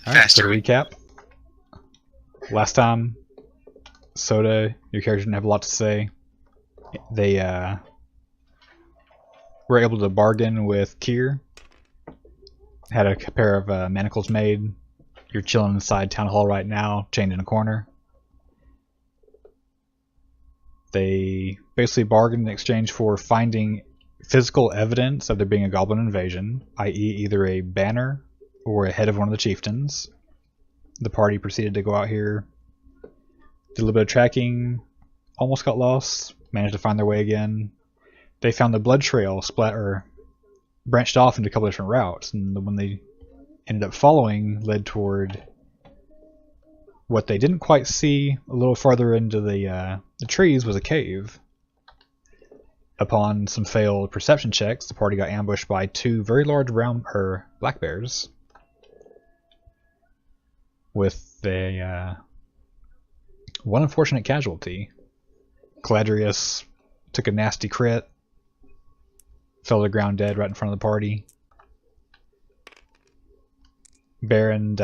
Alright, so to recap, last time, Soda, your character didn't have a lot to say. They were able to bargain with Kier, had a pair of manacles made. You're chilling inside Town Hall right now, chained in a corner. They basically bargained in exchange for finding physical evidence of there being a goblin invasion, i.e. either a banner or a head of one of the chieftains. The party proceeded to go out here, did a little bit of tracking, almost got lost, managed to find their way again. They found the blood trail branched off into a couple different routes, and the one they ended up following led toward what they didn't quite see a little farther into the trees was a cave. Upon some failed perception checks, the party got ambushed by two very large black bears with one unfortunate casualty. Caladrius took a nasty crit, fell to the ground dead right in front of the party. Baron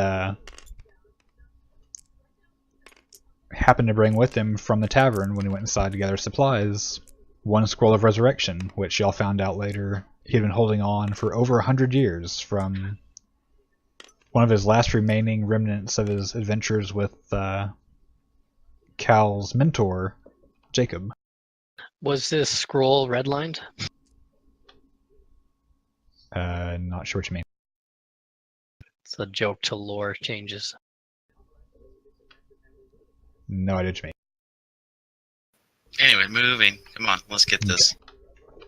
happened to bring with him from the tavern when he went inside to gather supplies one scroll of resurrection, which y'all found out later he'd been holding on for over 100 years from one of his last remaining remnants of his adventures with Cal's mentor, Jacob. Was this scroll redlined? Not sure what you mean. It's a joke to lore changes. No idea what you mean. Anyway, moving. Come on, let's get this.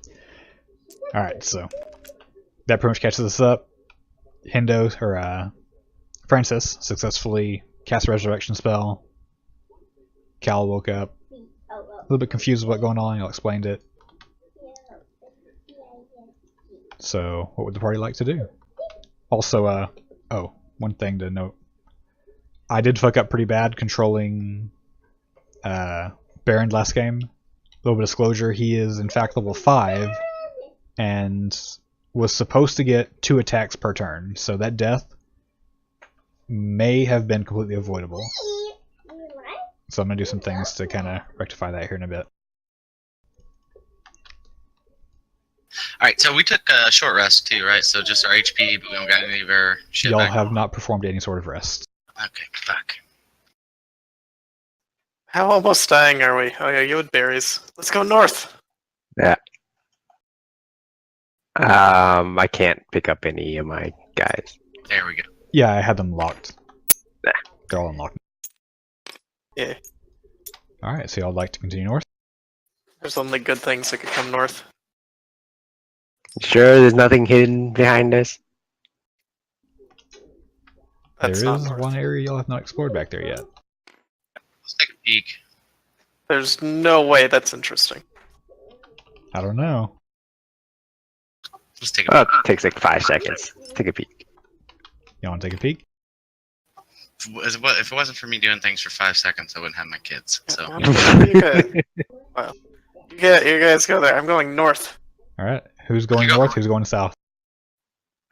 Okay. Alright, so that pretty much catches us up. Francis successfully cast a resurrection spell. Cal woke up, a little bit confused with what's going on. Y'all explained it. So, what would the party like to do? Also, one thing to note. I did fuck up pretty bad controlling Baron last game. A little bit of disclosure, he is in fact level 5 and was supposed to get 2 attacks per turn, so that death may have been completely avoidable. So I'm going to do some things to kind of rectify that here in a bit. Alright, so we took a short rest too, right? So just our HP, but we don't got any of our shit Y'all back. have not performed any sort of rest. Okay, fuck. How almost dying are we? Oh yeah, you had berries. Let's go north. Yeah. I can't pick up any of my guys. There we go. Yeah, I had them locked. Nah. They're all unlocked. Yeah. Alright, so y'all like to continue north? There's only good things that could come north. Sure, there's nothing hidden behind us. That's There not is north. one area y'all have not explored back there yet. Let's take a peek. There's no way that's interesting. I don't know. Let's take a Oh, peek. it takes like 5 seconds. Take a peek. Y'all want to take a peek? If it wasn't for me doing things for 5 seconds, I wouldn't have my kids. So You guys go there. I'm going north. Alright, who's going north, who's going south?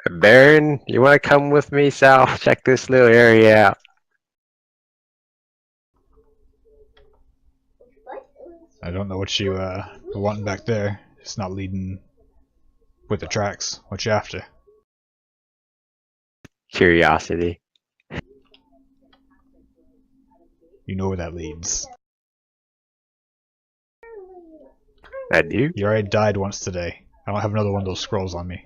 Baron, you want to come with me south? Check this little area out. I don't know what you are wanting back there. It's not leading with the tracks. What you after? Curiosity. You know where that leads. I do? You already died once today. I don't have another one of those scrolls on me.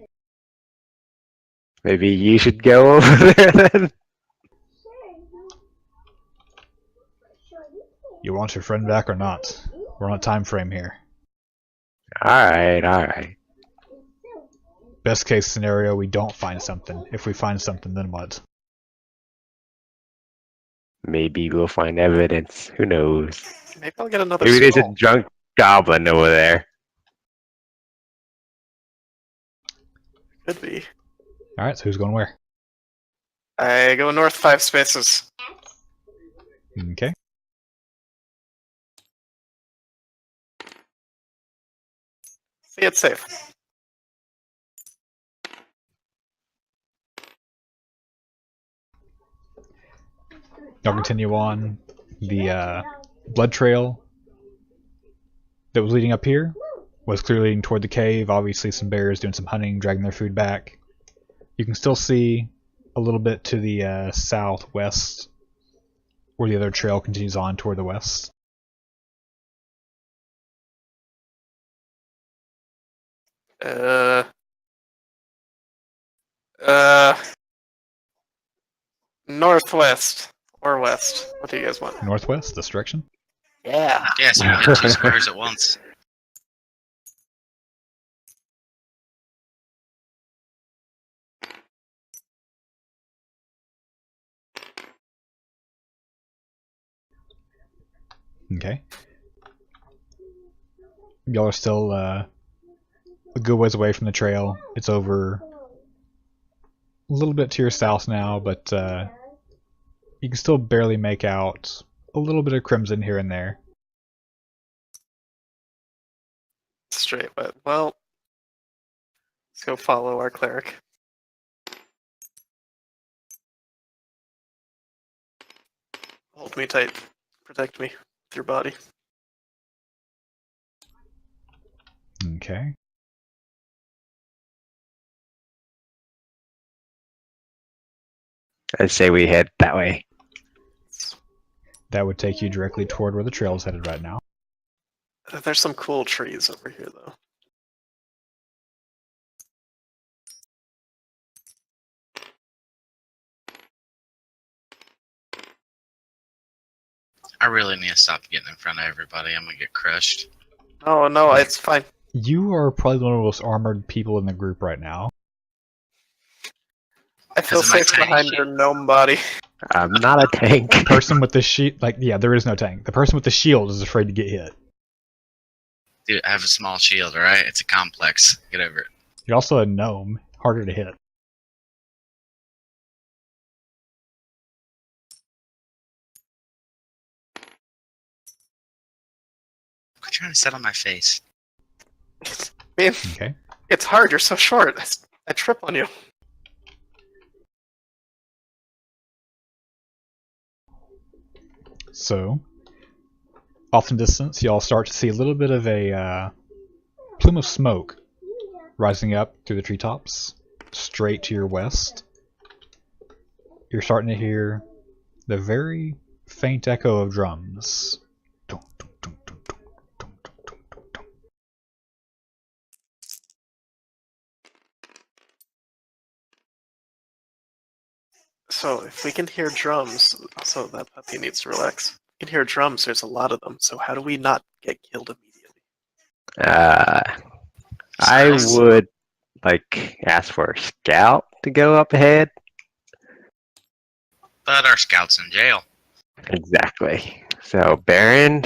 Maybe you should go over there then? You want your friend back or not? We're on a time frame here. Alright. Best case scenario, we don't find something. If we find something, then what? Maybe we'll find evidence. Who knows? Maybe I'll get another Maybe there's a scroll. drunk goblin over there. Could be. Alright, so who's going where? I go north 5 spaces. Okay. See it safe. Y'all continue on. The blood trail that was leading up here was clearly leading toward the cave. Obviously some bears doing some hunting, dragging their food back. You can still see a little bit to the southwest where the other trail continues on toward the west. Uh, northwest or west. What do you guys want? Northwest, this direction. Yeah. Yeah, so we get 2 squares at once. Okay. Y'all are still a good ways away from the trail. It's over a little bit to your south now, but you can still barely make out a little bit of crimson here and there. Straight, but well, let's go follow our cleric. Hold me tight. Protect me with your body. Okay. I'd say we head that way. That would take you directly toward where the trail is headed right now. There's some cool trees over here, though. I really need to stop getting in front of everybody. I'm gonna get crushed. Oh no, it's fine. You are probably one of the most armored people in the group right now. I feel Because of my safe tiny behind your gnome body. I'm not a tank. The person with the shield, yeah, there is no tank. The person with the shield is afraid to get hit. Dude, I have a small shield, alright? It's a complex. Get over it. You're also a gnome, harder to hit. Quit trying to sit on my face. Man, Okay. it's hard. You're so short. I trip on you. So, off in the distance, y'all start to see a little bit of a plume of smoke rising up through the treetops, straight to your west. You're starting to hear the very faint echo of drums. Dun, dun, dun, dun, dun, dun, dun, dun, dun, dun. So if we can hear drums, so that puppy needs to relax. We can hear drums. There's a lot of them. So how do we not get killed immediately? I Sounds- would ask for a scout to go up ahead. But our scout's in jail. Exactly. So Baron,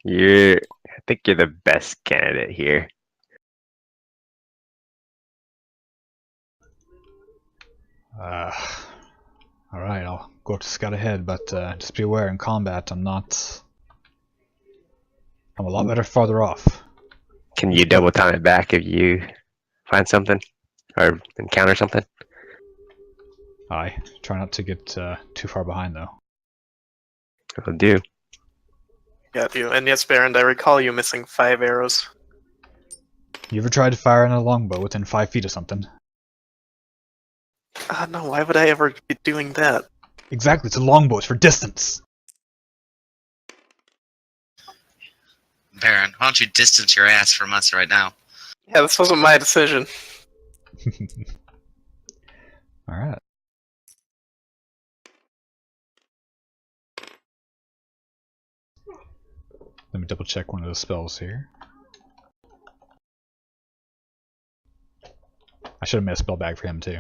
I think you're the best candidate here. Alright, I'll go up to scout ahead, but just be aware in combat, I'm a lot better farther off. Can you double time it back if you find something or encounter something? Aye, try not to get too far behind though. I'll do. Got you. And yes, Baron, I recall you missing 5 arrows. You ever tried to fire in a longbow within 5 feet of something? No, why would I ever be doing that? Exactly, it's a longbow, it's for distance! Baron, why don't you distance your ass from us right now? Yeah, this wasn't my decision. Alright. Let me double check one of the spells here. I should have made a spell bag for him too.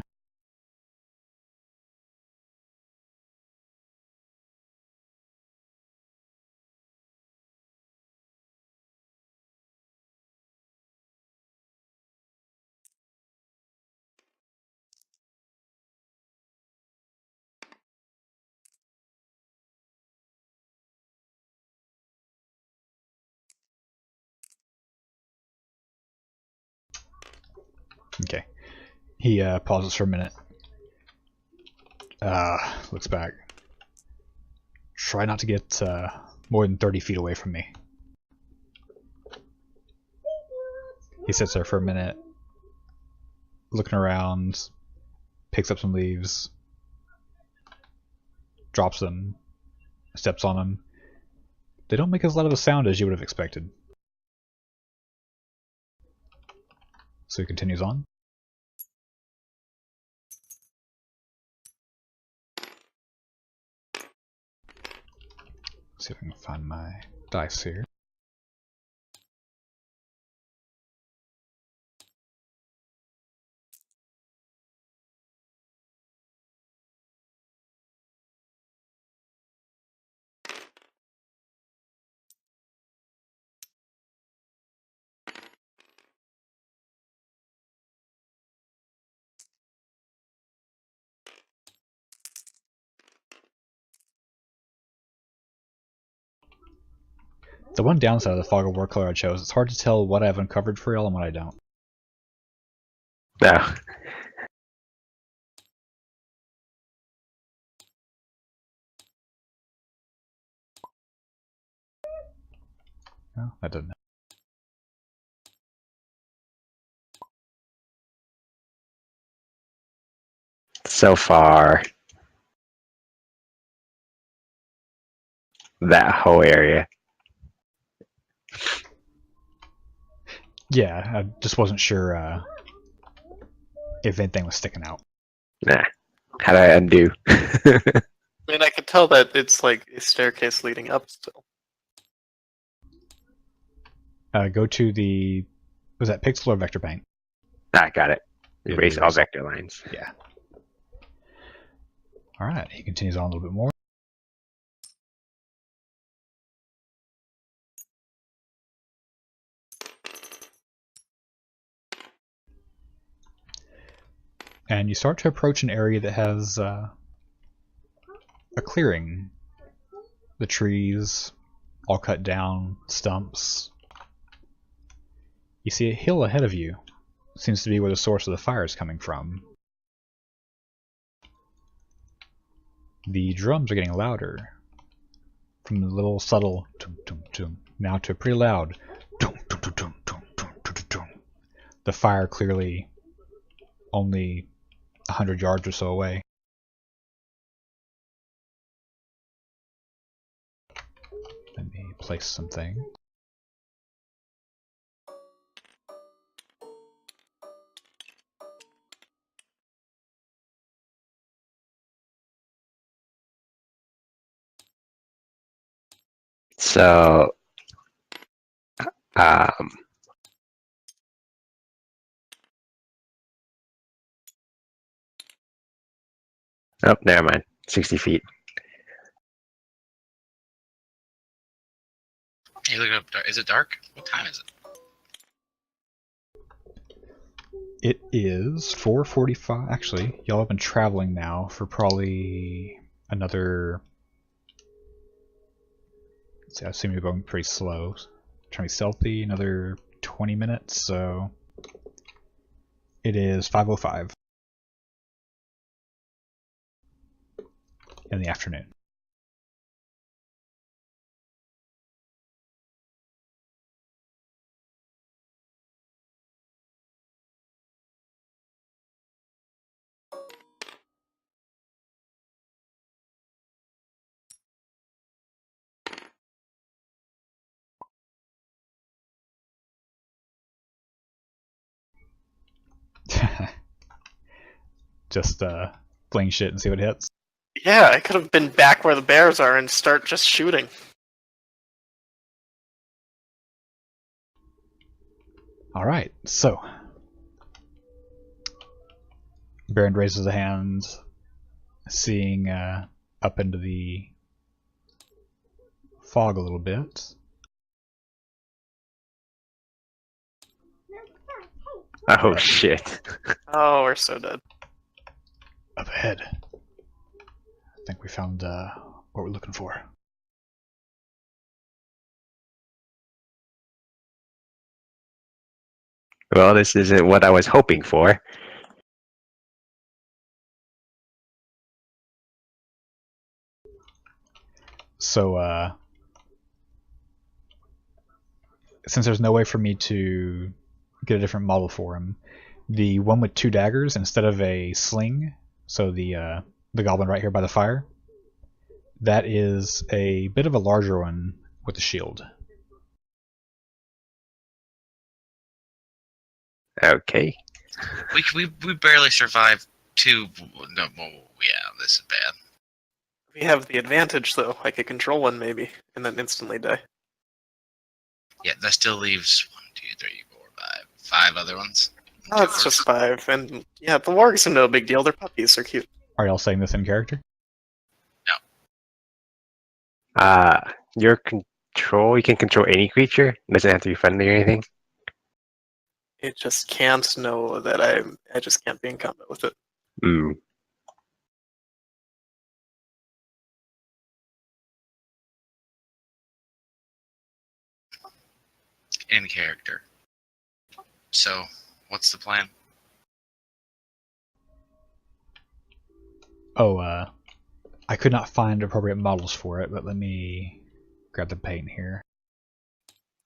Okay. He pauses for a minute. Looks back. Try not to get more than 30 feet away from me. He sits there for a minute, looking around, picks up some leaves, drops them, steps on them. They don't make as loud of a sound as you would have expected. So he continues on. See if I can find my dice here. The one downside of the fog of war color I chose, it's hard to tell what I've uncovered for y'all and what I don't. No. No, that doesn't. So far, that whole area. Yeah, I just wasn't sure if anything was sticking out. Nah. How do I undo? I mean, I could tell that it's like a staircase leading up still. Go to the... Was that pixel or vector paint? I got it. Yeah, Erase all erase all. vector lines. Yeah. Alright, he continues on a little bit more. And you start to approach an area that has a clearing. The trees all cut down, stumps. You see a hill ahead of you. Seems to be where the source of the fire is coming from. The drums are getting louder. From the little subtle tum tum tum now to a pretty loud tum tum tum tum tum tum tum tum. The fire clearly only 100 yards or so away. Let me place something. So, oh, never mind. 60 feet. You look up. Is it dark? What time is it? It is 4:45. Actually, y'all have been traveling now for probably another... Let's see, I assume you're going pretty slow. Trying to be stealthy, another 20 minutes, so... It is 5:05 in the afternoon. Just fling shit and see what hits. Yeah, I could have been back where the bears are and start just shooting. Alright, so... Baron raises a hand, seeing up into the fog a little bit. Oh, shit. Oh, we're so dead. Up ahead. I think we found what we're looking for. Well, this isn't what I was hoping for. So, since there's no way for me to get a different model for him, the one with 2 daggers instead of a sling, so the goblin right here by the fire, that is a bit of a larger one with a shield. Okay. We barely survived 2. No, well, yeah, this is bad. We have the advantage, though. I could control one, maybe, and then instantly die. Yeah, that still leaves 1, 2, 3, 4, 5 other ones. Oh, it's just 5. And yeah, the wargs are no big deal. They're puppies. They're cute. Are y'all saying this in character? Your control, you can control any creature. It doesn't have to be friendly or anything. It just can't know that I just can't be in combat with it. Hmm. In character. So, what's the plan? Oh, I could not find appropriate models for it, but let me grab the paint here.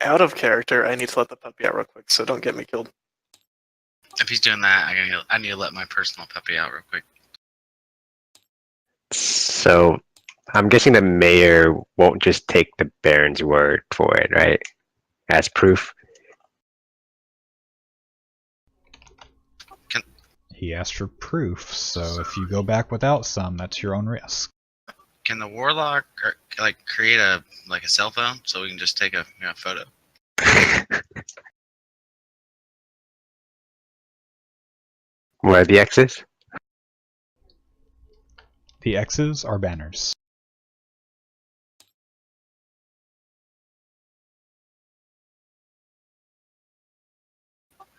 Out of character, I need to let the puppy out real quick, so don't get me killed. If he's doing that, I need to let my personal puppy out real quick. So, I'm guessing the mayor won't just take the Baron's word for it, right? As proof. He asked for proof, so if you go back without some, that's your own risk. Can the warlock create a cell phone so we can just take a photo? What are the X's? The X's are banners.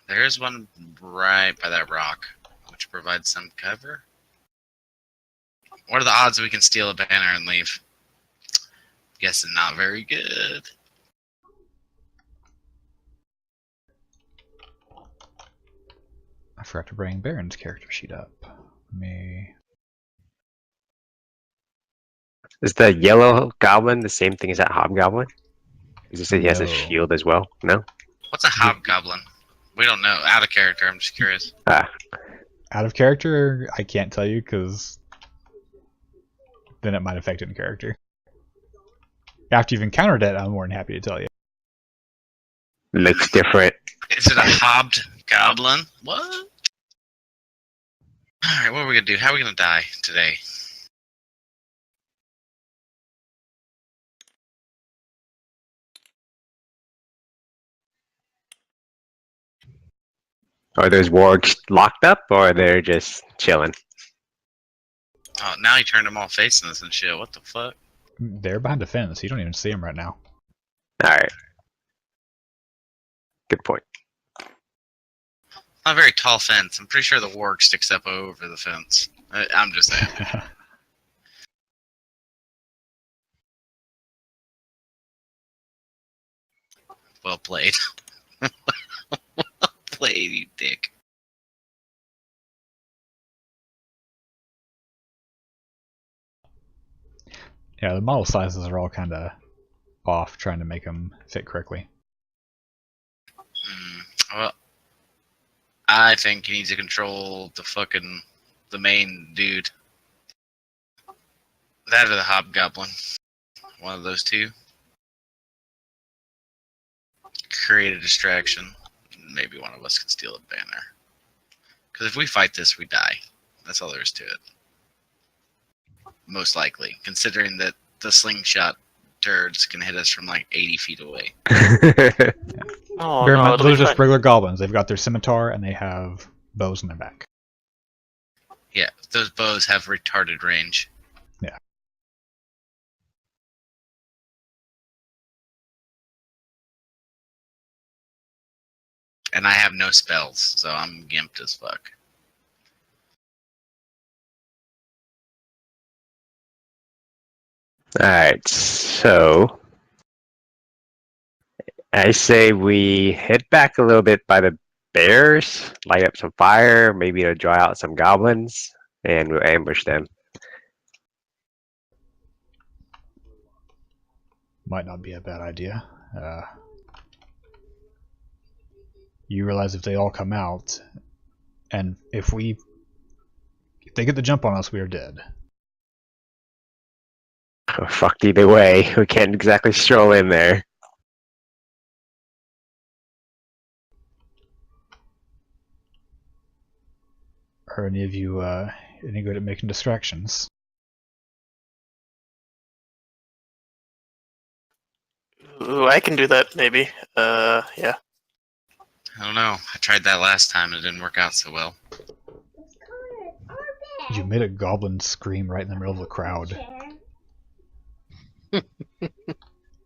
There is one right by that rock, which provides some cover. What are the odds we can steal a banner and leave? Guessing not very good. I forgot to bring Baron's character sheet up. Is the yellow goblin the same thing as that hobgoblin? Is it say he has a No. shield as well? No? What's a hobgoblin? We don't know. Out of character, I'm just curious. Ah, Out of character, I can't tell you because then it might affect it in character. After you've encountered it, I'm more than happy to tell you. looks different. Is it a hobgoblin? What? Alright, what are we gonna do? How are we gonna die today? Are those wargs locked up or they're just chilling? Oh, now he turned them all facing us and shit. What the fuck? They're behind a fence. You don't even see them right now. Alright. Good point. Not a very tall fence. I'm pretty sure the warg sticks up over the fence. I'm just saying. Well played. Well played, you dick. Yeah, the model sizes are all kind of off, trying to make them fit correctly. Well, I think he needs to control the main dude. That or the hobgoblin. One of those two. Create a distraction. Maybe one of us can steal a banner. Because if we fight this, we die. That's all there is to it. Most likely, considering that the slingshot turds can hit us from like 80 feet away. Oh, Bear in no, mind, it'll those be are just fine. regular goblins. They've got their scimitar and they have bows in their back. Yeah, those bows have retarded range. Yeah. And I have no spells, so I'm gimped as fuck. Alright, so I say we head back a little bit by the bears, light up some fire, maybe to draw out some goblins, and we'll ambush them. Might not be a bad idea. You realize if they all come out, and if they get the jump on us, we are dead. Oh, fucked either way. We can't exactly stroll in there. Are any of you any good at making distractions? Ooh, I can do that, maybe. Yeah. I don't know. I tried that last time and it didn't work out so well. You made a goblin scream right in the middle of the crowd.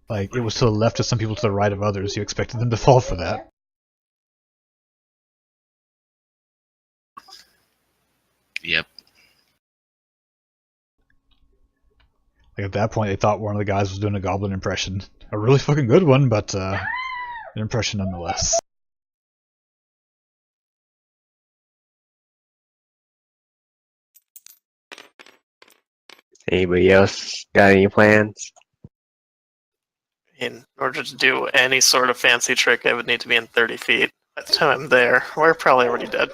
Like, it was to the left of some people, to the right of others. You expected them to fall for that. Yep. Like, at that point, they thought one of the guys was doing a goblin impression. A really fucking good one, but an impression nonetheless. Anybody else got any plans? In order to do any sort of fancy trick, I would need to be in 30 feet. By the time I'm there, we're probably already dead.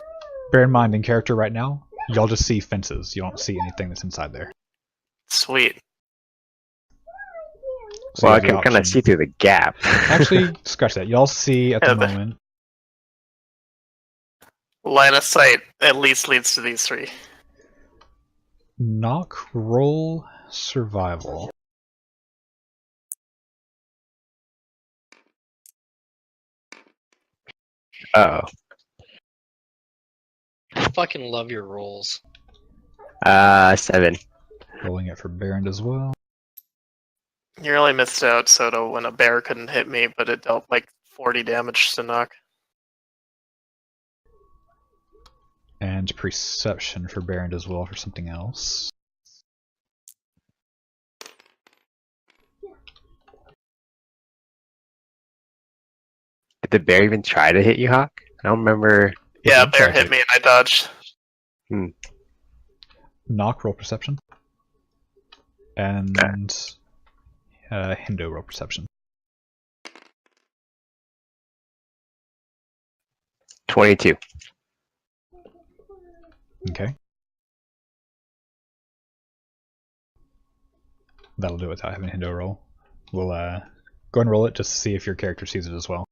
Bear in mind, in character right now, y'all just see fences. You don't see anything that's inside there. Sweet. So Well, you I have the can kind of option. see through the gap. Actually, scratch that. Y'all see at the Yeah, the- moment. Line of sight at least leads to these three. Knock, roll, survival. Oh. I fucking love your rolls. 7. Rolling it for Baron as well. You really missed out, Soto, when a bear couldn't hit me, but it dealt like 40 damage to knock. And perception for Baron as well for something else. Did the bear even try to hit you, Hawk? I don't remember. Yeah, did bear try hit to. me and I dodged. Knock, roll perception. And Hindo, roll perception. 22. Okay. That'll do it without having Hindo roll. We'll go ahead and roll it just to see if your character sees it as well.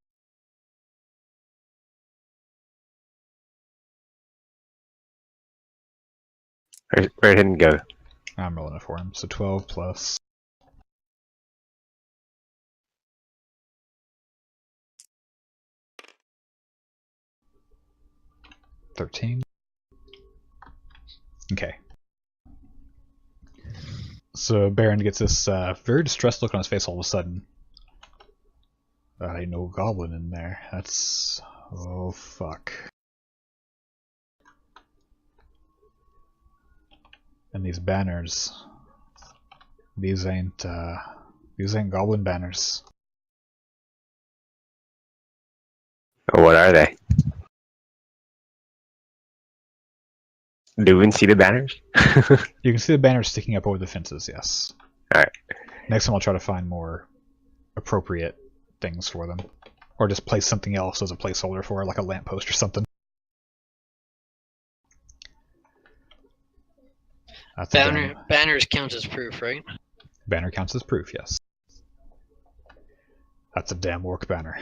Where did it go? I'm rolling it for him. So 12 plus 13. Okay. So Baron gets this very distressed look on his face all of a sudden. Ain't no goblin in there. That's... oh fuck. And these banners. These ain't goblin banners. Or what are they? Do we even see the banners? You can see the banners sticking up over the fences, yes. Alright. Next time I'll try to find more appropriate things for them. Or just place something else as a placeholder for it, like a lamppost or something. That's Banners count as proof, right? Banner counts as proof, yes. That's a damn orc banner.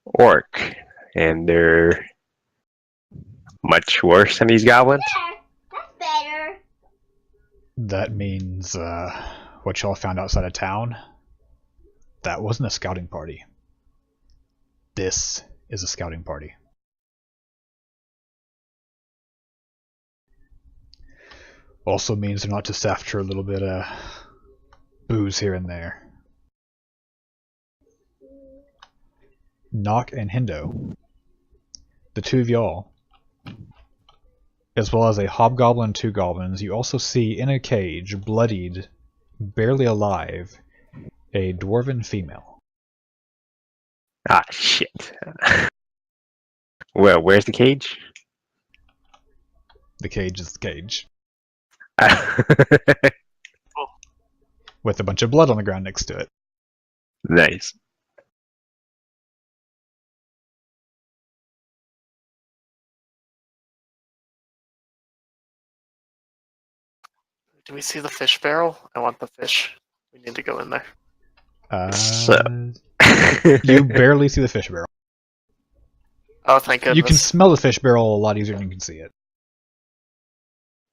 Orc. And they're much worse than these goblins? That's better. That means what y'all found outside of town, that wasn't a scouting party. This is a scouting party. Also means they're not just after a little bit of booze here and there. Nock and Hindo, the two of y'all, as well as a hobgoblin and 2 goblins, you also see in a cage, bloodied, barely alive, a dwarven female. Ah, shit. Well, where's the cage? The cage is the cage. with a bunch of blood on the ground next to it. Nice. Do we see the fish barrel? I want the fish. We need to go in there. So- You barely see the fish barrel. Oh, thank goodness. You can smell the fish barrel a lot easier than you can see it.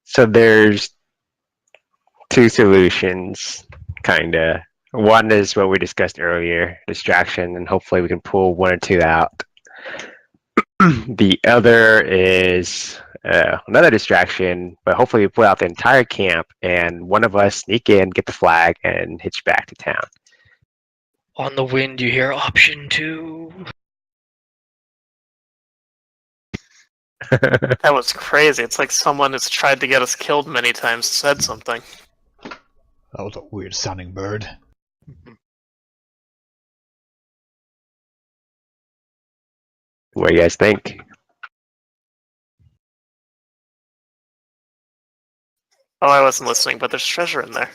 So there's two solutions, kinda. One is what we discussed earlier, distraction, and hopefully we can pull one or two out. The other is another distraction, but hopefully we pull out the entire camp and one of us sneak in, get the flag, and hitch back to town. On the wind, you hear option 2. That was crazy. It's like someone has tried to get us killed many times said something. That was a weird sounding bird. What do you guys think? Oh, I wasn't listening, but there's treasure in there.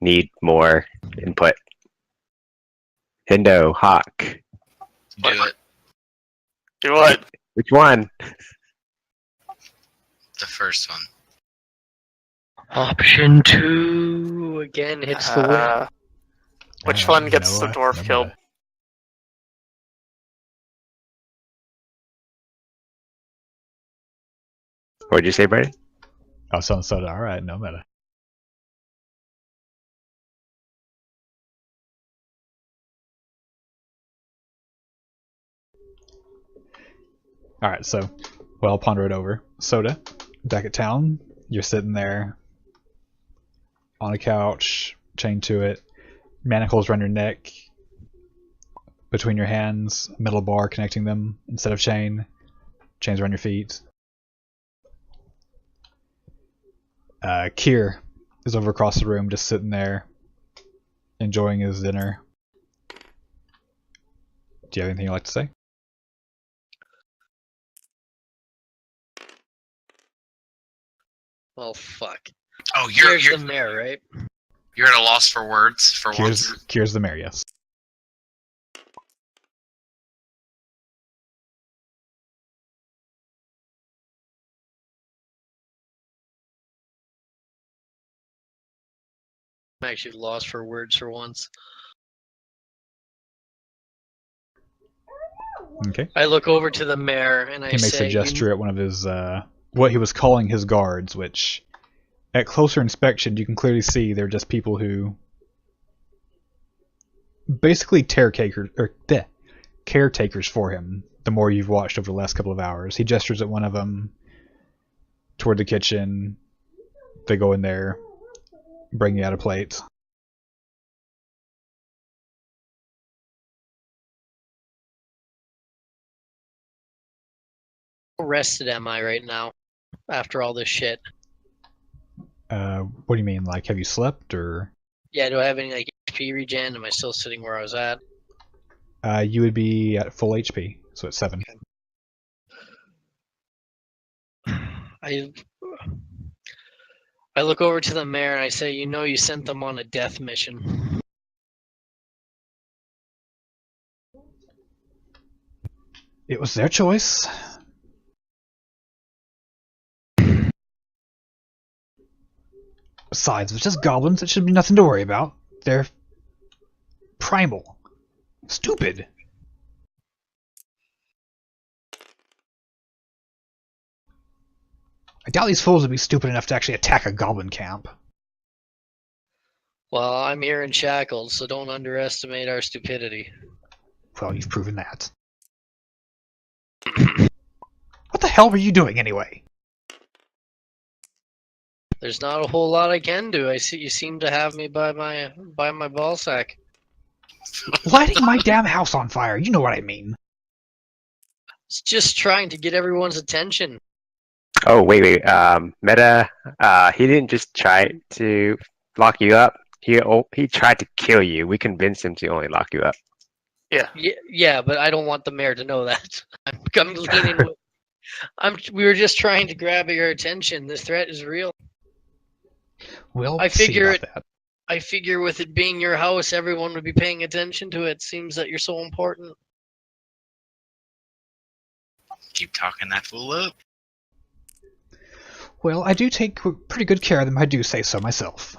Need more input. Hindo, Hawk. Do it. Do what? Which one? The first one. Option 2 again hits the wind. Which one gets the dwarf killed? What'd you say, Brandon? Oh, soda. Alright, no meta. Alright, so, well, ponder it over. Soda, back at town, you're sitting there on a couch, chained to it, manacles around your neck, between your hands, metal bar connecting them instead of chains around your feet. Kier is over across the room, just sitting there, enjoying his dinner. Do you have anything you'd like to say? Well, fuck. Oh, Here's you're the mayor, right? you're at a loss for words for once. Kier's the mayor, yes. I'm actually lost for words for once. Okay. I look over to the mayor and I He makes say, a gesture at one of his, what he was calling his guards, which, at closer inspection, you can clearly see they're just people who basically caretakers for him. The more you've watched over the last couple of hours, he gestures at one of them toward the kitchen. They go in there, bring you out a plate. How rested am I right now after all this shit? What do you mean? Like, have you slept, or? Yeah, do I have any like HP regen? Am I still sitting where I was at? You would be at full HP, so it's 7. I look over to the mayor and I say, you know, you sent them on a death mission. It was their choice. Besides, it's just goblins. It should be nothing to worry about. They're primal. Stupid. I doubt these fools would be stupid enough to actually attack a goblin camp. Well, I'm here in shackles, so don't underestimate our stupidity. Well, you've proven that. What the hell were you doing anyway? There's not a whole lot I can do. I see you seem to have me by my ball sack. Lighting my damn house on fire, you know what I mean. It's just trying to get everyone's attention. Oh, wait. Meta, he didn't just try to lock you up. He tried to kill you. We convinced him to only lock you up. Yeah. Yeah, but I don't want the mayor to know that. I'm leaning with. We were just trying to grab your attention. This threat is real. We'll I see figure about it. that. I figure with it being your house, everyone would be paying attention to it. Seems that you're so important. Keep talking that fool up. Well, I do take pretty good care of them, I do say so myself.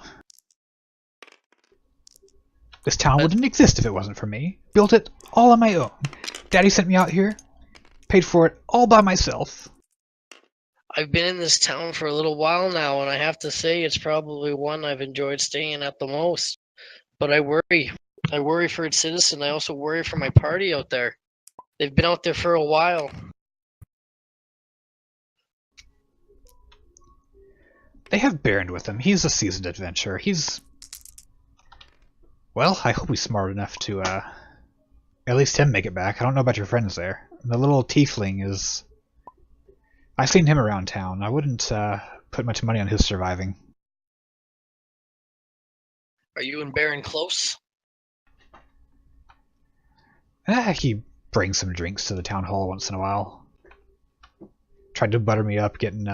This town wouldn't exist if it wasn't for me. Built it all on my own. Daddy sent me out here. Paid for it all by myself. I've been in this town for a little while now, and I have to say it's probably one I've enjoyed staying at the most. But I worry. I worry for its citizen. I also worry for my party out there. They've been out there for a while. They have Baron with them. He's a seasoned adventurer. Well, I hope he's smart enough to, at least him make it back. I don't know about your friends there. The little tiefling is... I've seen him around town. I wouldn't, put much money on his surviving. Are you and Baron close? He brings some drinks to the town hall once in a while. Tried to butter me up getting,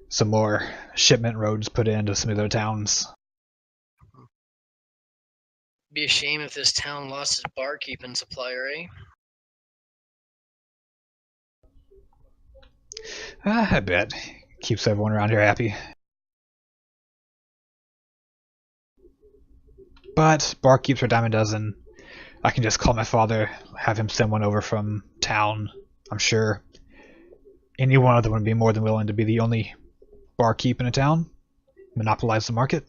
some more shipment roads put into some of their towns. Be a shame if this town lost its barkeeping supplier, eh? I bet. Keeps everyone around here happy. But barkeeps are a dime a dozen. I can just call my father, have him send one over from town. I'm sure any one of them would be more than willing to be the only barkeep in a town. Monopolize the market.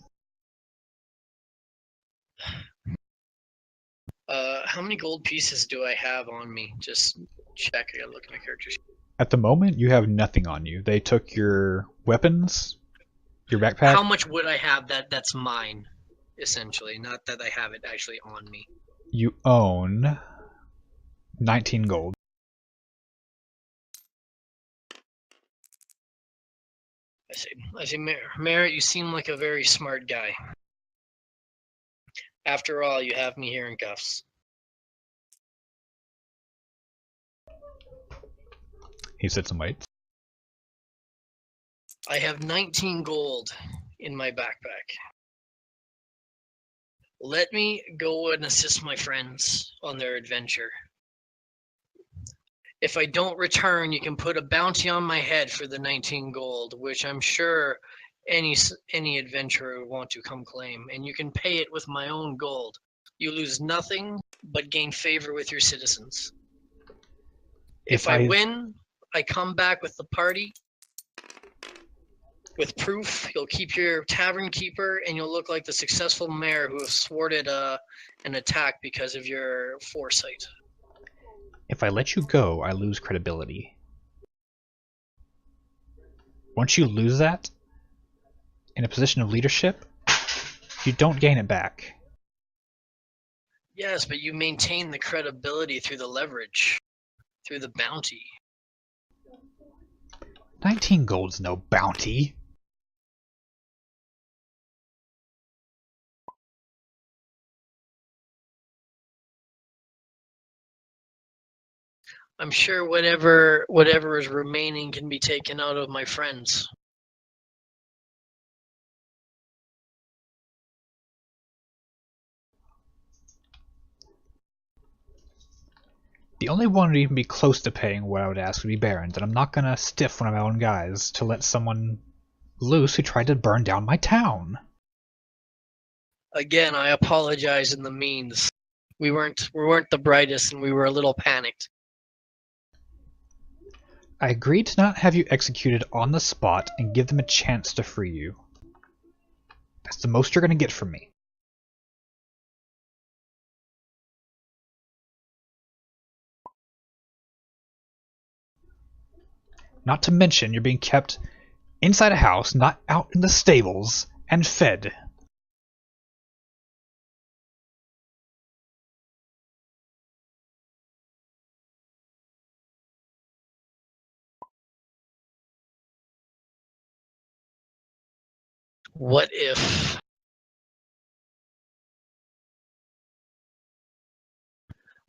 How many gold pieces do I have on me? Just check. I gotta look at my character sheet. At the moment, you have nothing on you. They took your weapons, your backpack. How much would I have that's mine, essentially? Not that I have it actually on me. You own 19 gold. I say, Merritt, you seem like a very smart guy. After all, you have me here in cuffs. He sits and waits. I have 19 gold in my backpack. Let me go and assist my friends on their adventure. If I don't return, you can put a bounty on my head for the 19 gold, which I'm sure any adventurer would want to come claim, and you can pay it with my own gold. You lose nothing but gain favor with your citizens. If I win, I come back with the party with proof. You'll keep your tavern keeper, and you'll look like the successful mayor who has thwarted an attack because of your foresight. If I let you go, I lose credibility. Once you lose that, in a position of leadership, you don't gain it back. Yes, but you maintain the credibility through the leverage, through the bounty. 19 gold's no bounty. I'm sure whatever is remaining can be taken out of my friends. The only one who'd even be close to paying what I would ask would be Baron, and I'm not gonna stiff one of my own guys to let someone loose who tried to burn down my town. Again, I apologize in the means. We weren't the brightest, and we were a little panicked. I agreed to not have you executed on the spot and give them a chance to free you. That's the most you're gonna get from me. Not to mention you're being kept inside a house, not out in the stables, and fed. What if...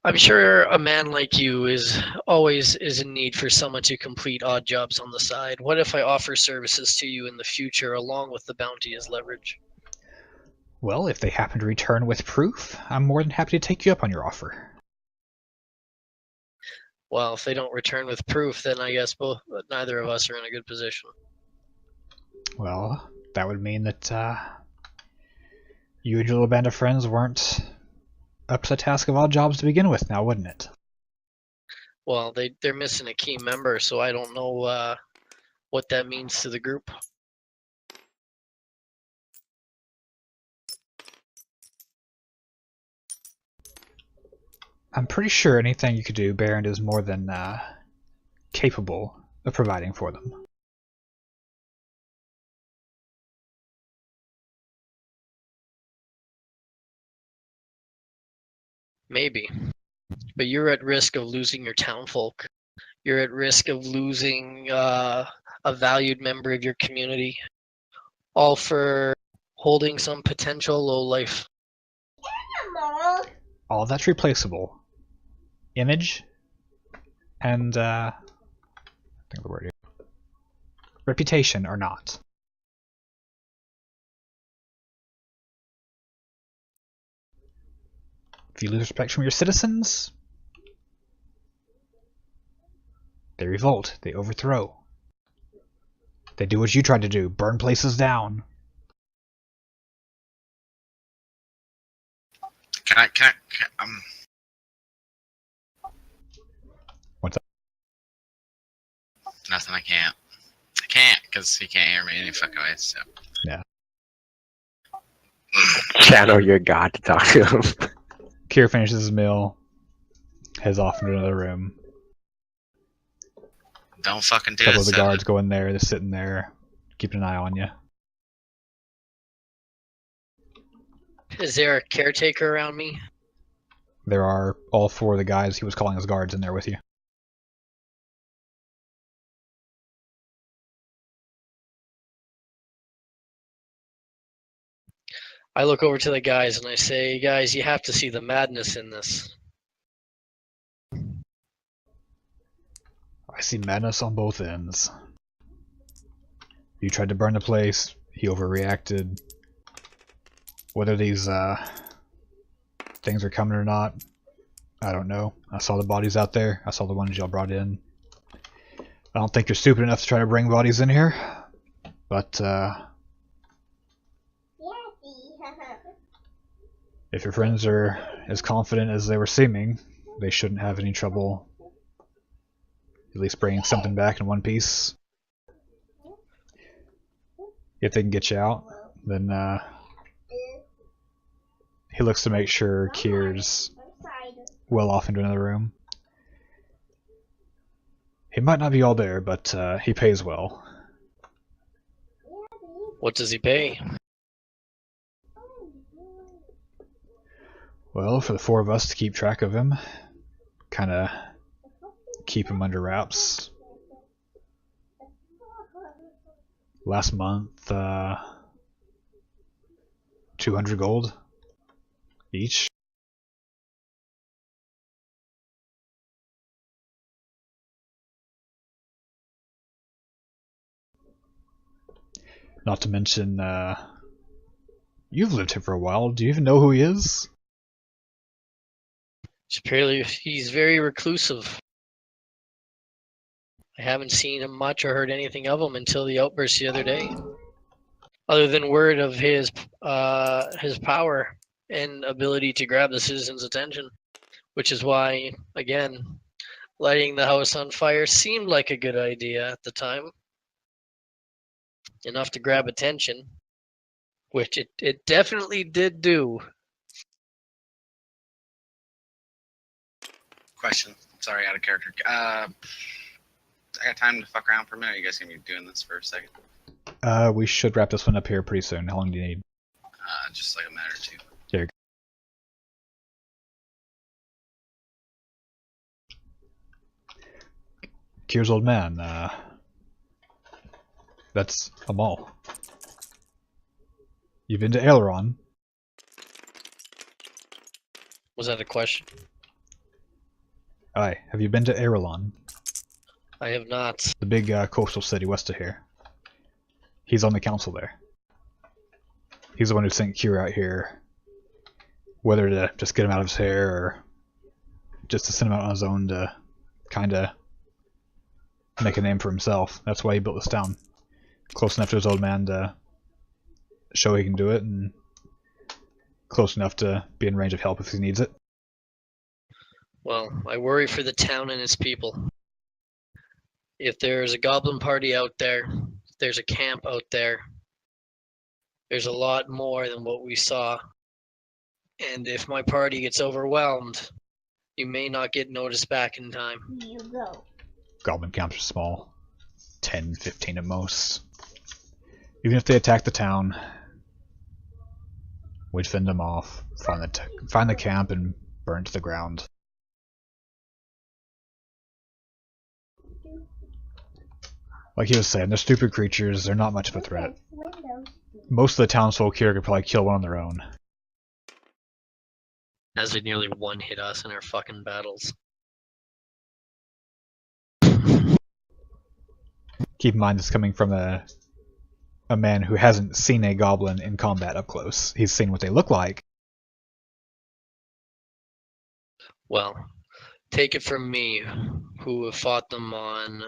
I'm sure a man like you is always in need for someone to complete odd jobs on the side. What if I offer services to you in the future along with the bounty as leverage? Well, if they happen to return with proof, I'm more than happy to take you up on your offer. Well, if they don't return with proof, then I guess neither of us are in a good position. Well, that would mean that you and your little band of friends weren't up to the task of odd jobs to begin with, now wouldn't it? Well, they're missing a key member, so I don't know what that means to the group. I'm pretty sure anything you could do, Baron is more than capable of providing for them. Maybe. But you're at risk of losing your townfolk. You're at risk of losing a valued member of your community. All for holding some potential lowlife. All that's replaceable. Image and I think the word here. Reputation are not. If you lose respect from your citizens, they revolt, they overthrow. They do what you tried to do, burn places down. Can I What's up? Nothing, I can't. I can't, because he can't hear me any fucking way, so. Yeah. Channel your god to talk to him. Kier finishes his meal, heads off into another room. Don't fucking do A couple it, of the Seven. guards go in there, they're sitting there, keeping an eye on you. Is there a caretaker around me? There are all four of the guys he was calling his guards in there with you. I look over to the guys and I say, guys, you have to see the madness in this. I see madness on both ends. You tried to burn the place, he overreacted. Whether these things are coming or not, I don't know. I saw the bodies out there. I saw the ones y'all brought in. I don't think you're stupid enough to try to bring bodies in here, but if your friends are as confident as they were seeming, they shouldn't have any trouble at least bringing something back in one piece. If they can get you out, then he looks to make sure Kier's well off into another room. He might not be all there, but he pays well. What does he pay? Well, for the four of us to keep track of him, kind of keep him under wraps. Last month, 200 gold each. Not to mention, you've lived here for a while. Do you even know who he is? Apparently, he's very reclusive. I haven't seen him much or heard anything of him until the outburst the other day. Other than word of his power and ability to grab the citizens' attention, which is why, again, lighting the house on fire seemed like a good idea at the time. Enough to grab attention, which it definitely did do. Question. Sorry, out of character. I got time to fuck around for a minute. You guys gonna be doing this for a second? We should wrap this one up here pretty soon. How long do you need? Just like a minute or two. Here. Kier's old man. That's a mall. You've been to Aileron. Was that a question? Aye. Have you been to Aileron? I have not. The big coastal city west of here. He's on the council there. He's the one who sent Kira out here. Whether to just get him out of his hair or just to send him out on his own to kinda make a name for himself. That's why he built this town. Close enough to his old man to show he can do it, and close enough to be in range of help if he needs it. Well, I worry for the town and its people. If there's a goblin party out there, if there's a camp out there, there's a lot more than what we saw. And if my party gets overwhelmed, you may not get noticed back in time. You go. Goblin camps are small. 10, 15 at most. Even if they attack the town, we'd fend them off, find the camp, and burn it to the ground. Like he was saying, they're stupid creatures, they're not much of a threat. Most of the townsfolk here could probably kill one on their own. As they nearly one-hit us in our fucking battles. Keep in mind this coming from a man who hasn't seen a goblin in combat up close. He's seen what they look like. Well, take it from me, who have fought them on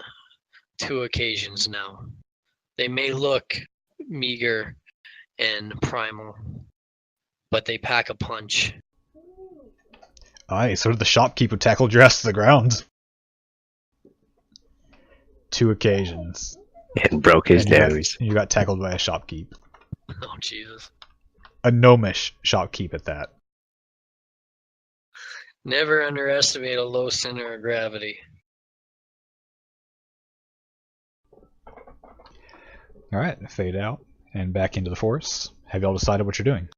2 occasions now. They may look meager and primal, but they pack a punch. Aye, so did the shopkeep who tackled your ass to the ground. 2 occasions. And broke his And nose. you got tackled by a shopkeep. Oh, Jesus. A gnomish shopkeep at that. Never underestimate a low center of gravity. Alright, fade out and back into the forest. Have y'all decided what you're doing?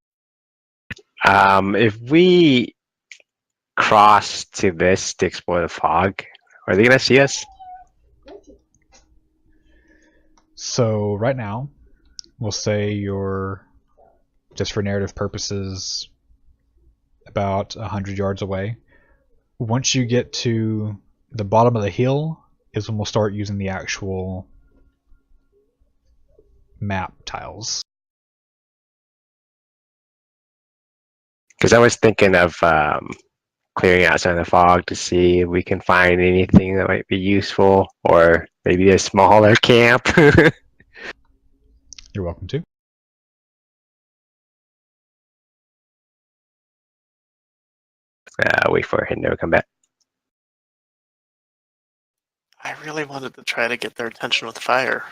If we cross to this to explore the fog, are they gonna see us? So right now, we'll say you're, just for narrative purposes, about 100 yards away. Once you get to the bottom of the hill is when we'll start using the actual map tiles. Because I was thinking of clearing out some of the fog to see if we can find anything that might be useful, or maybe a smaller camp. You're welcome to. Wait for him to come back. I really wanted to try to get their attention with fire.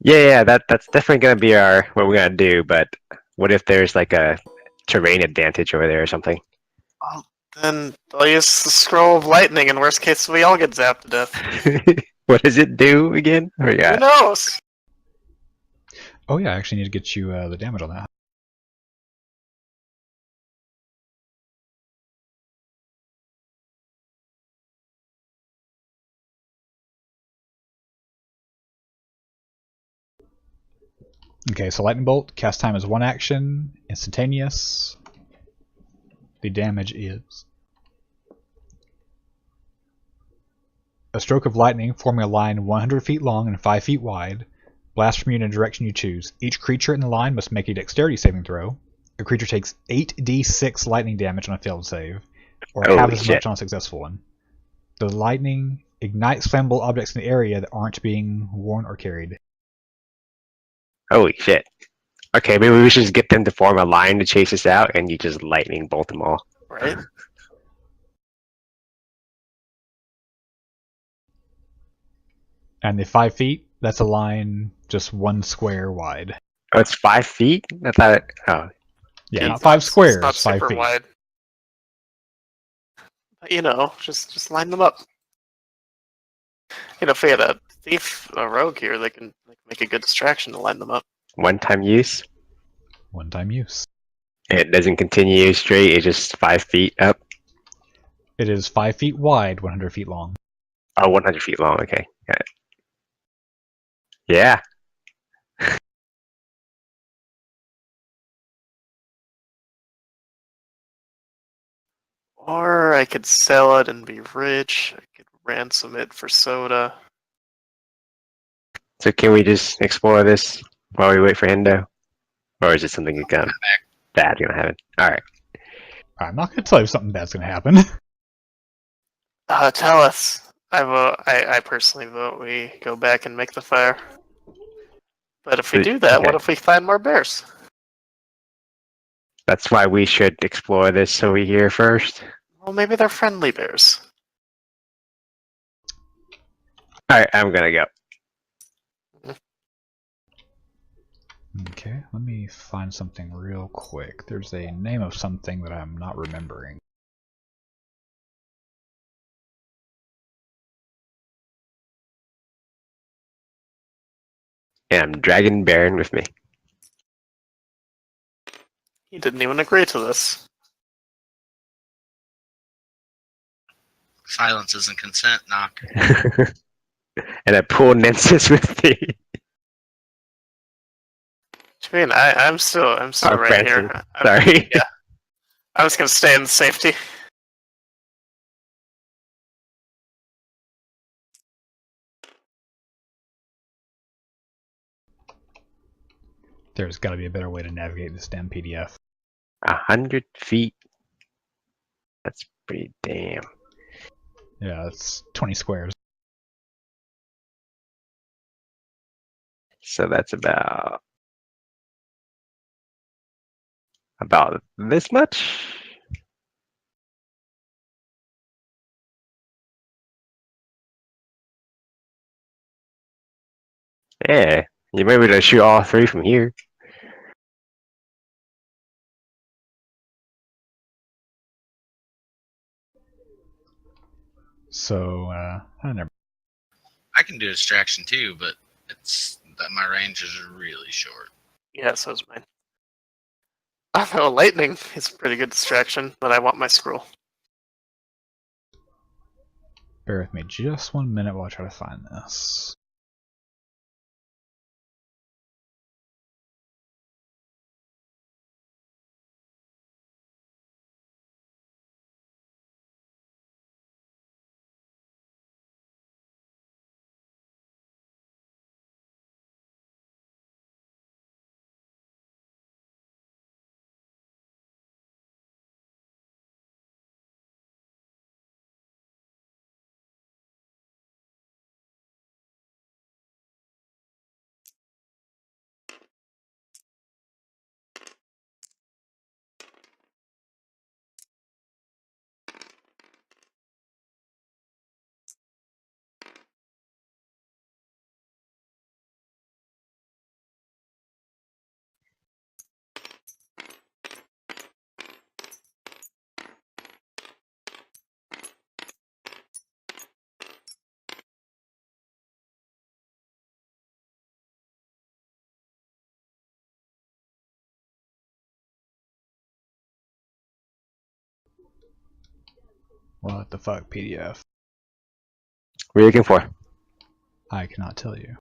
Yeah, that's definitely gonna be what we're gonna do. But what if there's like a terrain advantage over there or something? Then they'll use the scroll of lightning, and worst case, we all get zapped to death. What does it do again? I Who forgot. knows? Oh yeah, I actually need to get you the damage on that. Okay, so lightning bolt, cast time is 1 action, instantaneous. The damage is a stroke of lightning forming a line 100 feet long and 5 feet wide. Blast from you in a direction you choose. Each creature in the line must make a dexterity saving throw. A creature takes 8d6 lightning damage on a failed save, or Holy half as shit. much on a successful one. The lightning ignites flammable objects in the area that aren't being worn or carried. Holy shit. Okay, maybe we should just get them to form a line to chase us out, and you just lightning bolt them all. Right? And the 5 feet, that's a line just 1 square wide. Oh, it's 5 feet? I thought it. Oh, Yeah, not It's 5 squares, It's not 5 super feet. wide. But, you know, just line them up. You know, if we had a thief, a rogue here, they can make a good distraction to line them up. one-time use. One-time use. It doesn't continue straight. It's just 5 feet up. It is 5 feet wide, 100 feet long. Oh, 100 feet long. Okay, got it. Yeah. Or I could sell it and be rich. I could ransom it for soda. So can we just explore this while we wait for Hendo? Or is it something bad gonna happen? Alright. I'm not going to tell you if something bad's going to happen. Tell us. I personally vote we go back and make the fire. But if we do that, what Okay. if we find more bears? That's why we should explore this so we hear first. Well, maybe they're friendly bears. Alright, I'm gonna go. Okay, let me find something real quick. There's a name of something that I'm not remembering. And I'm dragging Baron with me. He didn't even agree to this. Silence isn't consent, knock. And I pull Nensis with me. I mean, I'm still Oh, right Francis. here. Sorry. Yeah. I was gonna stay in safety. There's got to be a better way to navigate this damn PDF. 100 feet. That's pretty damn. Yeah, that's 20 squares. So that's about this much. Yeah, you may be able to shoot all three from here. So, I never. I can do distraction too, but it's that my range is really short. Yeah, so is mine. Oh no, lightning is a pretty good distraction, but I want my scroll. Bear with me just 1 minute while I try to find this. What the fuck, PDF? What are you looking for? I cannot tell you.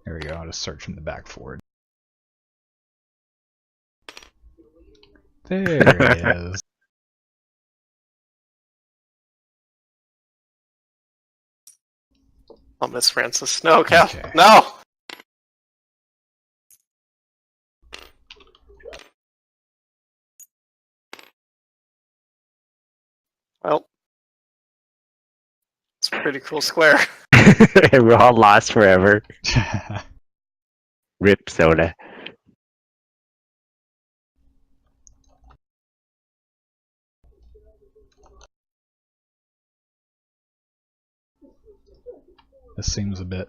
There we go, I'll just search from the back for it. There it is. Oh, Miss Francis. No, Cal. Okay. No! Well, it's a pretty cool square. We're all lost forever. Rip soda. This seems a bit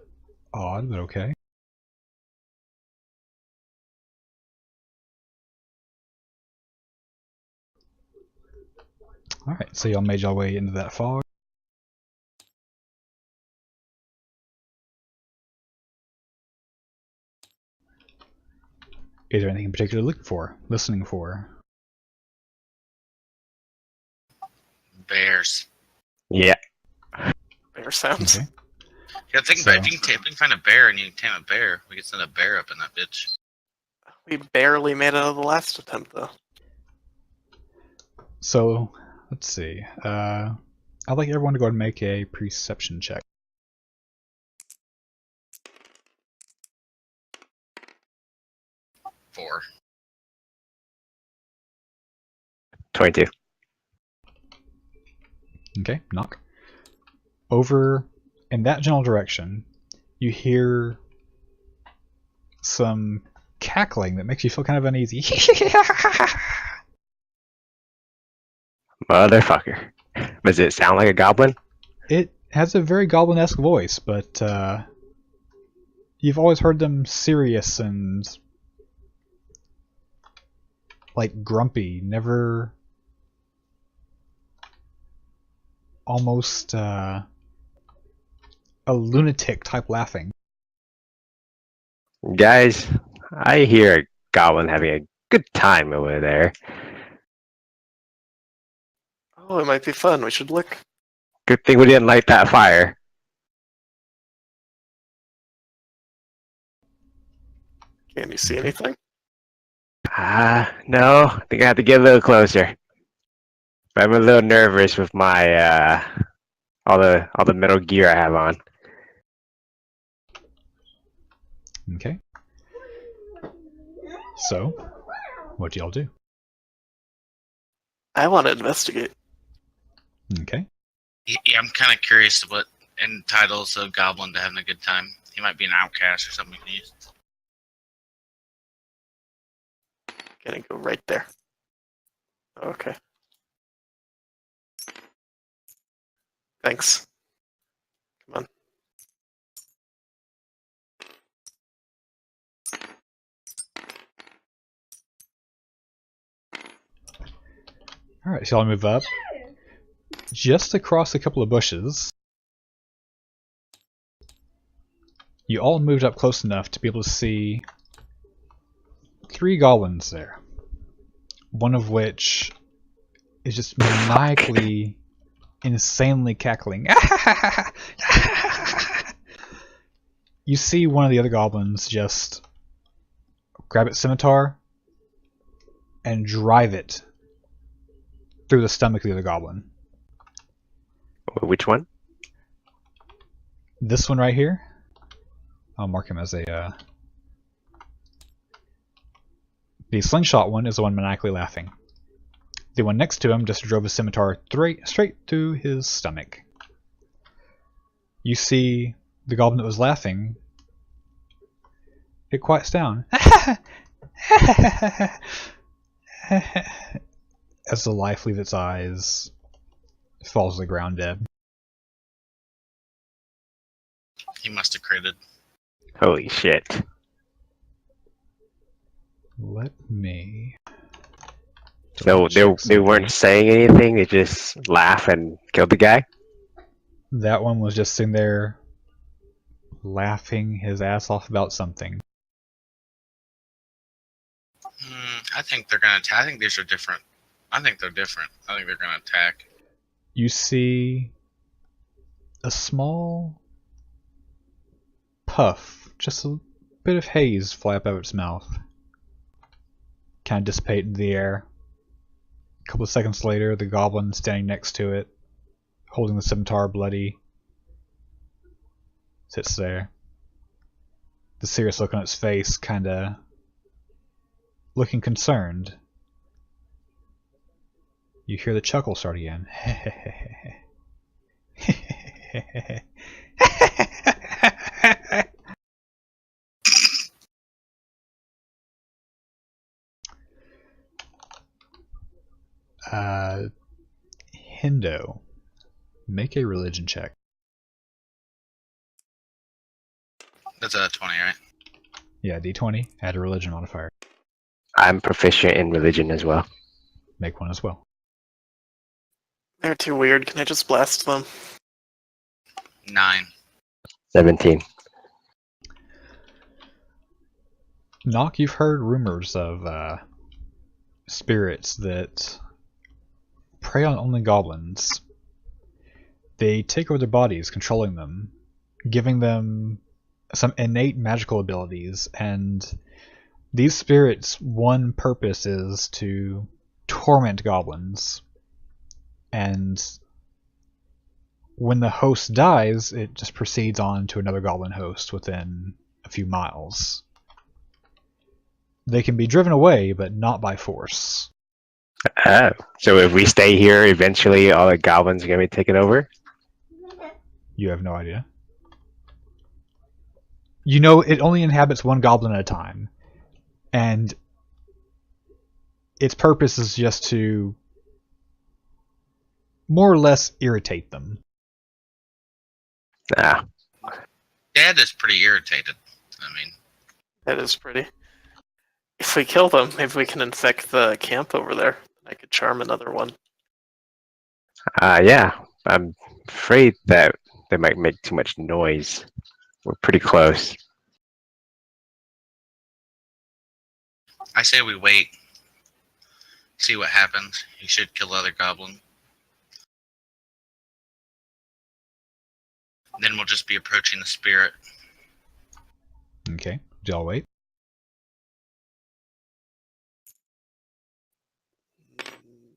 odd, but okay. Alright, so y'all made your way into that fog. Is there anything in particular you're looking for? Listening for? Bears. Yeah. Bear sounds. Okay. Yeah, think about it. If you can find a bear and you can tame a bear, we could send a bear up in that bitch. We barely made it out of the last attempt, though. So, let's see. I'd like everyone to go ahead and make a perception check. Four. 22. Okay, knock. Over in that general direction, you hear some cackling that makes you feel kind of uneasy. Motherfucker. Does it sound like a goblin? It has a very goblin-esque voice, but you've always heard them serious and like grumpy, never almost a lunatic type laughing. Guys, I hear a goblin having a good time over there. Oh, it might be fun. We should look. Good thing we didn't light that fire. Can you see anything? No. I think I have to get a little closer. I'm a little nervous with my all the metal gear I have on. Okay. So, what do y'all do? I want to investigate. Okay. Yeah, I'm kind of curious what entitles a goblin to having a good time. He might be an outcast or something we can use. Gonna go right there. Okay. Thanks. Come on. Alright, so I'll move up. Just across a couple of bushes, you all moved up close enough to be able to see 3 goblins there. One of which is just maniacally, insanely cackling. You see one of the other goblins just grab its scimitar and drive it through the stomach of the other goblin. Which one? This one right here, I'll mark him as a... The slingshot one is the one maniacally laughing. The one next to him just drove a scimitar straight through his stomach. You see the goblin that was laughing, it quiets down. As the life leaves its eyes, it falls to the ground dead. He must have critted. Holy shit. Let me... So they weren't saying anything, they just laugh and killed the guy? That one was just sitting there laughing his ass off about something. I think they're gonna attack. I think these are different. I think they're different. I think they're gonna attack. You see a small puff, just a bit of haze fly up out of its mouth. Kind of dissipate into the air. A couple of seconds later, the goblin standing next to it, holding the scimitar bloody, sits there. The serious look on its face, kinda looking concerned. You hear the chuckle start again. Hindo, make a religion check. That's a 20, right? Yeah, D20, add a religion modifier. I'm proficient in religion as well. Make one as well. They're too weird. Can I just blast them? 9. 17. Nock, you've heard rumors of spirits that prey on only goblins. They take over their bodies, controlling them, giving them some innate magical abilities, and these spirits' one purpose is to torment goblins. And when the host dies, it just proceeds on to another goblin host within a few miles. They can be driven away, but not by force. Oh, so if we stay here, eventually all the goblins are going to be taken over? You have no idea. You know it only inhabits one goblin at a time. And its purpose is just to more or less irritate them. Ah, Dad is pretty irritated. I mean, That is pretty. If we kill them, maybe we can infect the camp over there. I could charm another one. yeah. I'm afraid that they might make too much noise. We're pretty close. I say we wait. See what happens. He should kill the other goblin. Then we'll just be approaching the spirit. Okay, do y'all wait?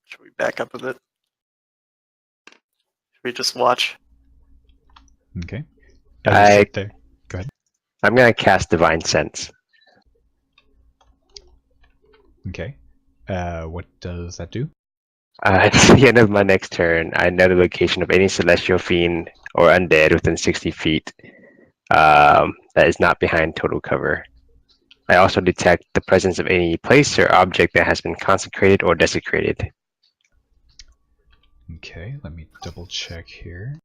Should we back up a bit? Should we just watch? Okay. As you sit there. I'm going to cast Divine Sense. Okay. What does that do? At the end of my next turn, I know the location of any celestial fiend or undead within 60 feet that is not behind total cover. I also detect the presence of any place or object that has been consecrated or desecrated. Okay, let me double check here.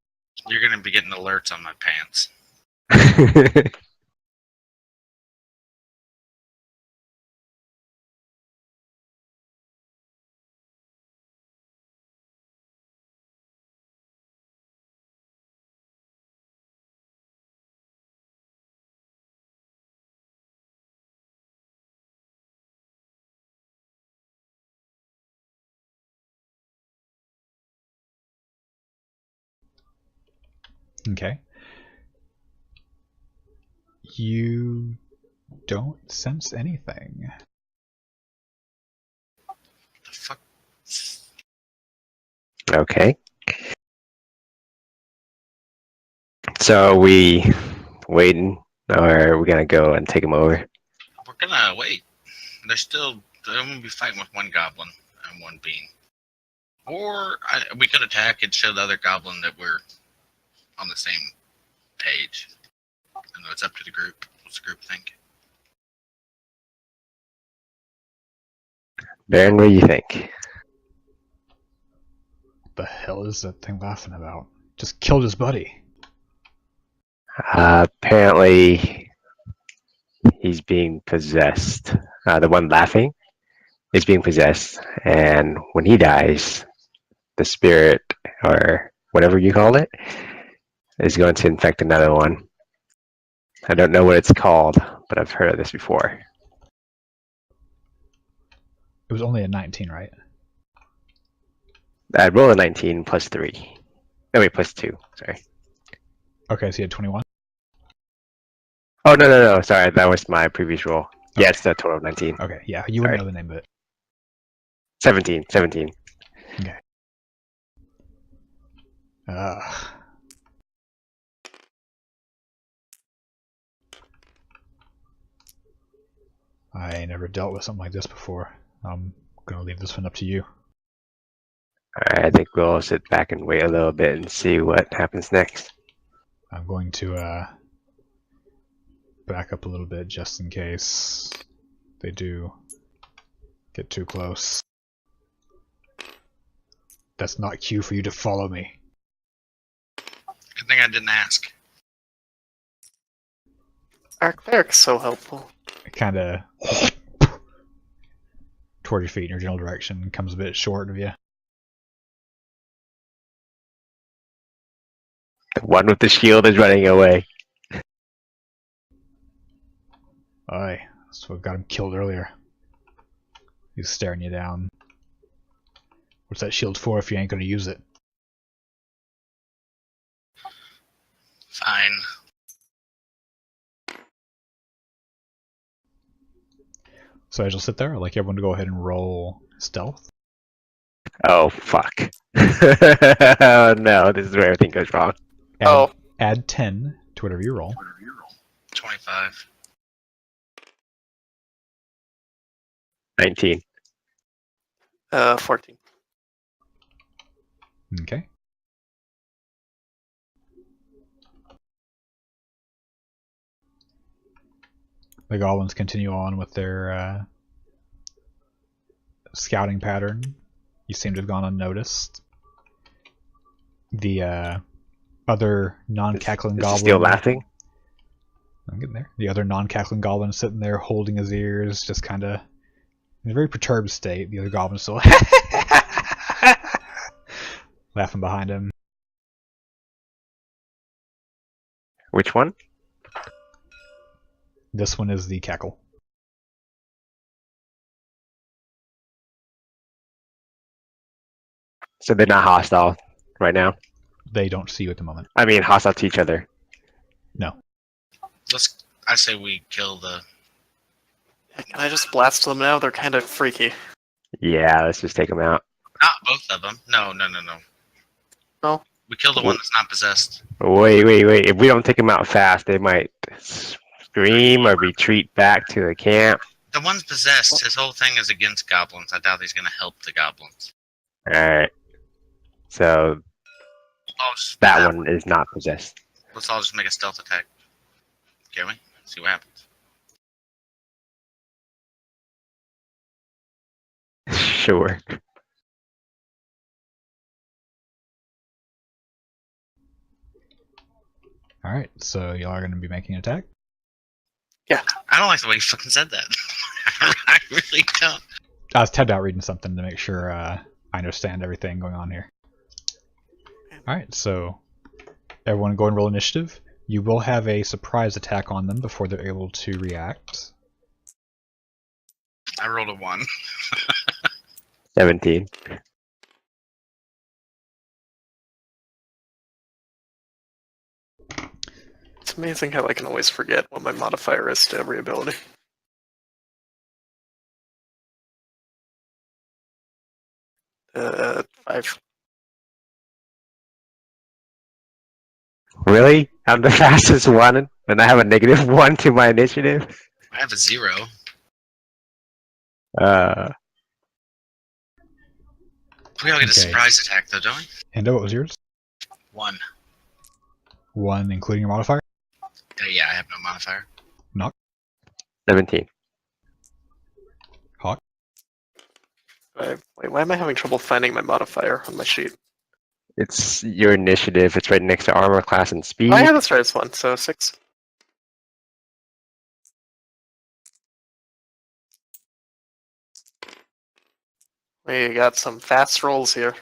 You're going to be getting alerts on my pants. Okay. You don't sense anything. The fuck? Okay. So we waiting, or are we gonna go and take him over? We're gonna wait. They're gonna be fighting with one goblin and one being. Or we could attack and show the other goblin that we're on the same page. I don't know, it's up to the group. What's the group think? Baron, what do you think? What the hell is that thing laughing about? Just killed his buddy. Apparently, he's being possessed. The one laughing is being possessed, and when he dies, the spirit, or whatever you call it, is going to infect another one. I don't know what it's called, but I've heard of this before. It was only a 19, right? I'd roll a 19 plus 3. No, wait, plus 2. Sorry. Okay, so you had 21? Oh, no. Sorry, that was my previous roll. Yeah, it's a total of 19. Okay, yeah, you wouldn't know the name of it. 17. Okay. I never dealt with something like this before. I'm gonna leave this one up to you. Alright, I think we'll sit back and wait a little bit and see what happens next. I'm going to back up a little bit just in case they do get too close. That's not cue for you to follow me. Good thing I didn't ask. Our cleric's so helpful. It kind of toward your feet in your general direction, comes a bit short of you. The one with the shield is running away. Aye, that's what got him killed earlier. He's staring you down. What's that shield for if you ain't gonna use it? Fine. So I shall sit there. I'd like everyone to go ahead and roll stealth. Oh, fuck. Oh, no, this is where everything goes wrong. Add 10 to whatever you roll. 25. 19. 14. Okay. The goblins continue on with their scouting pattern. You seem to have gone unnoticed. The other non-cackling Is he goblin... still laughing? I'm getting there. The other non-cackling goblin sitting there holding his ears, just kind of in a very perturbed state. The other goblin still laughing behind him. Which one? This one is the cackle. So they're not hostile right now? They don't see you at the moment. I mean, hostile to each other. No. I say we kill the. Can I just blast them now? They're kind of freaky. Yeah, let's just take them out. Not both of them. No. No? We kill the one that's not possessed. Wait. If we don't take them out fast, they might scream or retreat back to the camp. The one's possessed. His whole thing is against goblins. I doubt he's going to help the goblins. Alright. So, that one is not possessed. Let's all just make a stealth attack. Can we? See what happens. Sure. Alright, so y'all are going to be making an attack? I don't like the way you fucking said that. I really don't. I was tabbed out reading something to make sure I understand everything going on here. Alright, so everyone go and roll initiative. You will have a surprise attack on them before they're able to react. I rolled a 1. 17. It's amazing how I can always forget what my modifier is to every ability. Uh, 5. Really? I'm the fastest one, and I have a -1 to my initiative? I have a 0. We all get a Okay. surprise attack, though, don't we? Endo, what was yours? 1. 1 including your modifier? Yeah, I have no modifier. 17. Hawk? Wait, why am I having trouble finding my modifier on my sheet? It's your initiative. It's right next to armor class and speed. Oh yeah, that's right, it's 1, so 6. We got some fast rolls here.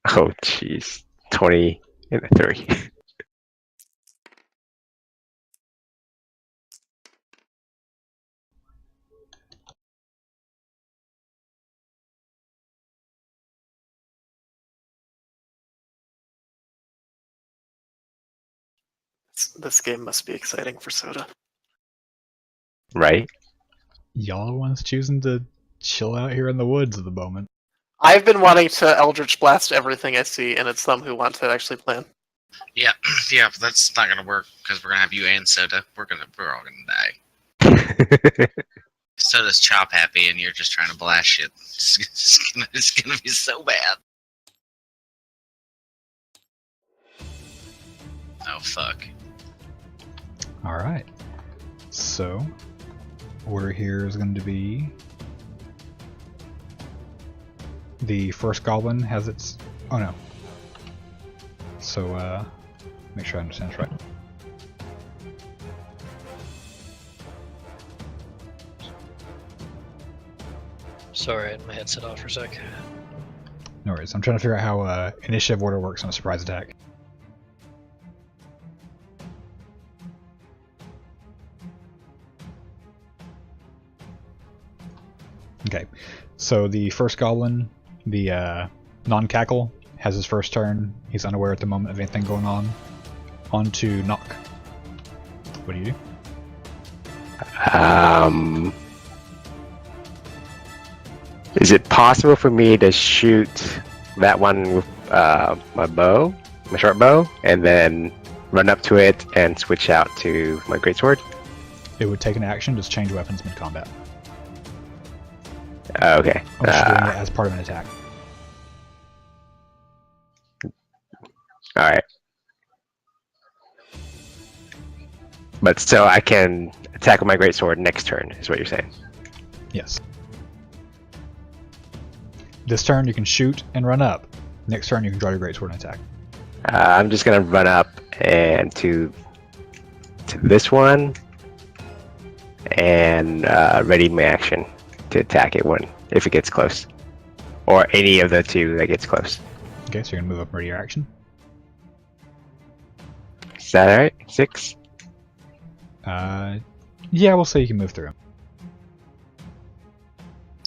Oh, jeez. 20 and a 3. This game must be exciting for Soda. Right? Y'all are the ones choosing to chill out here in the woods at the moment. I've been wanting to Eldritch Blast everything I see, and it's them who want to actually plan. Yeah, but that's not gonna work because we're gonna have you and Soda. We're all gonna die. Soda's chop happy, and you're just trying to blast shit. It's gonna be so bad. Oh fuck. Alright. So, order here is going to be... The first goblin has its... Oh no. So, make sure I understand this right. Sorry, I had my headset off for a sec. No worries. I'm trying to figure out how initiative order works on a surprise attack. Okay, so the first goblin, the non-cackle, has his first turn. He's unaware at the moment of anything going on. On to Knock. What do you do? Is it possible for me to shoot that one with my bow, my short bow, and then run up to it and switch out to my greatsword? It would take an action to change weapons mid-combat. Okay. Unless you're doing it as part of an attack. Alright. But still, I can attack with my greatsword next turn, is what you're saying. Yes. This turn you can shoot and run up. Next turn you can draw your greatsword and attack. I'm just gonna run up and to this one, and ready my action to attack it if it gets close, or any of the two that gets close. Okay, so you're gonna move up and ready your action. Is that alright? 6. Yeah, we'll say you can move through him.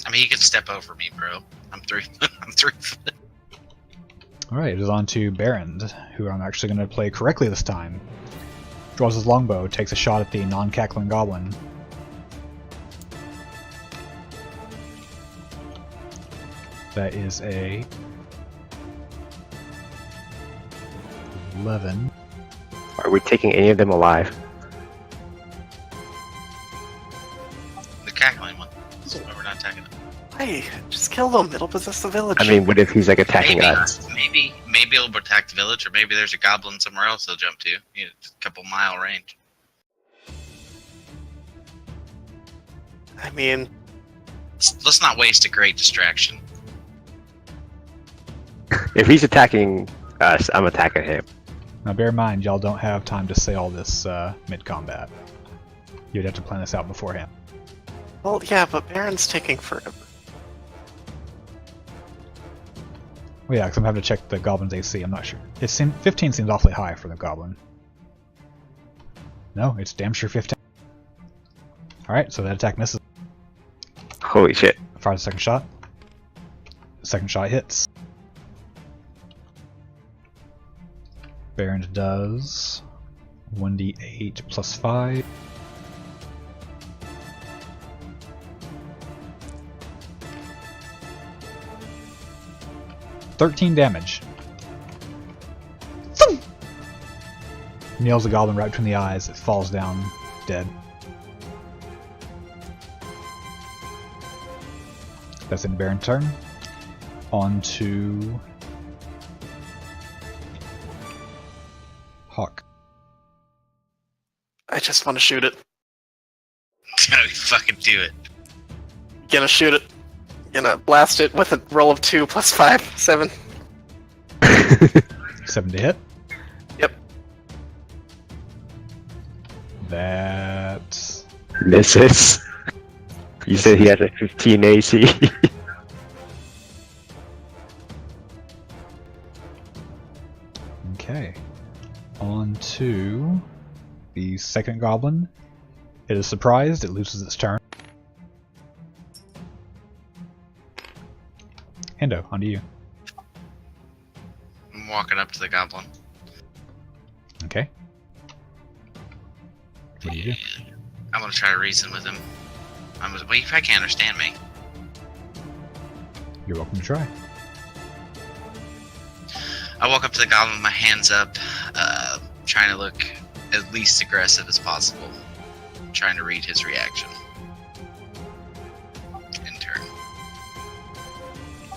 I mean, you can step over me, bro. I'm 3. I'm 3 foot. Alright, it is on to Barrand, who I'm actually going to play correctly this time. Draws his longbow, takes a shot at the non-cackling goblin. That is a 11. Are we taking any of them alive? The cackling one. That's why we're not attacking them. Hey, just kill them. It'll possess the village. I mean, what if he's like attacking Maybe, us? maybe it'll attack the village, or maybe there's a goblin somewhere else they'll jump to. You know, just a couple mile range. I mean, Let's not waste a great distraction. If he's attacking us, I'm attacking him. Now bear in mind, y'all don't have time to say all this mid-combat. You'd have to plan this out beforehand. well, yeah, but Baron's taking forever. Well, yeah, because I'm having to check the goblin's AC. I'm not sure. 15 seems awfully high for the goblin. No, it's damn sure 15. Alright, so that attack misses. Holy shit. Fires the second shot. Second shot hits. Baron does 1d8 plus 5. $13 damage. Nails the goblin right between the eyes. It falls down dead. That's in Baron's turn. On to Hawk. I just want to shoot it. Fucking do it. Gonna shoot it. Gonna blast it with a roll of 2 plus 5, 7. 7 to hit. Yep. That Misses. You said he has a 15 AC. okay. On to the second goblin. It is surprised. It loses its turn. Hendo, on to you. I'm walking up to the goblin. Okay. What do you do? I'm gonna try to reason with him. Wait, if I can't understand me. You're welcome to try. I walk up to the goblin with my hands up, trying to look as least aggressive as possible. Trying to read his reaction. In turn.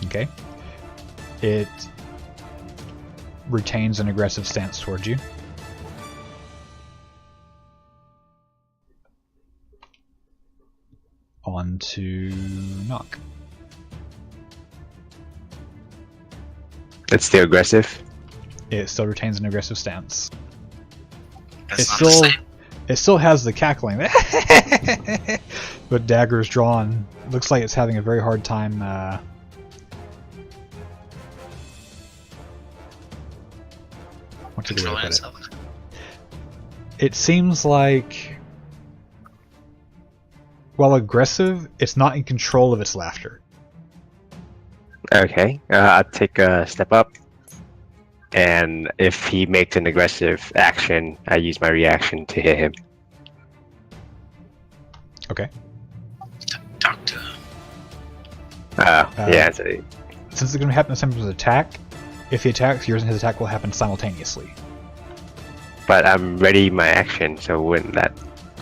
Okay. It retains an aggressive stance towards you. On to Knock. It's still aggressive. It still retains an aggressive stance. That's It's not the still same. It still has the cackling, but daggers drawn. Looks like it's having a very hard time. What's a good way to Controlling put it? itself. It seems like while aggressive, it's not in control of its laughter. Okay, I'll take a step up. And if he makes an aggressive action, I use my reaction to hit him. Okay. Talk to him. Yeah. So, Since it's going to happen the same as his attack, if he attacks, yours and his attack will happen simultaneously. but I'm ready my action, so wouldn't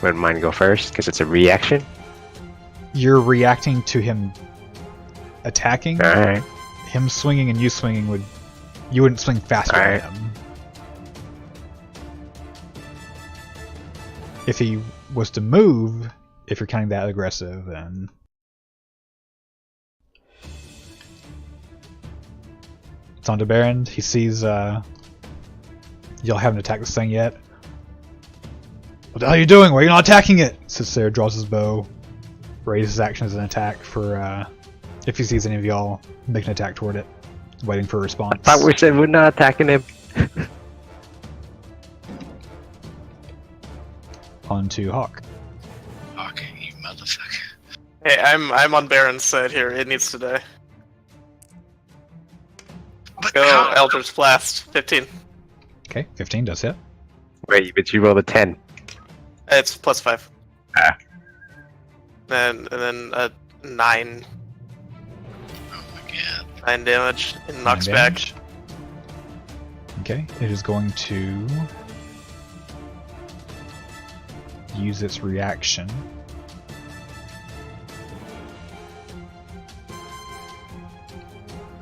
mine go first? Because it's a reaction? You're reacting to him attacking. Alright. Him swinging and you swinging you wouldn't swing faster Alright. than him. If he was to move, if you're counting that aggressive, then it's on to Baron. He sees y'all haven't attacked this thing yet. What the hell are you doing? Why are you not attacking it? Sits there, draws his bow, raises his action as an attack for if he sees any of y'all make an attack toward it, waiting for a response. I thought we said we're not attacking him. On to Hawk. Okay, you motherfucker. Hey, I'm on Baron's side here. It needs to die. But Go, how- Eldritch Blast. 15. Okay, 15 does hit. Wait, but you rolled a 10. It's +5. Ah. And then a 9. Oh my god. 9 damage. It knocks Nine back. damage. Okay, it is going to use its reaction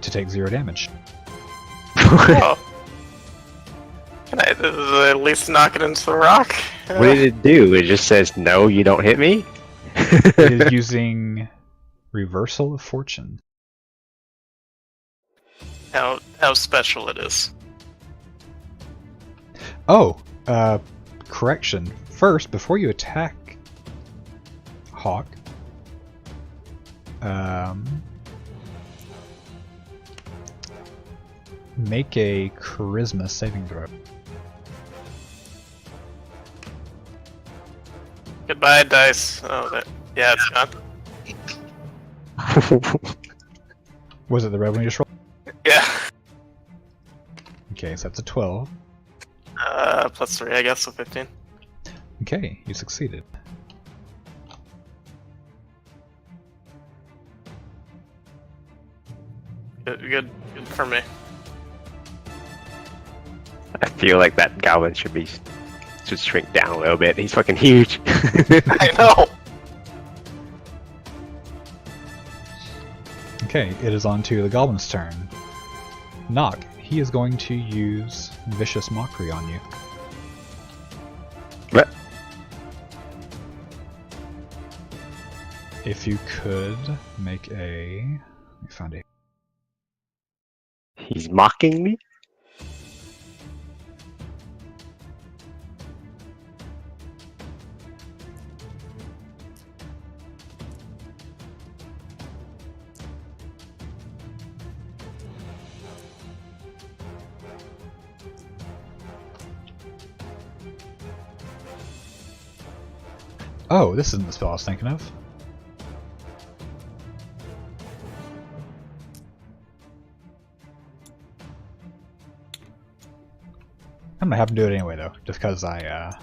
to take 0 damage. Oh. Can I at least knock it into the rock? What did it do? It just says, no, you don't hit me? It is using Reversal of Fortune. How special it is. Oh, correction. First, before you attack Hawk, make a Charisma saving throw. Goodbye, dice. Oh, yeah, it's gone. Was it the red one you just rolled? Yeah. Okay, so that's a 12. +3, I guess, so 15. Okay, you succeeded. Good for me. I feel like that goblin should shrink down a little bit. He's fucking huge. I know. Okay, it is on to the goblin's turn. Knock. He is going to use Vicious Mockery on you. What? If you could make a... Let me find a... He's mocking me? Oh, this isn't the spell I was thinking of. I'm gonna have to do it anyway, though, just because I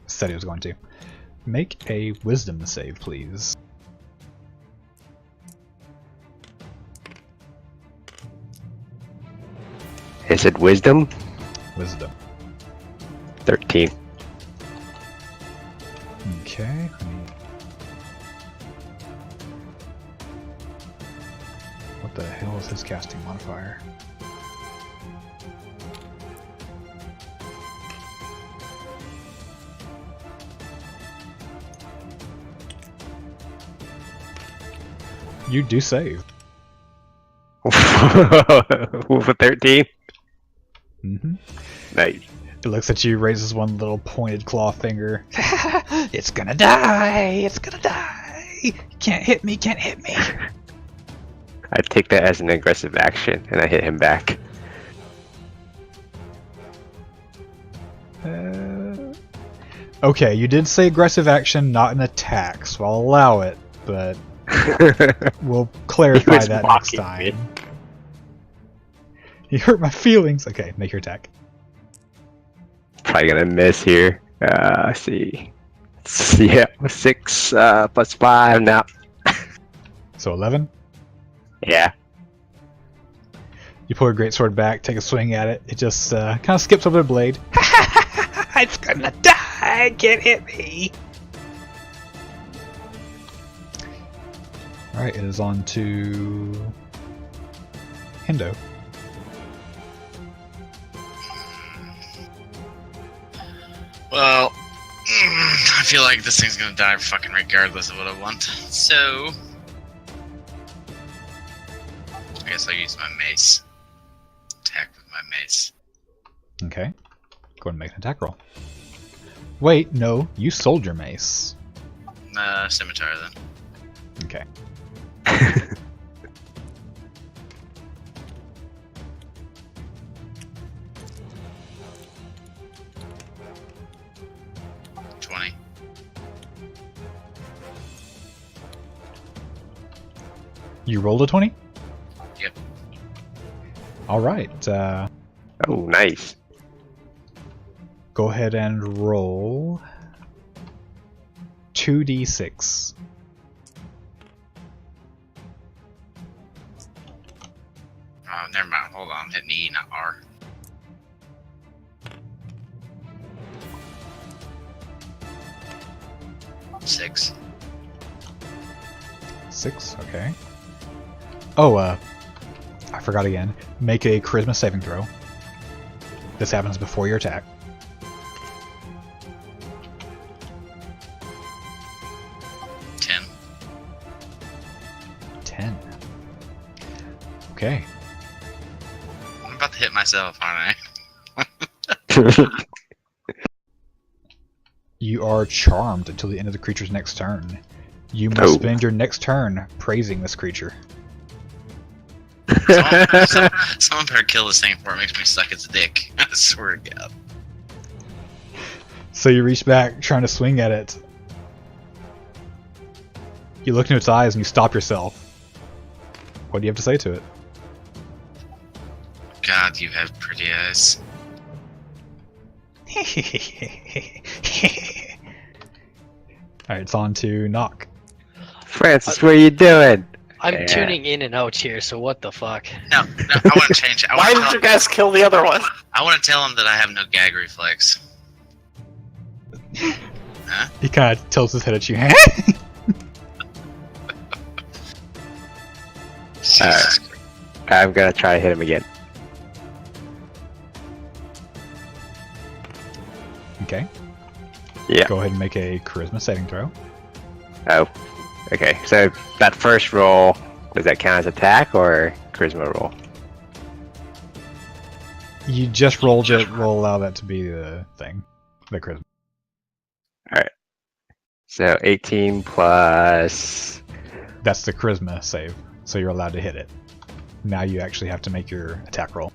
said he was going to. Make a Wisdom save, please. Is it wisdom? Wisdom. 13. Okay. What the hell is his casting modifier? You do save. With a 13? Mm-hmm. Nice. It looks at you, raises one little pointed claw finger. It's gonna die! It's gonna die! Can't hit me, can't hit me! I take that as an aggressive action, and I hit him back. Okay, you did say aggressive action, not an attack, so I'll allow it, but we'll clarify was that next mocking time. me. You hurt my feelings. Okay, make your attack. Probably gonna miss here. Let's see. Yeah, 6 plus 5 now. So 11. Yeah. You pull your greatsword back, take a swing at it. It just kind of skips over the blade. It's gonna die! Can't hit me! Alright, it is on to Hendo. Well, I feel like this thing's gonna die fucking regardless of what I want. So, I guess I'll use my mace. Attack with my mace. Okay. Go ahead and make an attack roll. Wait, no, you sold your mace. Scimitar then. Okay. You rolled a 20? Yep. Alright, Oh, nice. go ahead and roll 2d6. Oh, never mind. Hold on. I'm hitting E, not R. Six. 6, okay. Oh, I forgot again. Make a charisma saving throw. This happens before your attack. Ten. 10. Okay. I'm about to hit myself, aren't I? You are charmed until the end of the creature's next turn. You must spend your next turn praising this creature. Someone better kill this thing before it makes me suck its dick. I swear to God. So you reach back, trying to swing at it. You look into its eyes and you stop yourself. What do you have to say to it? God, you have pretty eyes. Alright, it's on to Knock. Francis, what are you doing? I'm Yeah. tuning in and out here, so what the fuck? No, I want to change it. Why did you guys kill the other one? I want to tell him that I have no gag reflex. He kind of tilts his head at you. Jesus Christ. I'm gonna try to hit him again. Okay. Yeah. Go ahead and make a charisma saving throw. Oh. Okay, so that first roll, does that count as attack or charisma roll? You just rolled it. We'll allow that to be the thing. The charisma. So 18 plus... That's the charisma save. So you're allowed to hit it. Now you actually have to make your attack roll.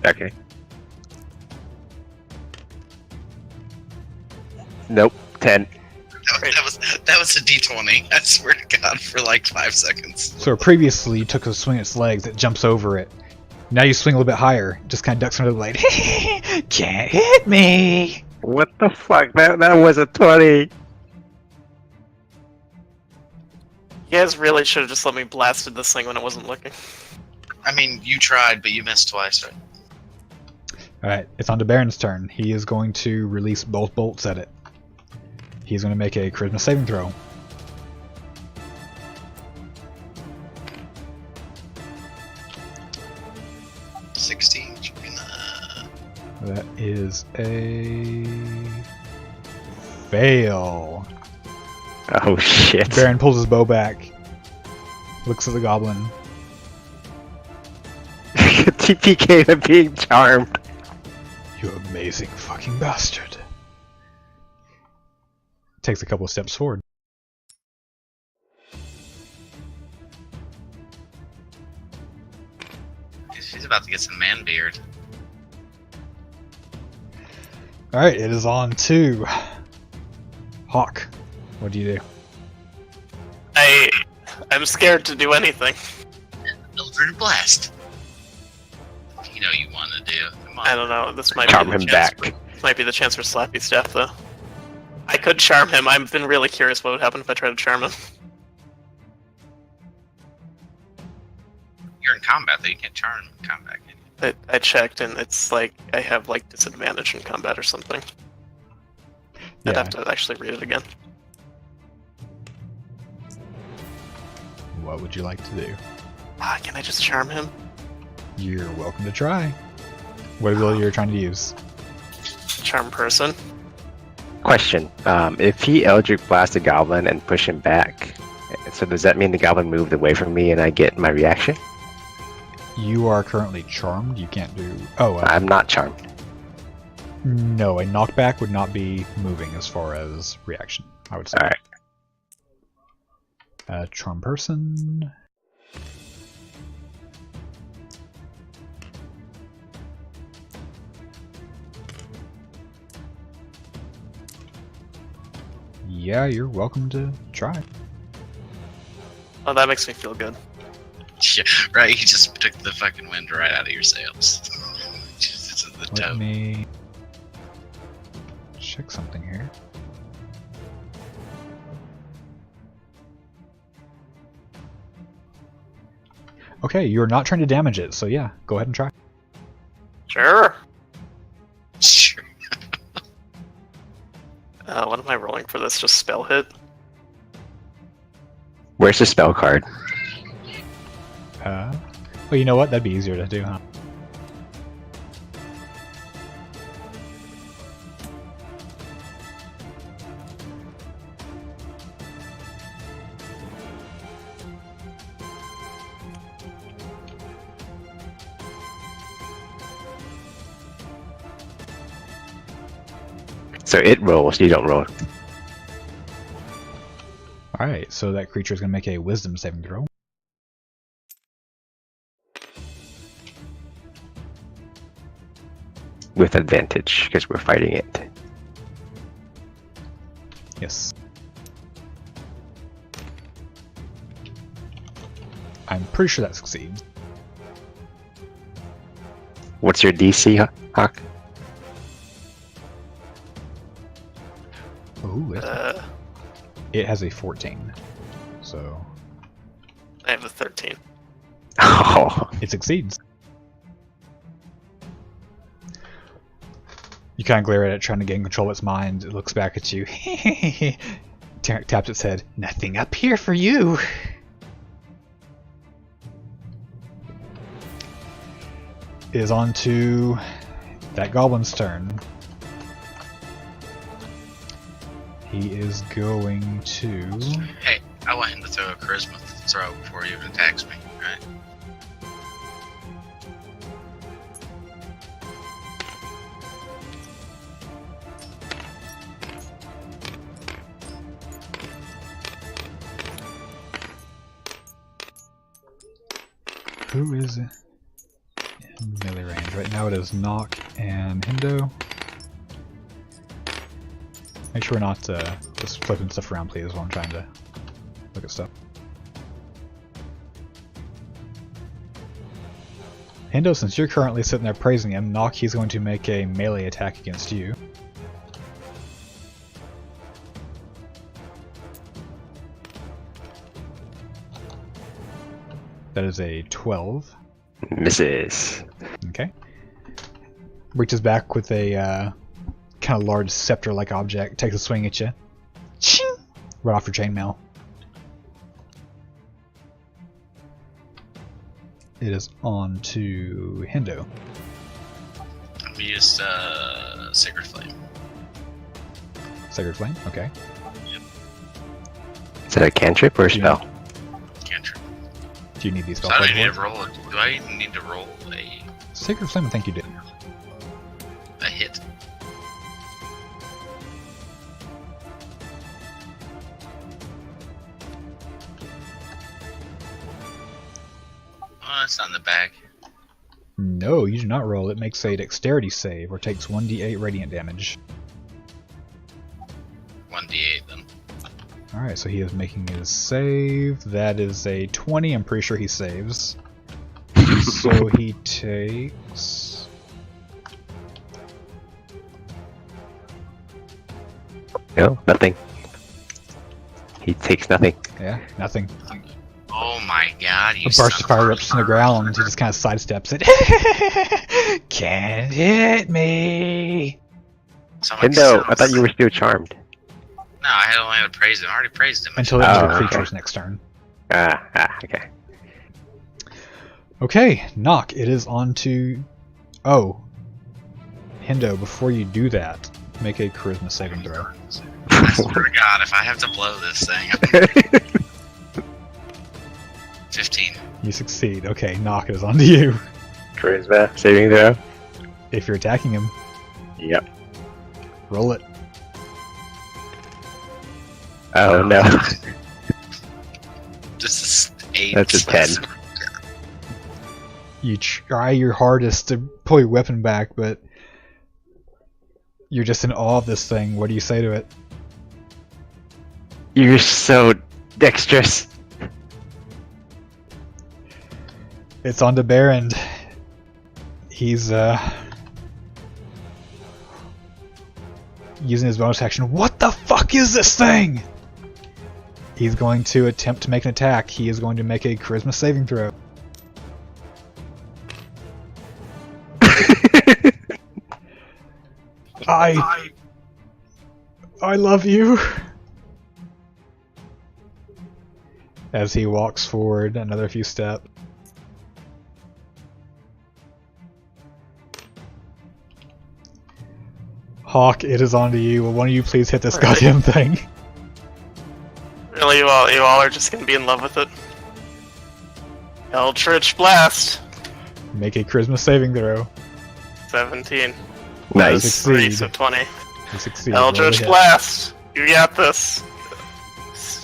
Okay. Nope, 10. That was a D20. I swear to God, for like 5 seconds. So previously you took a swing at its legs, it jumps over it. Now you swing a little bit higher, just kind of ducks under the blade. Can't hit me! What the fuck? That was a 20. You guys really should have just let me blasted this thing when it wasn't looking. I mean, you tried, but you missed twice, right? Alright, it's on to Baron's turn. He is going to release both bolts at it. He's going to make a charisma saving throw. That is a fail. Oh shit. Baron pulls his bow back, looks at the goblin. TPK to being charmed. You amazing fucking bastard. Takes a couple of steps forward. She's about to get some man beard. Alright, it is on to Hawk, what do you do? I'm scared to do anything. Eldritch Blast. You know you want to do. Come on. I don't know. This might Charm be the him chance back. This might be the chance for Slappy Staff, though. I could charm him. I've been really curious what would happen if I tried to charm him. You're in combat, though. You can't charm him in combat, can you? I checked, and it's like I have like disadvantage in combat or something. I'd Yeah. have to actually read it again. What would you like to do? Can I just charm him? You're welcome to try. What ability you're trying to use? Charm person. Question: if he Eldritch Blast a goblin and push him back, so does that mean the goblin moved away from me and I get my reaction? You are currently charmed. You can't do. Oh, I'm not charmed. no. A knockback would not be moving as far as reaction. I would say. All right. Charm person. Yeah, you're welcome to try. Oh, that makes me feel good. Yeah, right. He just took the fucking wind right out of your sails. Just to the Let toe. me check something here. Okay, you're not trying to damage it, so yeah, go ahead and try. Sure. Sure. What am I rolling for this? Just spell hit? Where's the spell card? Well, you know what? That'd be easier to do, huh? So it rolls, you don't roll. Alright, so that creature is going to make a wisdom saving throw. With advantage, because we're fighting it. Yes. I'm pretty sure that succeeds. What's your DC, Hawk? Ooh, it has a 14. So, I have a 13. Oh, it succeeds. You kind of glare at it, trying to gain control of its mind. It looks back at you. Taps its head. Nothing up here for you. It is on to that goblin's turn. He is going to... Hey, I want him to throw a charisma throw before he even attacks me, right? Who is in melee range? Right now it is Nock and Hindo. Make sure we're not just flipping stuff around, please, while I'm trying to look at stuff. Hindo, since you're currently sitting there praising him, Nock, he's going to make a melee attack against you. That is a 12. misses. Okay. Reaches back with a kind of large scepter-like object, takes a swing at you. Ching! Right off your chainmail. It is on to Hindo. We used Sacred Flame. Sacred Flame, okay. Is that a cantrip or a spell? Cantrip. Do you need these So spell I points? don't need to roll it. Do I even need to roll a Sacred Flame, I think you did. hit? Oh, it's not in the bag. No, you do not roll. It makes a dexterity save or takes 1d8 radiant damage. 1d8. Alright, so he is making his save. That is a 20. I'm pretty sure he saves. So he takes... No, nothing. He takes nothing. Yeah, nothing. Oh my god, you A burst of fire rips from the ground. He just kind of sidesteps it. Can't hit me. Hendo, I thought you were still charmed. No, I only had praised him. I already praised him. Until it ends your okay. creature's next turn. Okay. Okay, Knock, it is on to... Oh. Hendo, before you do that, make a charisma saving throw. I swear to God, if I have to blow this thing, 15. You succeed. Okay, Knock, it is on to you. Charisma saving throw. If you're attacking him, Yep. roll it. Oh no. This is 8. That's a 10. You try your hardest to pull your weapon back, but you're just in awe of this thing. What do you say to it? You're so dexterous. It's on to Barrand. He's using his bonus action. What the fuck is this thing? He's going to attempt to make an attack. He is going to make a charisma saving throw. I love you. As he walks forward another few steps. Hawk, it is on to you. Will one of you please hit this goddamn thing? Really, you all are just gonna be in love with it. Eldritch Blast. Make a charisma saving throw. 17. Nice. Succeed. 3, so 20. You succeed. Roll Eldritch to hit. Blast. You got this.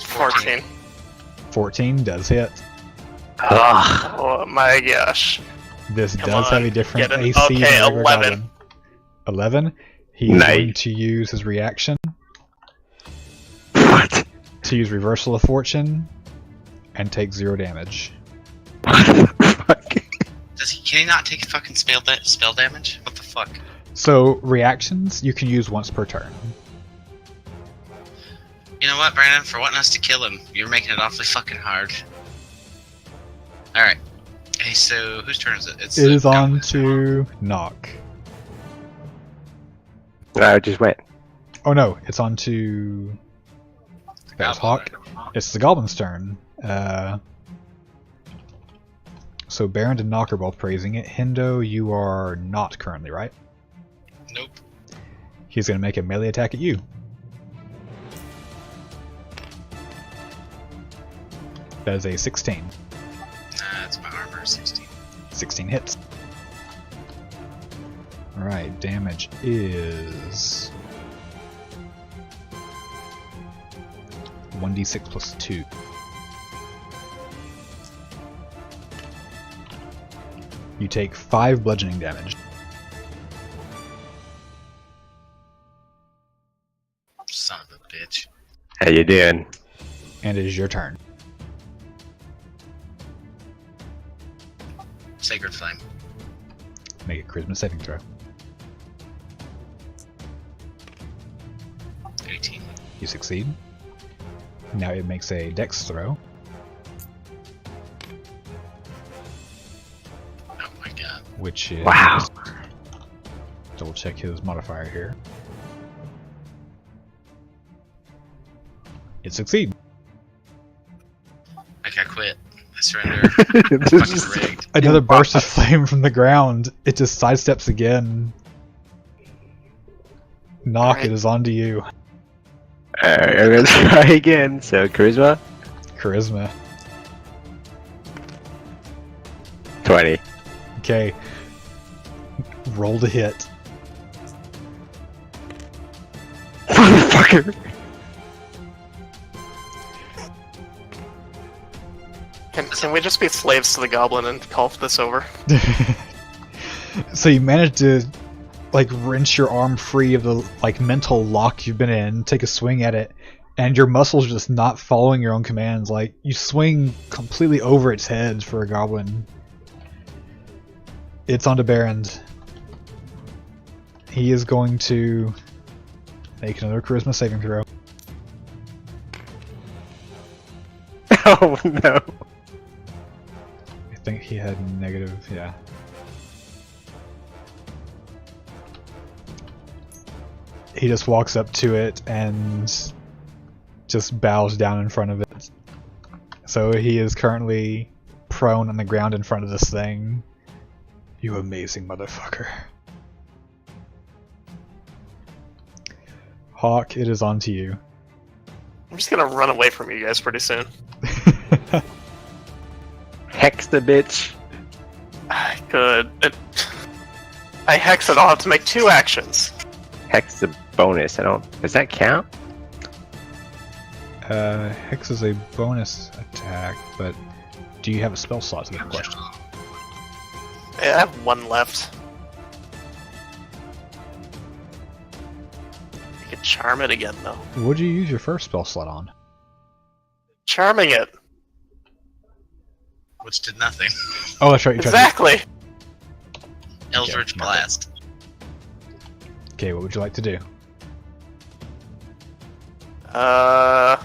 14. 14 does hit. Ah. Oh my gosh. This Come does on, have a different get it. AC Okay, than regular 11. goblin. 11. He's Nice. going to use his reaction What? to use Reversal of Fortune and take 0 damage. What the fuck? Can he not take fucking spell damage? What the fuck? So, reactions you can use once per turn. You know what, Brandon? For wanting us to kill him, you're making it awfully fucking hard. Alright. Hey, so whose turn is it? It is on to Knock. I just went. Oh no, it's on to... That's Hawk. It's the Goblin's turn. So Baron and Knock are both praising it. Hendo, you are not currently, right? Nope. He's going to make a melee attack at you. That is a 16. That's my armor, 16. 16 hits. Alright, damage is 1d6 plus 2. You take 5 bludgeoning damage. Son of a bitch. How you doing? And it is your turn. Sacred Flame. Make a charisma saving throw. 18. You succeed. Now it makes a dex throw. Oh my god. Which is... Wow. Double check his modifier here. It succeeds. Like, I quit. I surrender. Fucking rigged. Another burst of flame from the ground. It just sidesteps again. Knock, Alright. it is on to you. Alright, I'm gonna try again. So, charisma? Charisma. 20. Okay. Roll to hit. Motherfucker! Can we just be slaves to the goblin and call this over? So you managed to like wrench your arm free of the like mental lock you've been in, take a swing at it, and your muscles are just not following your own commands. Like, you swing completely over its head for a goblin. It's on to Barrend. He is going to make another charisma saving throw. Oh no. I think he had negative, yeah. He just walks up to it and just bows down in front of it. So he is currently prone on the ground in front of this thing. You amazing motherfucker. Hawk, it is on to you. I'm just gonna run away from you guys pretty soon. Hex the bitch. I could. I hex it. I'll have to make 2 actions. Hex the bonus. Does that count? Hex is a bonus attack, but do you have a spell slot? Is the question. I have 1 left. I could charm it again, though. Would you use your first spell slot on? Charming it. Which did nothing. Oh, that's right. You tried Exactly. Eldritch Blast. Okay, what would you like to do? I'll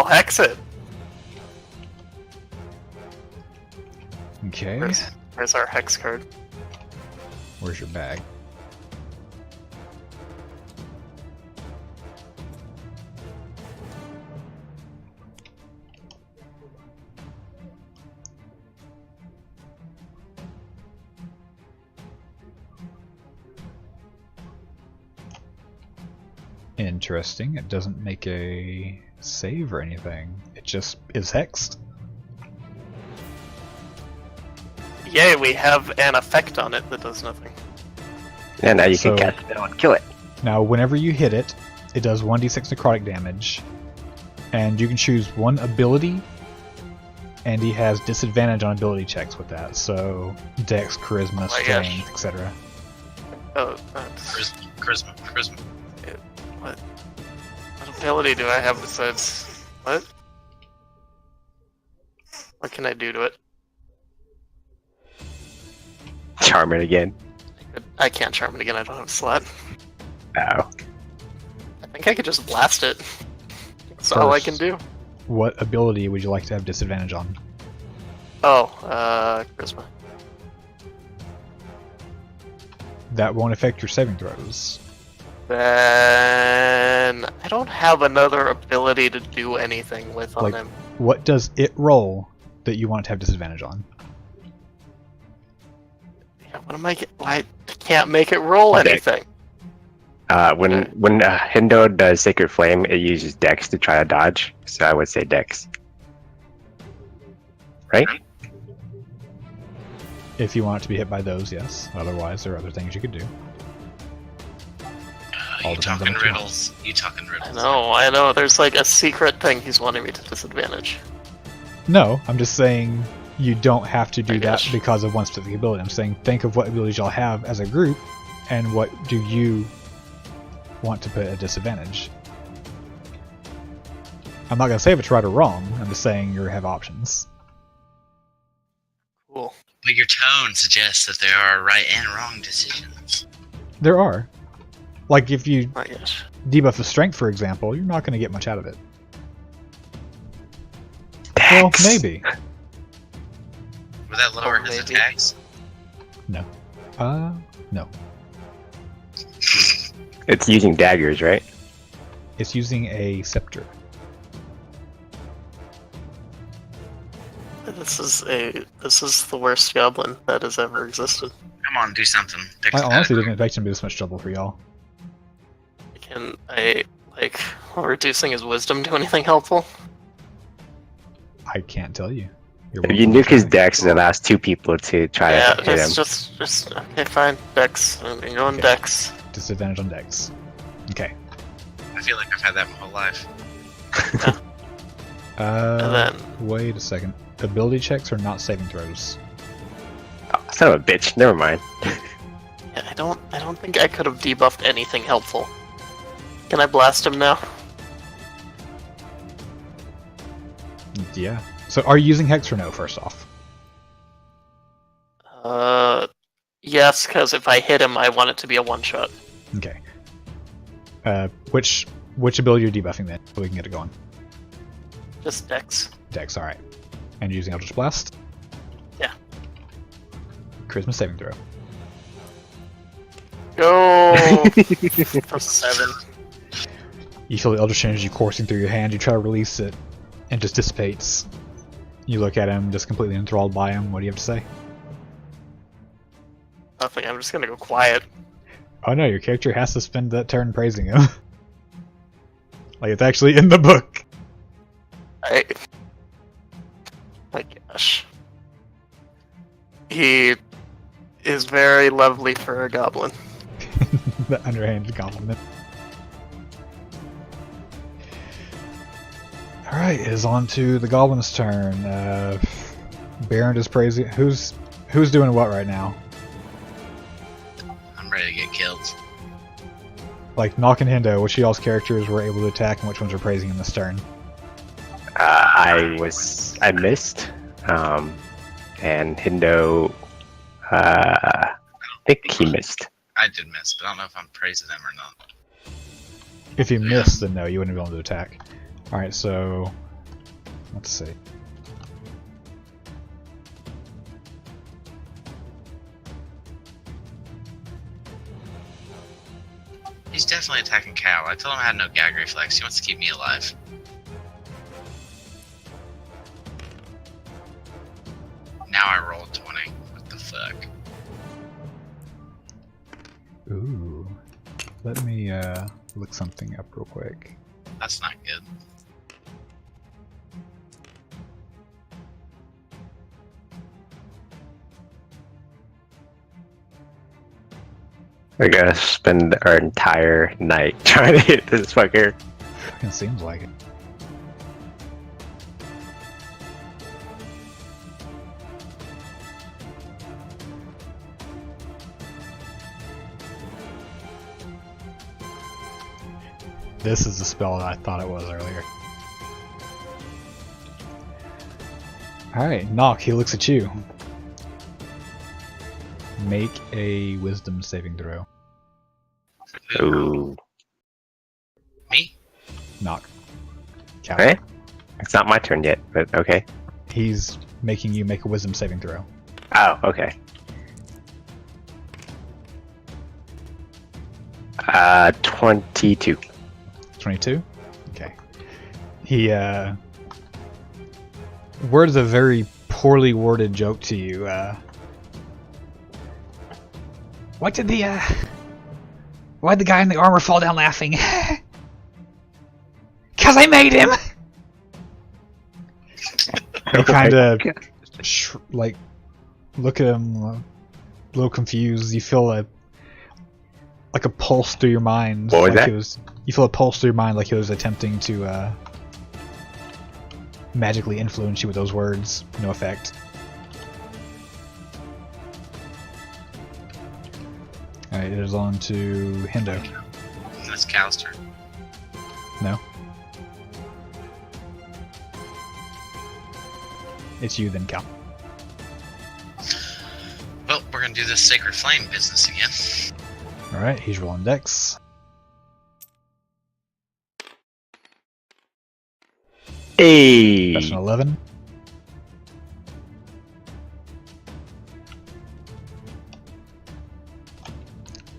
hex it. Okay. Where's our hex card? Where's your bag? Interesting. It doesn't make a save or anything. It just is hexed. Yay, we have an effect on it that does nothing. And now you So- can cast spell and kill it. Now, whenever you hit it, it does 1d6 necrotic damage, and you can choose one ability, and he has disadvantage on ability checks with that. So, Dex, Charisma, my Strength, gosh. etc. Oh, Charisma. what ability do I have besides... What? What can I do to it? Charm it again. I can't charm it again, I don't have a slot. Oh. I think I could just blast it. That's all I can do. What ability would you like to have disadvantage on? Oh, Charisma. That won't affect your saving throws. Then... I don't have another ability to do anything with on Like- him. What does it roll that you want to have disadvantage on? Yeah, what am I... I can't make it roll Okay. anything. When Hindo does Sacred Flame, it uses Dex to try to dodge. So I would say Dex. Right? If you want it to be hit by those, yes. Otherwise, there are other things you could do. All You depends on talking what you want. riddles. You talking riddles. I know. There's like a secret thing he's wanting me to disadvantage. No, I'm just saying you don't have to do I that guess. because of one specific ability. I'm saying think of what abilities y'all have as a group, and what do you want to put at disadvantage. I'm not going to say if it's right or wrong. I'm just saying you have options. Cool. But your tone suggests that there are right and wrong decisions. There are. Like if you I guess. debuff the strength, for example, you're not going to get much out of it. Well, Dex. maybe. Would that lower Oh, his maybe. attacks? No. It's using daggers, right? It's using a scepter. This is the worst goblin that has ever existed. Come on, do something. Pick I some honestly out. didn't expect him to be this much trouble for y'all. Can I will reducing his wisdom do anything helpful? I can't tell you. You're If you welcome nuke his to try. Dex, it allows 2 people to try Yeah, to hit him. it's just okay, fine. Dex. I'm going Okay. Dex. Disadvantage on Dex. Okay. I feel like I've had that my whole life. And then Wait a second. Ability checks are not saving throws. Oh, son of a bitch. Never mind. yeah, I don't think I could have debuffed anything helpful. Can I blast him now? Yeah. So are you using Hex or no, first off? Yes, because if I hit him, I want it to be a one-shot. Okay. Which ability are you debuffing then, so we can get it going? Just Dex. Dex, alright. And you're using Eldritch Blast? Yeah. Charisma saving throw. Go for 7. You feel the Eldritch Energy coursing through your hand, you try to release it, and it just dissipates. You look at him, just completely enthralled by him. What do you have to say? Nothing. I'm just gonna go quiet. Oh no, your character has to spend that turn praising him. Like, it's actually in the book. My gosh. He is very lovely for a goblin. The underhanded compliment. Alright, it is on to the goblin's turn. Baron is praising. Who's doing what right now? I'm ready to get killed. Like, Nock and Hindo, which of y'all's characters were able to attack and which ones were praising in this turn? I missed. And Hindo, I think he missed. I did miss, but I don't know if I'm praising them or not. If you missed, then no, you wouldn't be able to attack. Alright, so let's see. He's definitely attacking Cal. I told him I had no gag reflex. He wants to keep me alive. Now I rolled 20. What the fuck? Ooh. Let me look something up real quick. That's not good. We're gonna spend our entire night trying to hit this fucker. Fucking seems like it. This is the spell that I thought it was earlier. Alright, Nock, he looks at you. Make a wisdom saving throw. Ooh. Me? Nock. Cal. Okay. It's not my turn yet, but okay. He's making you make a wisdom saving throw. Oh, okay. 22. 22? Okay. He, words a very poorly worded joke to you. Why'd the guy in the armor fall down laughing? 'Cause I made him! You kind of, like, look at him, a little confused. You feel a pulse through your mind. What was like that? You feel a pulse through your mind like he was attempting to magically influence you with those words. No effect. Alright, it is on to Hindo. That's Cal's turn. No. It's you then, Cal. Well, we're gonna do this Sacred Flame business again. Alright, he's rolling Dex. Hey! That's an 11.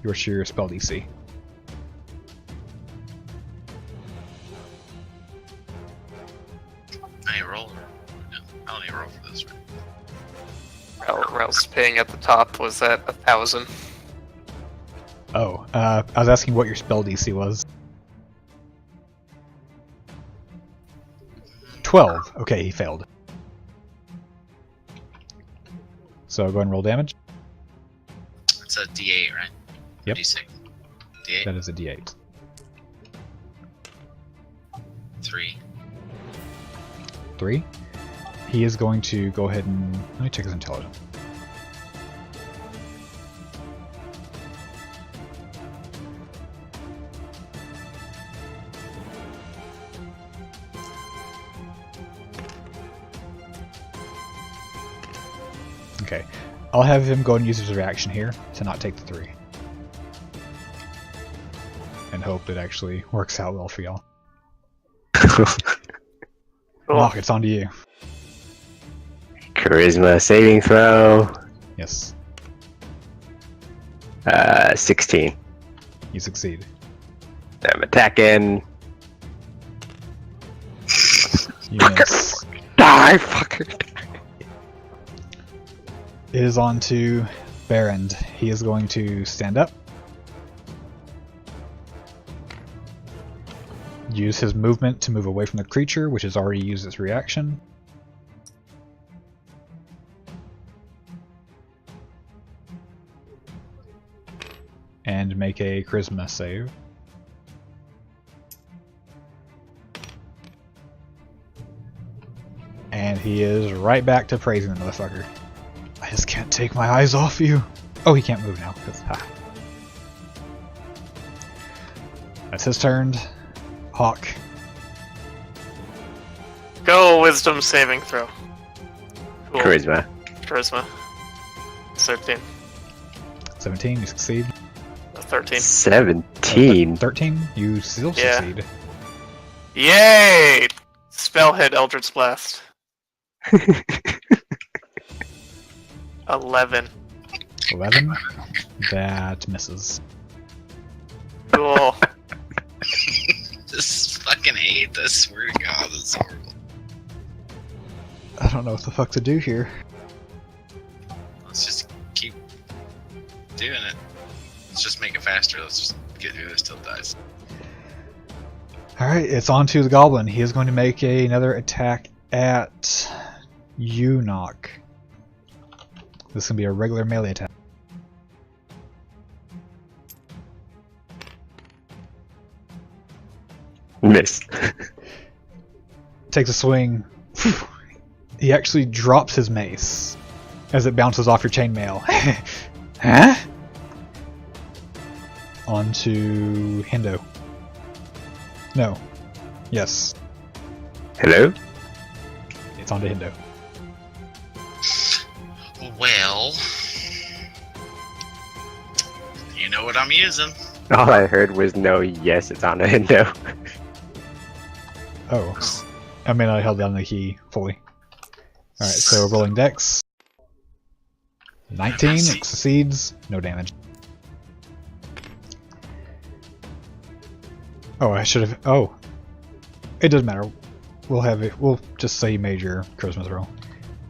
What's your spell DC? I roll. I don't even roll for this, right? Ralph's paying at the top was at 1,000. Oh, I was asking what your spell DC was. 12. Okay, he failed. So go ahead and roll damage. It's a D8, right? Yep. D6. D8. That is a D8. 3. 3. He is going to go ahead and... Let me check his intelligence. Okay. I'll have him go and use his reaction here to not take the 3. And hope it actually works out well for y'all. Cool. Knock, it's on to you. Charisma saving throw. Yes, 16. you succeed. I'm attacking. You miss. Die, fucker. It is on to Barrand. He is going to stand up. Use his movement to move away from the creature, which has already used its reaction. And make a charisma save. And he is right back to praising the motherfucker. I just can't take my eyes off you. Oh, he can't move now. That's his turn. Hawk. Go wisdom saving throw. Cool. Charisma. Charisma. 13. 17, you succeed. 13. 17. 13, you still Yeah. succeed. Yay! Spell hit Eldritch Blast. 11. 11, that misses. Cool. Just fucking hate this. Swear to God, this is horrible. I don't know what the fuck to do here. Let's just keep doing it. Let's just make it faster. Let's just get through this till it dies. Alright, it's on to the goblin. He is going to make another attack at you, Knock. This is going to be a regular melee attack. Miss. Takes a swing. He actually drops his mace as it bounces off your chainmail. Huh? Onto Hendo. No. Yes. Hello? It's onto Hendo. Well, you know what I'm using. All I heard was no, yes, it's on a window. Oh. I mean, I held down the key fully. Alright, so we're rolling dex. 19, it succeeds, no damage. Oh, I should have. Oh. It doesn't matter. We'll have it. We'll just say you made your charisma throw.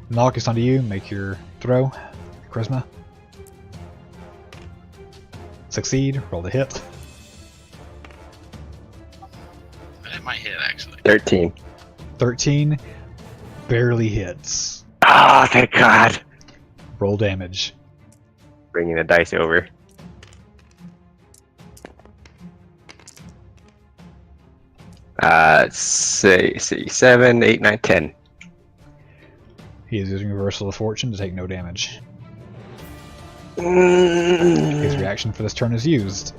Knock, it's onto you. Make your throw. Charisma. Succeed. Roll the hit. It might hit actually. 13. 13. Barely hits. Oh, thank God. Roll damage. Bringing the dice over. Say 7, 8, 9, 10. He is using Reversal of Fortune to take no damage. His Mm. reaction for this turn is used.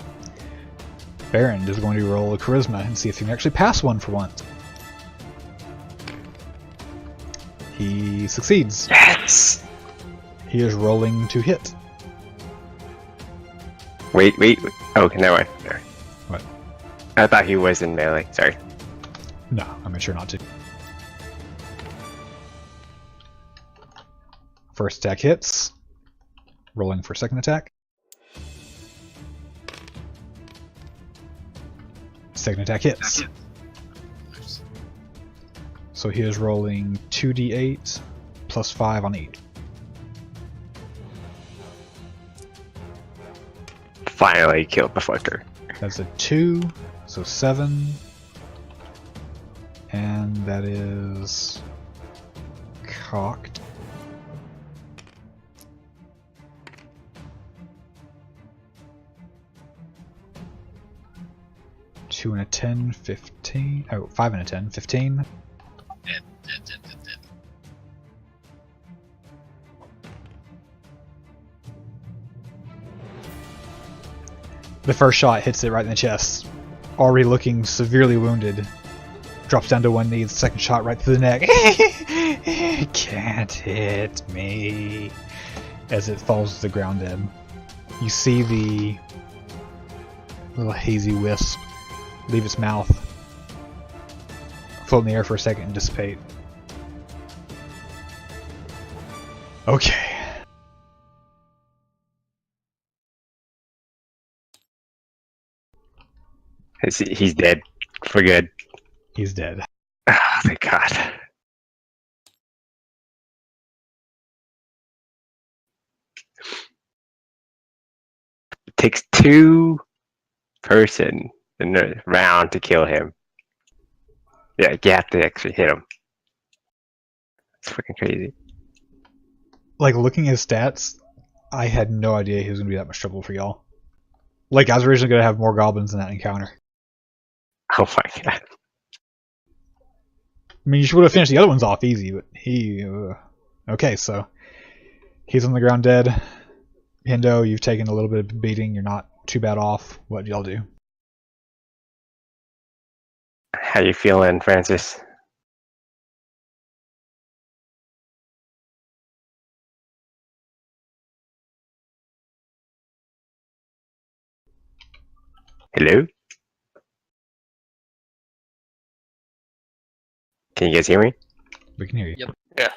Baron is going to roll a charisma and see if he can actually pass one for once. He succeeds. Yes! He is rolling to hit. Wait. Okay, never mind. Sorry. What? I thought he was in melee. Sorry. No, I made sure not to. First attack hits. Rolling for second attack. Second attack hits. So he is rolling 2d8 plus 5 on each. Finally killed the fucker. That's a 2, so 7. And that is cocked. Two and a 10, 15. Oh, 5 and a 10, 15. Dead. The first shot hits it right in the chest. Already looking severely wounded. Drops down to one knee, the second shot right through the neck. Can't hit me. As it falls to the ground dead. You see the little hazy wisp leave its mouth, float in the air for a second and dissipate. Okay. He's dead for good. He's dead. Oh, thank God. It takes 2-person in the round to kill him. Yeah, you have to actually hit him. It's freaking crazy. Like, looking at his stats, I had no idea he was going to be that much trouble for y'all. Like, I was originally going to have more goblins in that encounter. Oh my God. I mean, you would have finished the other ones off easy, but he... Okay, so... He's on the ground dead. Hendo, you've taken a little bit of beating. You're not too bad off. What do y'all do? How you feeling, Francis? Hello? Can you guys hear me? We can hear you. Yep. Yeah.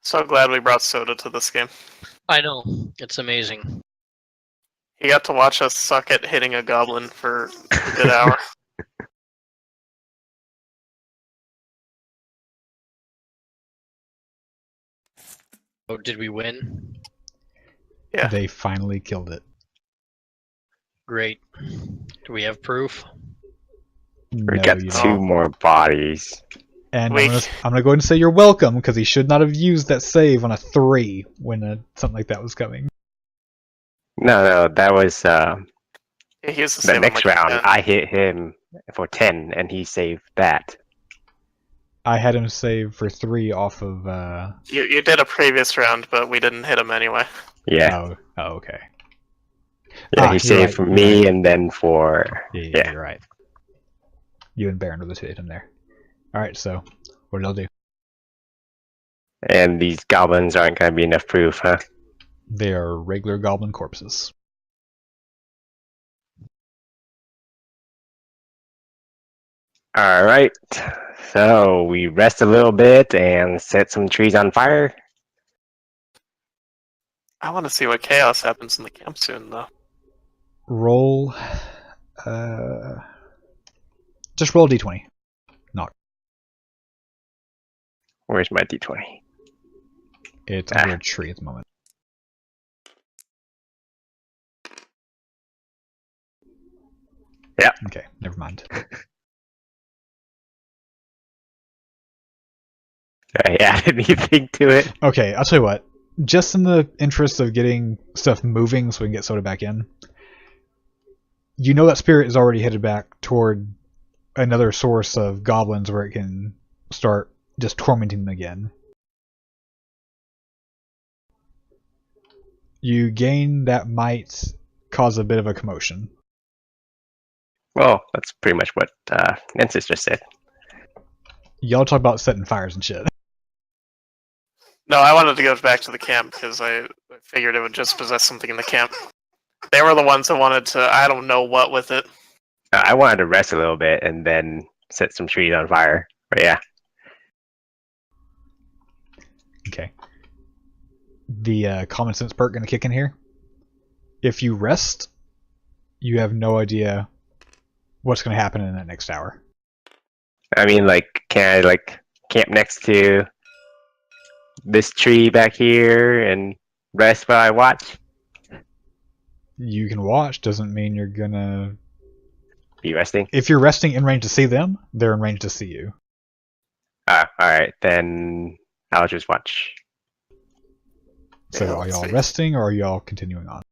So glad we brought Soda to this game. I know. It's amazing. He got to watch us suck at hitting a goblin for a good hour. Oh, did we win? Yeah. They finally killed it. Great. Do we have proof? We No, got you 2 don't. more bodies. And Wait. I'm gonna go ahead and say you're welcome, because he should not have used that save on a 3 when something like that was coming. No, that was Yeah, he used the the same on next like round. 10. I hit him for 10, and he saved that. I had him save for 3 off of... You did a previous round, but we didn't hit him anyway. Yeah, okay. yeah, he you're saved right, for you're me right. and then for... Yeah, you're right. You and Baron were the 2 hit him there. Alright, so, what did y'all do? And these goblins aren't going to be enough proof, huh? They are regular goblin corpses. Alright, so we rest a little bit and set some trees on fire. I want to see what chaos happens in the camp soon, though. Roll... just roll a d20. Where's my d20? It's under a tree at the moment. Yeah. Okay, never mind. Did I add anything to it? Okay, I'll tell you what. Just in the interest of getting stuff moving so we can get Soda back in, you know that spirit is already headed back toward another source of goblins where it can start just tormenting them again. You gain that might cause a bit of a commotion. Well, that's pretty much what Nensis just said. Y'all talk about setting fires and shit. No, I wanted to go back to the camp because I figured it would just possess something in the camp. They were the ones that wanted to, I don't know what with it. I wanted to rest a little bit and then set some trees on fire. But yeah. Okay. The common sense perk gonna kick in here. If you rest, you have no idea what's gonna happen in that next hour. I mean, like, can I, like, camp next to this tree back here and rest while I watch? You can watch, doesn't mean you're gonna... Be resting? If you're resting in range to see them, they're in range to see you. Alright, then I'll just watch. So Yeah, are let's y'all see. resting, or are y'all continuing on?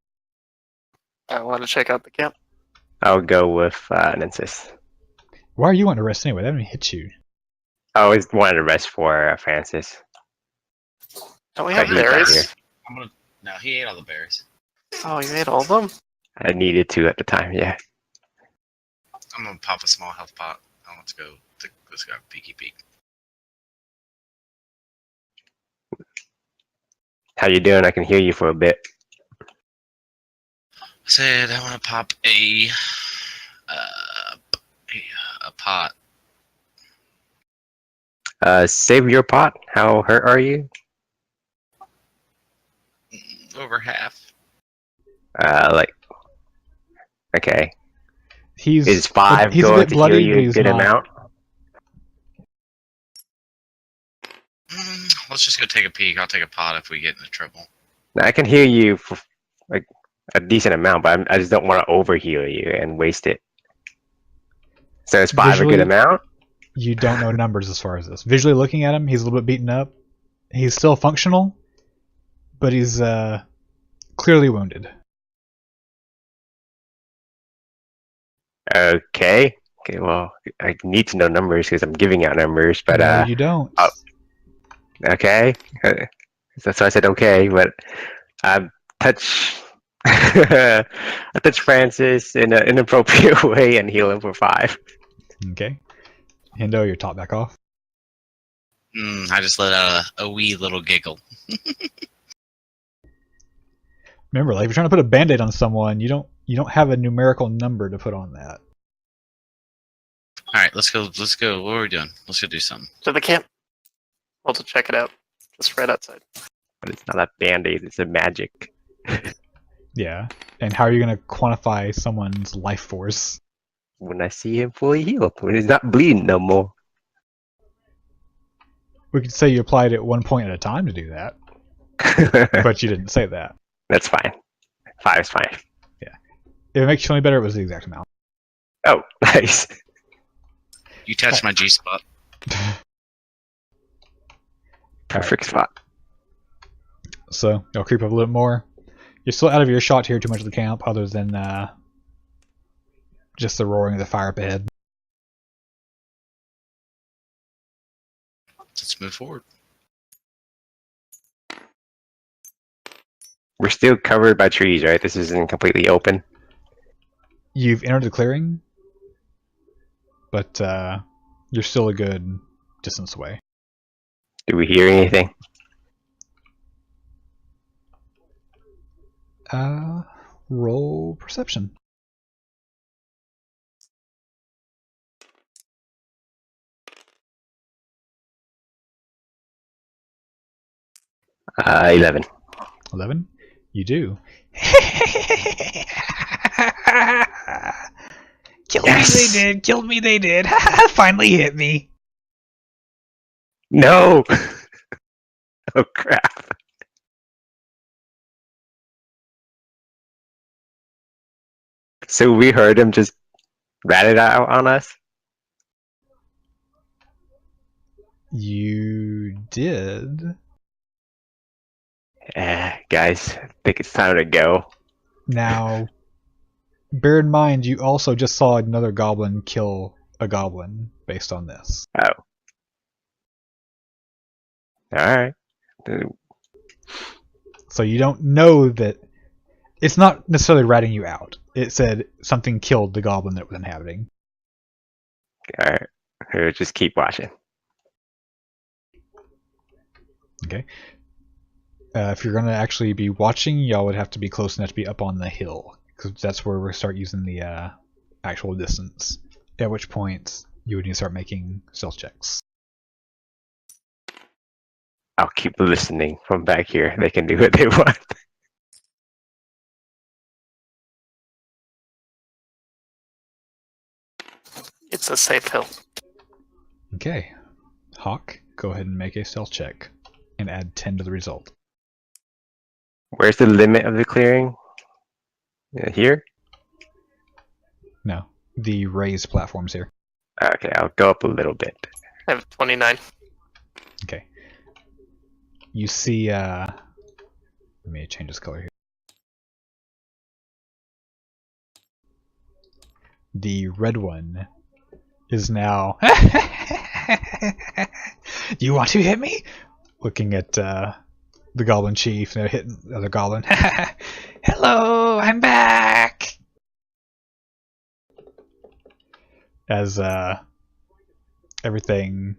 I want to check out the camp. I'll go with Nensis. Why are you wanting to rest anyway? That didn't even hit you. I always wanted to rest for Francis. Don't we But have he's not here. berries? I'm gonna. No, he ate all the berries. Oh, you ate all of them? I needed to at the time, yeah. I'm gonna pop a small health pot. Oh, let's go. Let's go peeky peek. How you doing? I can hear you for a bit. I said I want to pop a pot. Save your pot. How hurt are you? Over half. Like, okay. He's Is 5 he's a going bit to heal bloodied, you but a he's good not. amount? Let's just go take a peek. I'll take a pot if we get into trouble. I can heal you for like a decent amount, but I just don't want to overheal you and waste it. So is 5 a good Visually- amount? You don't know numbers as far as this. Visually looking at him, he's a little bit beaten up. He's still functional, but he's clearly wounded. Okay. Okay. Well, I need to know numbers because I'm giving out numbers, but No, you don't. oh. Okay. That's why I said okay, but I touch I touch Francis in an inappropriate way and heal him for 5. Okay. Hendo, your top back off. I just let out a wee little giggle. Remember, like if you're trying to put a band-aid on someone, you don't have a numerical number to put on that. All right, let's go. Let's go. What are we doing? Let's go do something. To the camp. We'll to check it out. Just right outside. But it's not a band-aid, it's a magic. Yeah. And how are you going to quantify someone's life force? When I see him fully healed, when he's not bleeding no more. We could say you applied it 1 point at a time to do that, but you didn't say that. That's fine. 5 is fine. If it makes you feel any better, it was the exact amount. Oh, nice. You touched my G spot. Perfect spot. So, you'll creep up a little more. You're still out of earshot to hear too much of the camp, other than just the roaring of the fire up ahead. Let's move forward. We're still covered by trees, right? This isn't completely open. You've entered the clearing, but you're still a good distance away. Do we hear anything? Roll perception. Uh, 11. 11? You do. Killed Yes! me, they did. Killed me, they did. Finally hit me. No! Oh crap. So we heard him just rat it out on us? You did. Guys, I think it's time to go. Now, bear in mind, you also just saw another goblin kill a goblin based on this. Oh. Alright. So you don't know that. It's not necessarily ratting you out. It said something killed the goblin that it was inhabiting. Alright. We'll just keep watching. Okay. If you're going to actually be watching, y'all would have to be close enough to be up on the hill, because that's where we'll start using the actual distance. At which point, you would need to start making stealth checks. I'll keep listening from back here. They can do what they want. It's a safe hill. Okay. Hawk, go ahead and make a stealth check, and add 10 to the result. Where's the limit of the clearing? Here? No, the raised platforms here. Okay, I'll go up a little bit. I have 29. Okay. You see, let me change this color here. The red one is now. Do you want to hit me? Looking at the goblin chief, and they're hitting the other goblin. Hello, I'm back. As Everything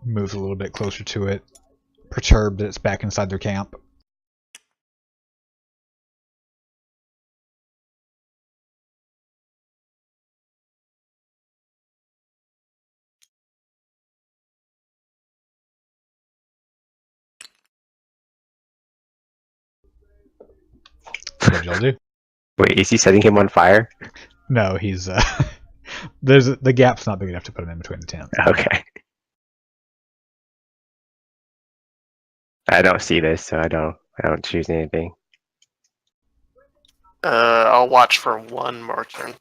moves a little bit closer to it, perturbed that it's back inside their camp. What did y'all do? Wait, is he setting him on fire? No, he's the gap's not big enough to put him in between the tents. Okay. I don't see this, so I don't choose anything. I'll watch for one more turn.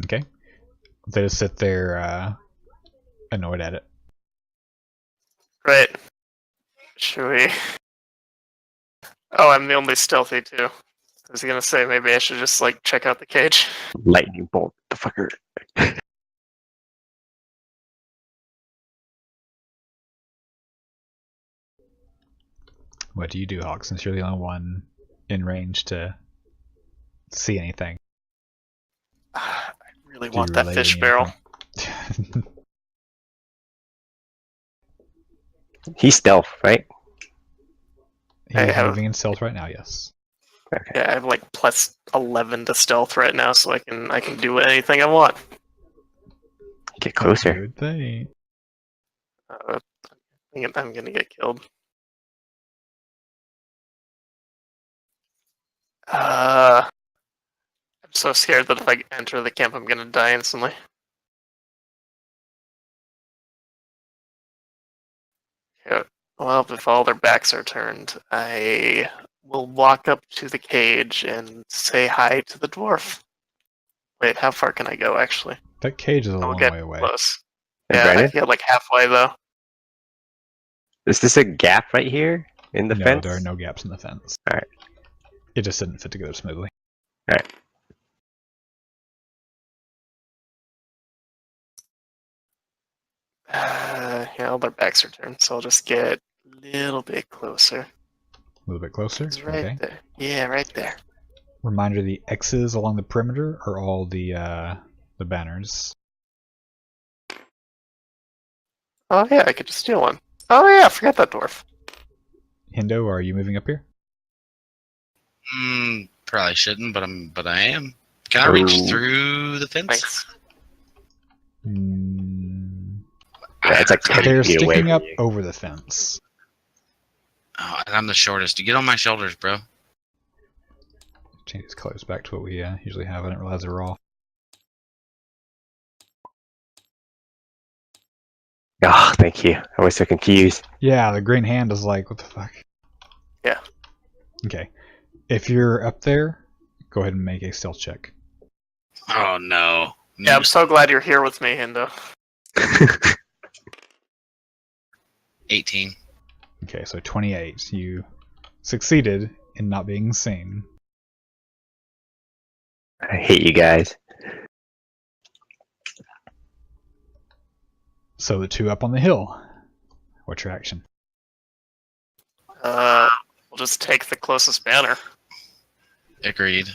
Okay. They just sit there annoyed at it. Right. Should we? Oh, I'm the only stealthy too. I was gonna say maybe I should just like check out the cage. Lightning bolt the fucker. What do you do, Hawk, since you're the only one in range to see anything? I really Do you want that relay fish any barrel. info? He's stealth, right? He's I have- moving in stealth right now, yes. Okay. Yeah, I have like plus 11 to stealth right now, so I can do anything I want. Get closer. Good thing. I'm gonna get killed. I'm so scared that if I enter the camp, I'm gonna die instantly. Yeah. Well, if all their backs are turned, I will walk up to the cage and say hi to the dwarf. Wait, how far can I go, actually? That cage is a I'll long get way away. close. Hey, Yeah, I Brandon, get like halfway, though. is this a gap right here in the No, fence? there are no gaps in the fence. Alright. It just didn't fit together smoothly. Yeah, all their backs are turned, so I'll just get a little bit closer. A little bit closer. It's right Okay. there. Yeah, right there. Reminder: the X's along the perimeter are all the banners. Oh yeah, I could just steal one. Oh yeah, I forgot that dwarf. Hindo, are you moving up here? Probably shouldn't, but I am. Can I reach Ooh. through the fence? Thanks. Yeah, it's like 10 They're feet away sticking from up you. over the fence. Oh, and I'm the shortest. You get on my shoulders, bro. Change these colors back to what we usually have. I didn't realize they were off. Oh, thank you. I was so confused. Yeah, the green hand is like, what the fuck? Yeah. Okay. If you're up there, go ahead and make a stealth check. Oh no. Yeah, I'm so glad you're here with me, Hindo. 18. Okay, so 28. You succeeded in not being seen. I hate you guys. So the two up on the hill. What's your action? We'll just take the closest banner. Agreed.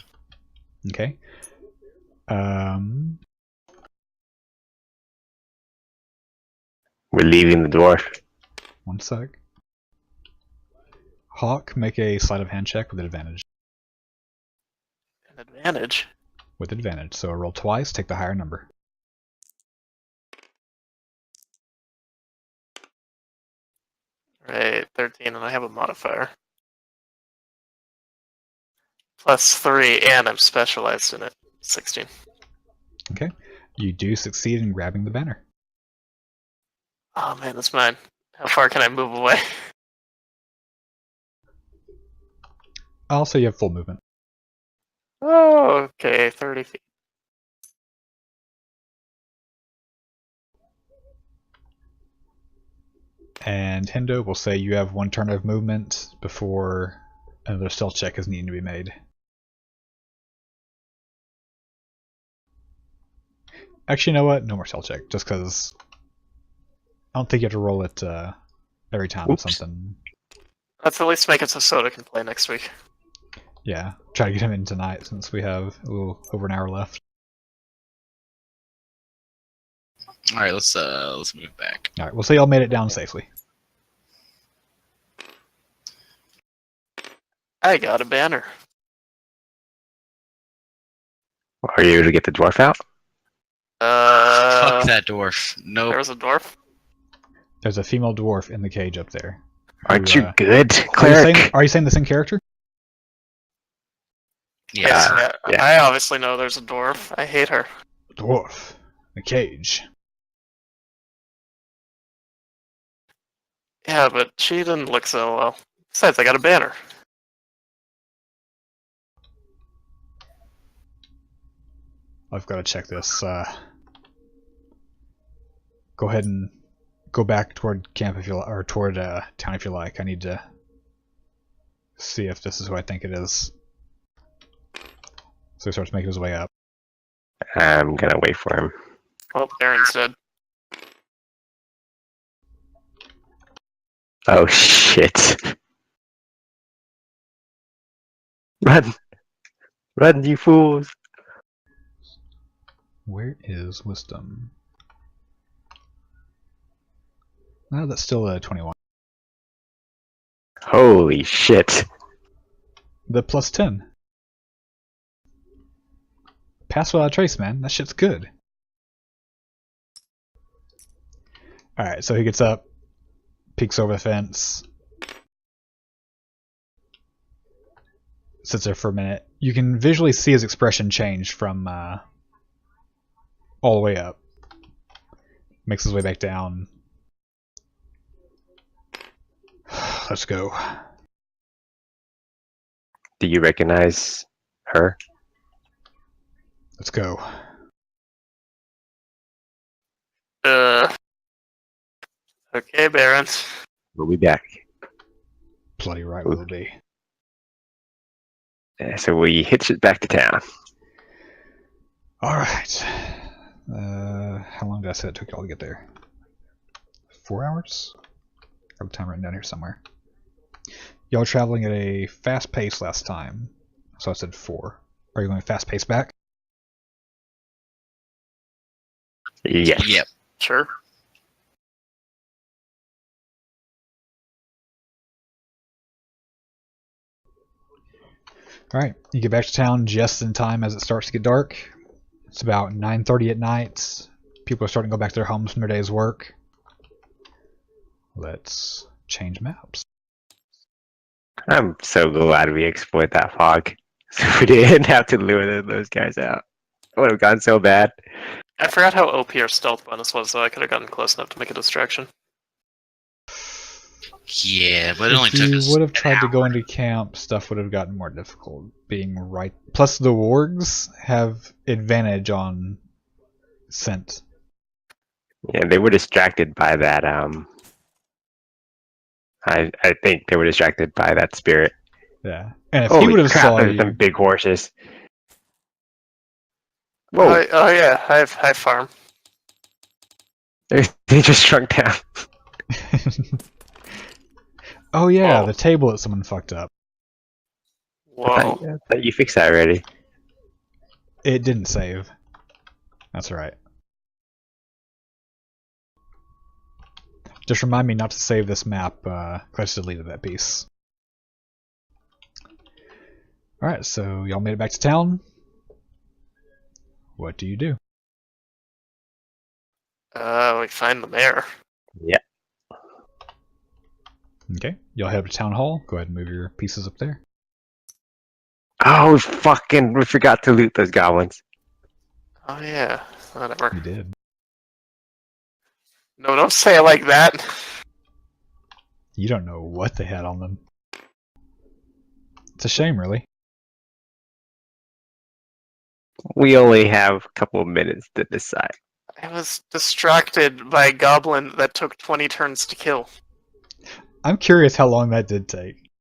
Okay. We're leaving the dwarf. One sec. Hawk, make a sleight of hand check with advantage. An advantage. With advantage. So roll twice, take the higher number. Right, 13, and I have a modifier. Plus 3, and I'm specialized in it. 16. Okay. You do succeed in grabbing the banner. Oh man, that's mine. How far can I move away? Also, you have full movement. Oh, okay, 30 feet. And Hindo will say you have one turn of movement before another stealth check is needing to be made. Actually, you know what? No more stealth check, just because I don't think you have to roll it every time Oops. something. Let's at least make it so Soda can play next week. Yeah, try to get him in tonight since we have a little over an hour left. All right, let's move back. All right, we'll say y'all made it down safely. I got a banner. Are you able to get the dwarf out? Fuck that dwarf. Nope. There was a dwarf. There's a female dwarf in the cage up there. Aren't who, you good, Are you, cleric? saying the same character? Yeah. Yeah. I obviously know there's a dwarf. I hate her. Dwarf. The cage. Yeah, but she didn't look so well. Besides, I got a banner. I've got to check this. Go ahead and go back toward camp if you or toward town if you like. I need to see if this is who I think it is. So he starts making his way up. I'm gonna wait for him. Well, Aaron's dead. Oh shit! Run! Run, you fools! Where is wisdom? No, that's still a 21. Holy shit! The plus 10. Pass without a trace, man. That shit's good. Alright, so he gets up, peeks over the fence, sits there for a minute. You can visually see his expression change from all the way up. Makes his way back down. Let's go. Do you recognize her? Let's go. Okay, Barons. We'll be back. Bloody right we'll be. So we hitch it back to town. Alright. How long did I say it took y'all to get there? 4 hours? I have time written down here somewhere. Y'all were traveling at a fast pace last time, so I said 4. Are you going fast pace back? Yes. Yep. Sure. Alright, you get back to town just in time as it starts to get dark. It's about 9:30 at night. People are starting to go back to their homes from their day's work. Let's change maps. I'm so glad we exploit that fog. So we didn't have to lure those guys out. It would have gone so bad. I forgot how OP our stealth bonus was, so I could have gotten close enough to make a distraction. Yeah, but it only If took you us would have an tried to go hour. into camp, stuff would have gotten more difficult. Being right. Plus, the wargs have advantage on scent. Yeah, they were distracted by that. I think they were distracted by that spirit. Yeah, and if he Holy would have crap! saw There's you, some big horses. Whoa! Oh yeah, I farm. They just shrunk down. oh yeah, Whoa. the table that someone fucked up. Whoa. I thought you fixed that already. It didn't save. That's right. Just remind me not to save this map, because I just deleted that piece. Alright, so y'all made it back to town. What do you do? We find the mayor. Yeah. Okay, y'all head up to town hall. Go ahead and move your pieces up there. Oh, fucking! We forgot to loot those goblins. Oh yeah, whatever. You did. No, don't say it like that. You don't know what they had on them. It's a shame, really. We only have a couple of minutes to decide. I was distracted by a goblin that took 20 turns to kill. I'm curious how long that did take.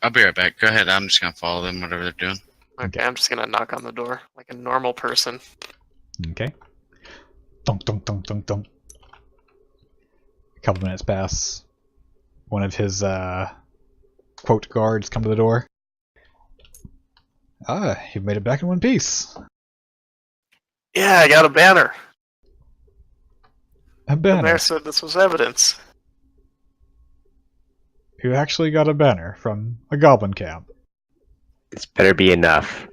I'll be right back. Go ahead. I'm just gonna follow them, whatever they're doing. Okay, I'm just gonna knock on the door like a normal person. Okay. Dunk, dunk, dunk, dunk, dunk. A couple minutes pass. One of his, quote guards come to the door. Ah, you've made it back in one piece. Yeah, I got a banner. A The banner. mayor said this was evidence. You actually got a banner from a goblin camp. This better be enough.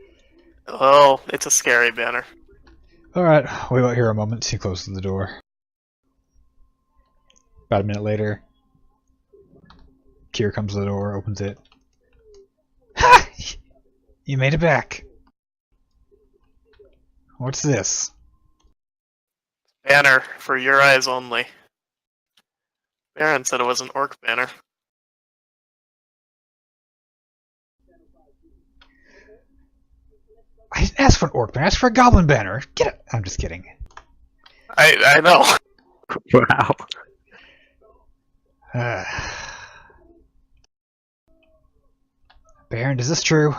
Oh, it's a scary banner. Alright, we wait here a moment. He closes the door. About a minute later, Kier comes to the door, opens it. Ha! You made it back. What's this? Banner for your eyes only. Baron said it was an orc banner. I didn't ask for an orc banner. I asked for a goblin banner. Get it. I'm just kidding. I know. Wow. Baron, is this true?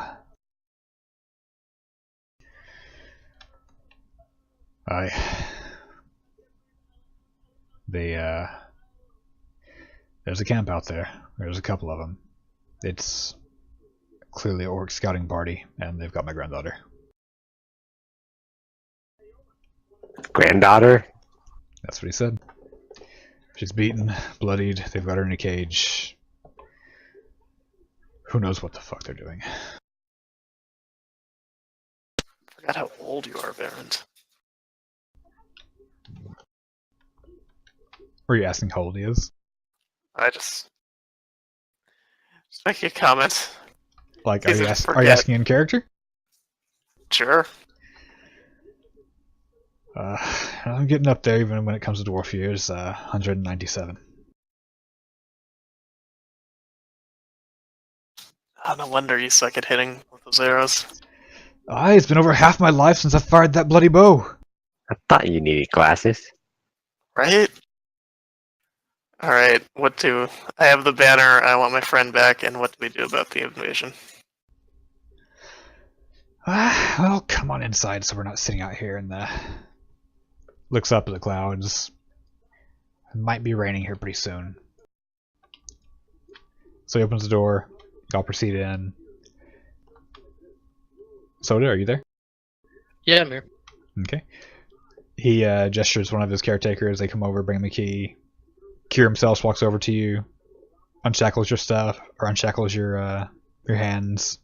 There's a camp out there. There's a couple of them. It's clearly an orc scouting party, and they've got my granddaughter. Granddaughter? That's what he said. She's beaten, bloodied, they've got her in a cage. Who knows what the fuck they're doing. Forgot how old you are, Baron. Were you asking how old he is? I just make a comment. Like, Easy to are you forget. asking in character? Sure. I'm getting up there even when it comes to dwarf years. 197. Oh, no wonder you suck at hitting with those arrows. It's been over half my life since I fired that bloody bow. I thought you needed glasses. Right? Alright, what do... I have the banner, I want my friend back, and what do we do about the invasion? Well, come on inside so we're not sitting out here in the... Looks up at the clouds. It might be raining here pretty soon. So he opens the door. Y'all proceed in. Soda, are you there? Yeah, I'm here. Okay. He gestures one of his caretakers. They come over, bring him the key. Kier himself walks over to you, unshackles your stuff, or unshackles your hands.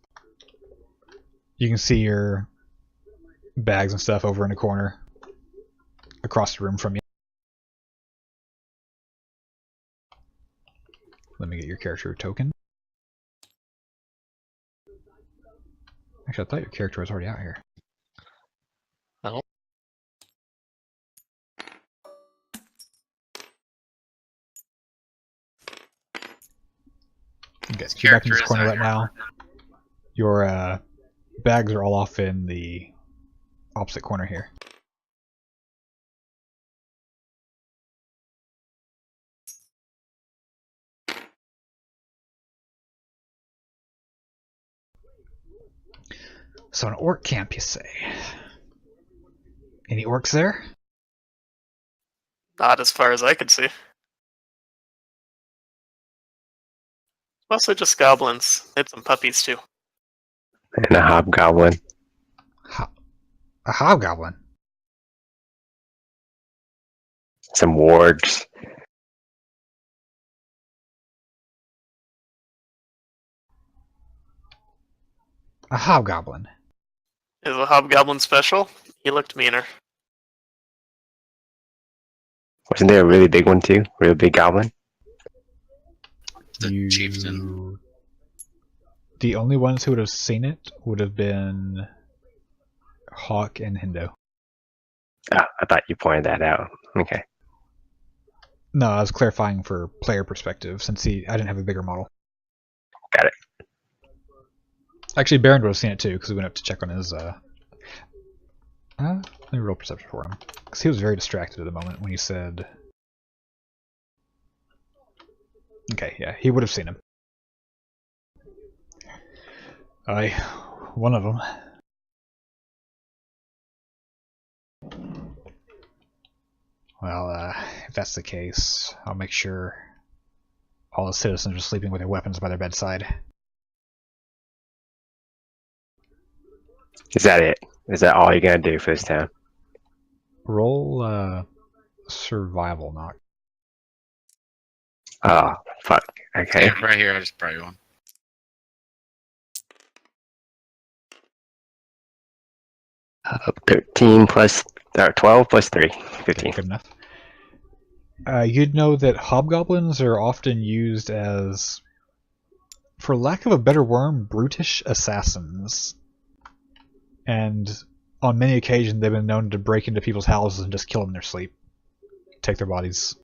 You can see your bags and stuff over in the corner, across the room from you. Let me get your character token. Actually, I thought your character was already out here. Oh. Okay, so you're back in this corner right now. Your bags are all off in the opposite corner here. So an orc camp, you say? Any orcs there? Not as far as I could see. Mostly just goblins. They had some puppies too. And a hobgoblin. A hobgoblin? Some wards. A hobgoblin? Is a hobgoblin special? He looked meaner. Wasn't there a really big one too? Real big goblin? The chieftain. The only ones who would have seen it would have been Hawk and Hindo. Oh, I thought you pointed that out. Okay. No, I was clarifying for player perspective, since I didn't have a bigger model. Got it. Actually, Baron would have seen it too, because we went up to check on his, let me roll perception for him. Because he was very distracted at the moment when he said... Okay, yeah, he would have seen him. Aye, one of them. Well, if that's the case, I'll make sure all the citizens are sleeping with their weapons by their bedside. Is that it? Is that all you're gonna do for this town? Roll survival knock. Oh, fuck. Okay. Yeah, right here, I just brought you one. Uh, 13 plus, or 12 plus 3. 15. Good enough. You'd know that hobgoblins are often used as, for lack of a better word, brutish assassins. And on many occasions, they've been known to break into people's houses and just kill them in their sleep. Take their bodies.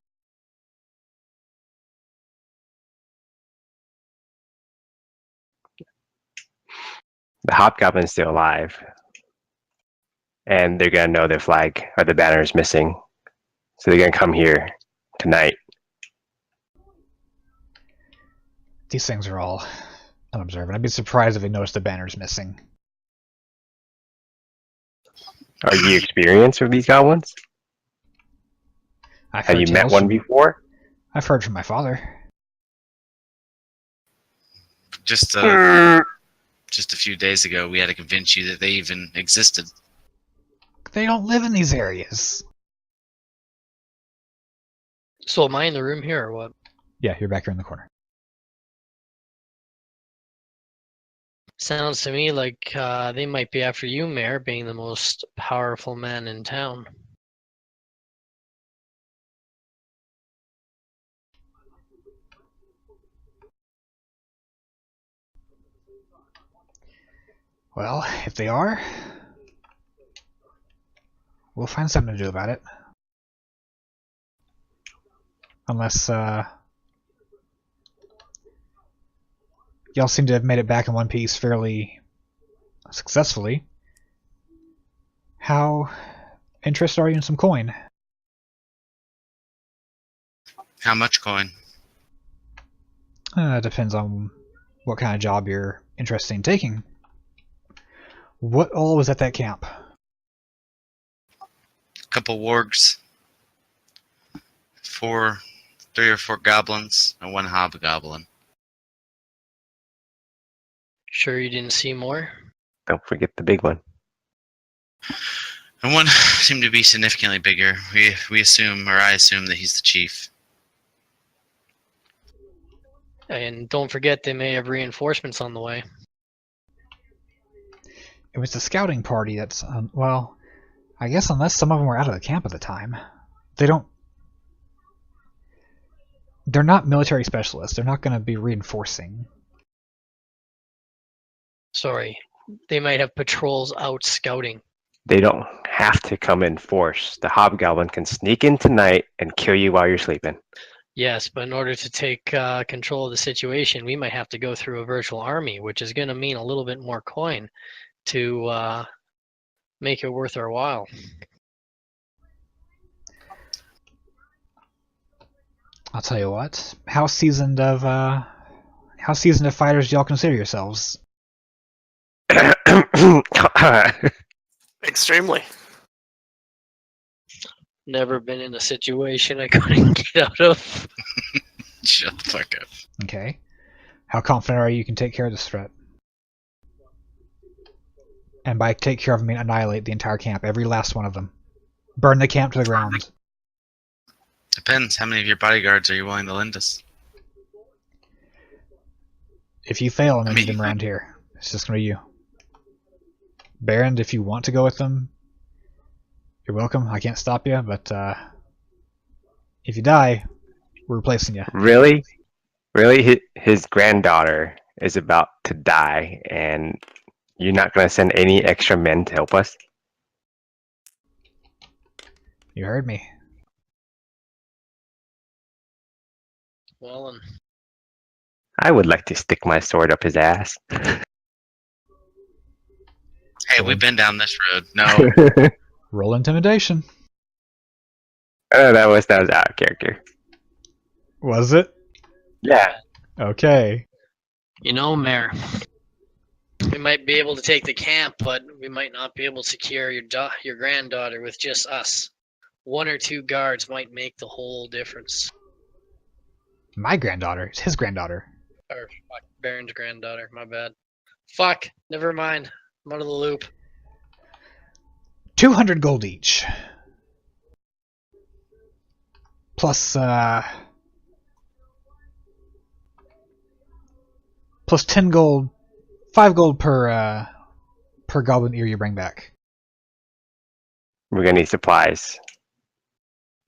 The hobgoblin's still alive. And they're gonna know their flag or the banner is missing. So they're gonna come here tonight. These things are all unobservant. I'd be surprised if they noticed the banner's missing. Are you experienced with these goblins? I've Have heard you met tales one from- before? I've heard from my father. Just a few days ago, we had to convince you that they even existed. They don't live in these areas. So am I in the room here or what? Yeah, you're back here in the corner. Sounds to me like they might be after you, Mayor, being the most powerful man in town. Well, if they are, we'll find something to do about it. Unless, y'all seem to have made it back in one piece fairly successfully. How interested are you in some coin? How much coin? Depends on what kind of job you're interested in taking. What all was at that camp? A couple wargs. 3 or 4 goblins, and 1 hobgoblin. Sure you didn't see more? Don't forget the big one. And one seemed to be significantly bigger. We assume, or I assume, that he's the chief. And don't forget they may have reinforcements on the way. It was the scouting party that's, well, I guess unless some of them were out of the camp at the time. They're not military specialists. They're not going to be reinforcing. Sorry. They might have patrols out scouting. They don't have to come in force. The hobgoblin can sneak in tonight and kill you while you're sleeping. Yes, but in order to take control of the situation, we might have to go through a virtual army, which is going to mean a little bit more coin to make it worth our while. I'll tell you what. How seasoned of fighters do y'all consider yourselves? Extremely. Never been in a situation I couldn't get out of. Shut the fuck up. Okay. How confident are you can take care of this threat? And by take care of, I mean annihilate the entire camp, every last one of them. Burn the camp to the ground. Depends. How many of your bodyguards are you willing to lend us? If you fail, I'm going to need them around here. It's just going to be you. Baron, if you want to go with them, you're welcome. I can't stop you, but if you die, we're replacing you. Really? Really? His granddaughter is about to die, and you're not going to send any extra men to help us? You heard me. Well, and I would like to stick my sword up his ass. Hey, we've been down this road. No. Roll intimidation. Oh, that was out of character. Was it? Yeah. Okay. You know, Mayor, we might be able to take the camp, but we might not be able to secure your granddaughter with just us. 1 or 2 guards might make the whole difference. My granddaughter. It's his granddaughter. Or fuck, Baron's granddaughter. My bad. Fuck. Never mind. I'm out of the loop. 200 gold each. plus plus 10 gold, 5 gold per goblin ear you bring back. We're gonna need supplies.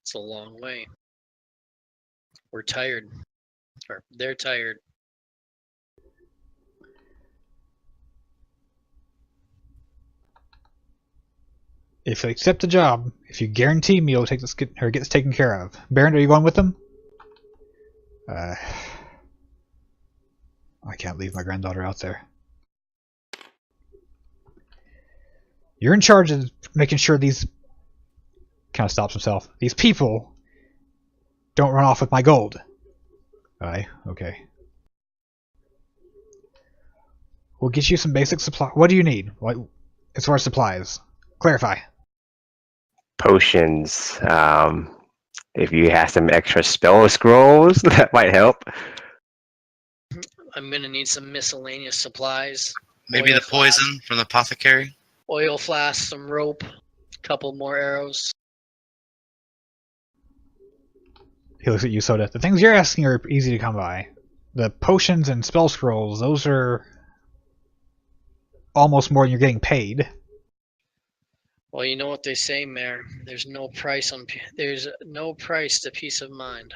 It's a long way. We're tired. Or they're tired. If you accept the job, if you guarantee me you'll take this gets taken care of. Baron, are you going with them? I can't leave my granddaughter out there. You're in charge of making sure these... Kind of stops himself. These people don't run off with my gold. Aye, okay. We'll get you some basic supply. What do you need? What, as far as supplies? Clarify. Potions. If you have some extra spell scrolls, that might help. I'm gonna need some miscellaneous supplies. Maybe Oil the poison from the apothecary. Oil flask, some rope, a couple more arrows. He looks at you, Soda. The things you're asking are easy to come by. The potions and spell scrolls, those are almost more than you're getting paid. Well, you know what they say, Mayor. There's no price to peace of mind.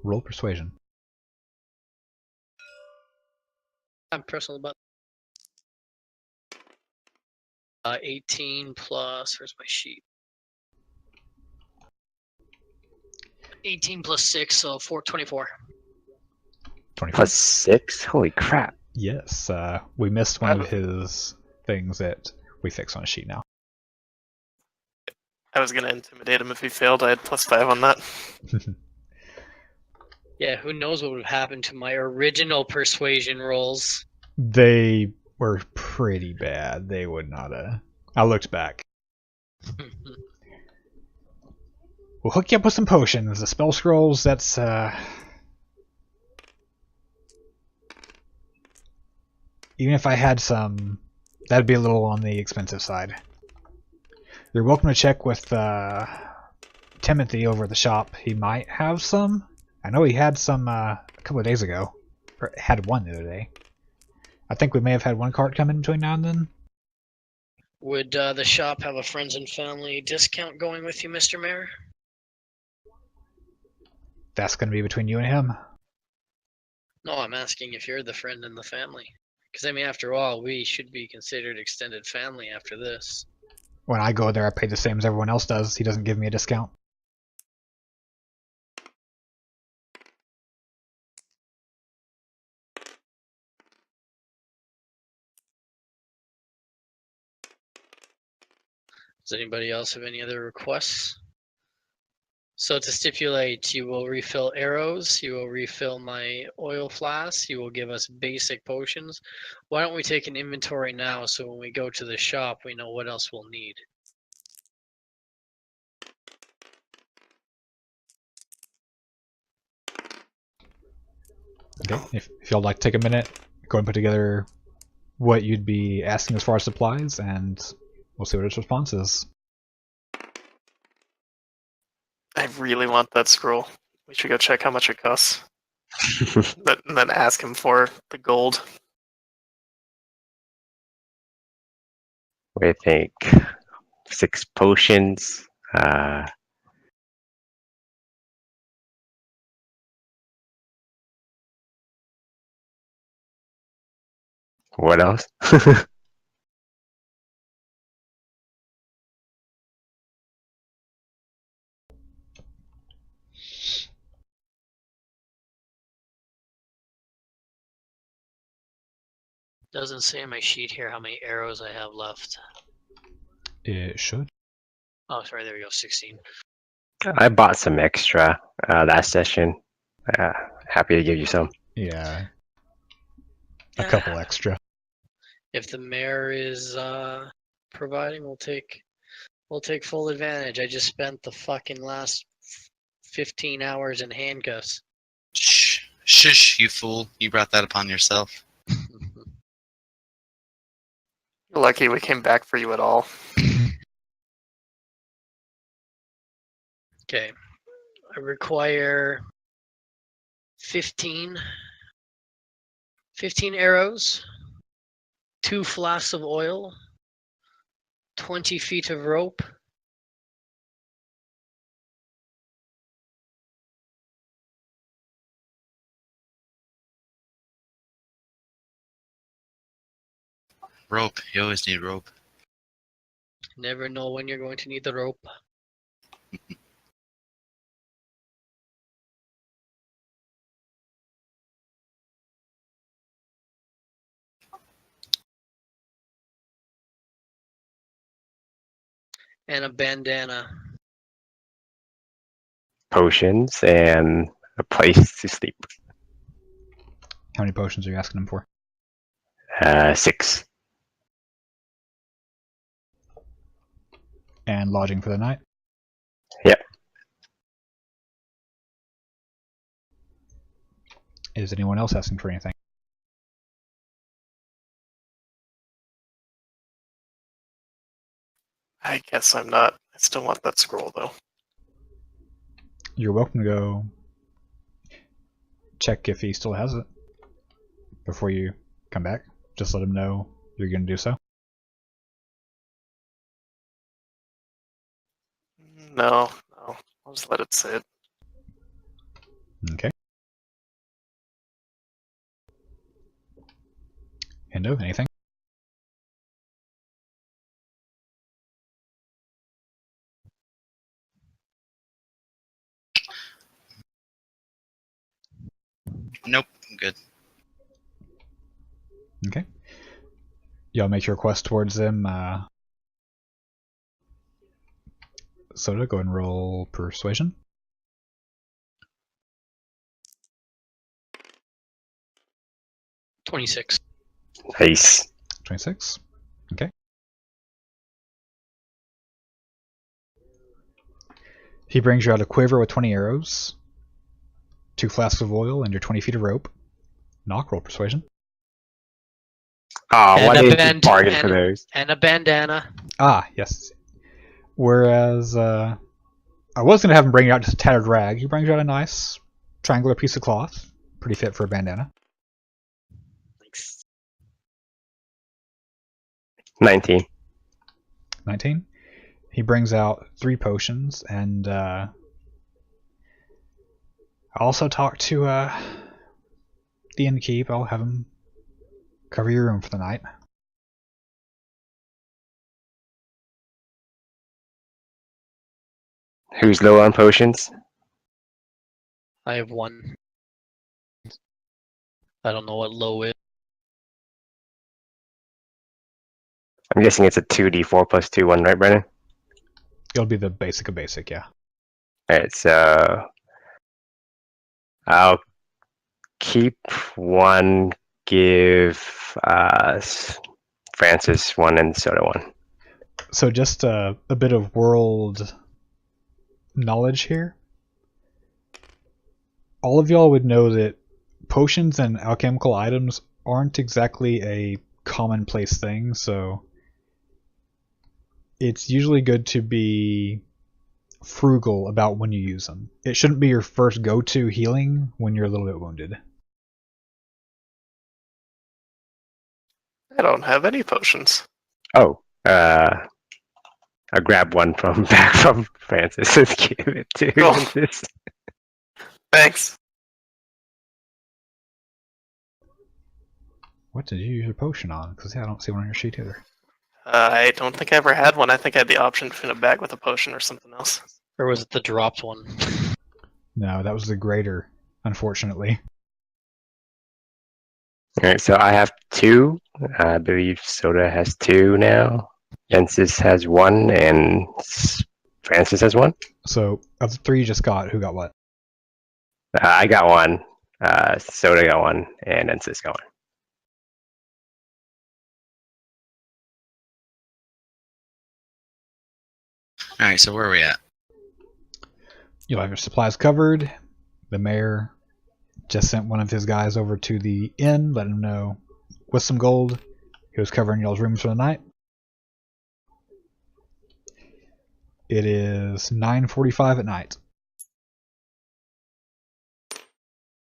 Roll persuasion. I'm pressing the button. 18 plus. Where's my sheet? 18 plus 6, so 24. 24. Plus 6? Holy crap. Yes, we missed one of his things that we fixed on a sheet now. I was gonna intimidate him if he failed. I had plus 5 on that. Yeah, who knows what would have happened to my original persuasion rolls. They were pretty bad. They would not I looked back. We'll hook you up with some potions. The spell scrolls, that's even if I had some, that'd be a little on the expensive side. You're welcome to check with Timothy over at the shop. He might have some. I know he had some a couple of days ago. Or had one the other day. I think we may have had one cart come in between now and then. Would the shop have a friends and family discount going with you, Mr. Mayor? That's going to be between you and him. No, I'm asking if you're the friend in the family. Because, I mean, after all, we should be considered extended family after this. When I go there, I pay the same as everyone else does. He doesn't give me a discount. Does anybody else have any other requests? So to stipulate, you will refill arrows, you will refill my oil flasks, you will give us basic potions. Why don't we take an inventory now so when we go to the shop, we know what else we'll need. Okay, if y'all like to take a minute, go and put together what you'd be asking as far as supplies, and we'll see what his response is. I really want that scroll. We should go check how much it costs. And then ask him for the gold. What do you think? 6 potions. What else? Doesn't say on my sheet here how many arrows I have left. It should. Oh, sorry, there we go, 16. I bought some extra last session. Happy to give you some. Yeah. A couple extra. If the mayor is providing, we'll take full advantage. I just spent the fucking last 15 hours in handcuffs. Shh, shush, you fool! You brought that upon yourself. You're lucky we came back for you at all. Okay. I require 15 arrows, 2 flasks of oil, 20 feet of rope, Rope. You always need rope. never know when you're going to need the rope. And a bandana. Potions and a place to sleep. How many potions are you asking him for? 6. And lodging for the night? Yep. Is anyone else asking for anything? I guess I'm not. I still want that scroll, though. You're welcome to go check if he still has it before you come back. Just let him know you're going to do so. No. I'll just let it sit. Okay. Hendo, anything? Nope. I'm good. Okay. Y'all make your quest towards them. Soda, go and roll persuasion. $26. Nice. 26. Okay. He brings you out a quiver with 20 arrows, 2 flasks of oil, and your 20 feet of rope. Knock, roll persuasion. Oh, And why a didn't you band- bargain and- for those? And a bandana. Ah, yes. Whereas, I was going to have him bring you out just a tattered rag. He brings you out a nice triangular piece of cloth. Pretty fit for a bandana. 19. 19. He brings out 3 potions, and I also talked to the innkeep. I'll have him cover your room for the night. Who's low on potions? I have 1. I don't know what low is. I'm guessing it's a 2d4 plus 2 1, right, Brennan? It'll be the basic of basic, yeah. Alright, so I'll keep 1, give Francis 1, and Soda 1. So just a bit of world knowledge here. All of y'all would know that potions and alchemical items aren't exactly a commonplace thing, so it's usually good to be frugal about when you use them. It shouldn't be your first go-to healing when you're a little bit wounded. I don't have any potions. Oh, I'll grab one from back from Francis and give it to Oh. Francis. Thanks. What did you use your potion on? Because I don't see one on your sheet either. I don't think I ever had one. I think I had the option between a bag with a potion or something else. Or was it the dropped one? No, that was the greater, unfortunately. Alright, so I have 2. I believe Soda has 2 now. Francis has 1, and Francis has 1. So, of the 3 you just got, who got what? I got 1. Soda got 1, and Francis got 1. All right. So where are we at? You'll have your supplies covered. The mayor just sent one of his guys over to the inn, let him know with some gold. He was covering y'all's rooms for the night. It is 9:45 at night.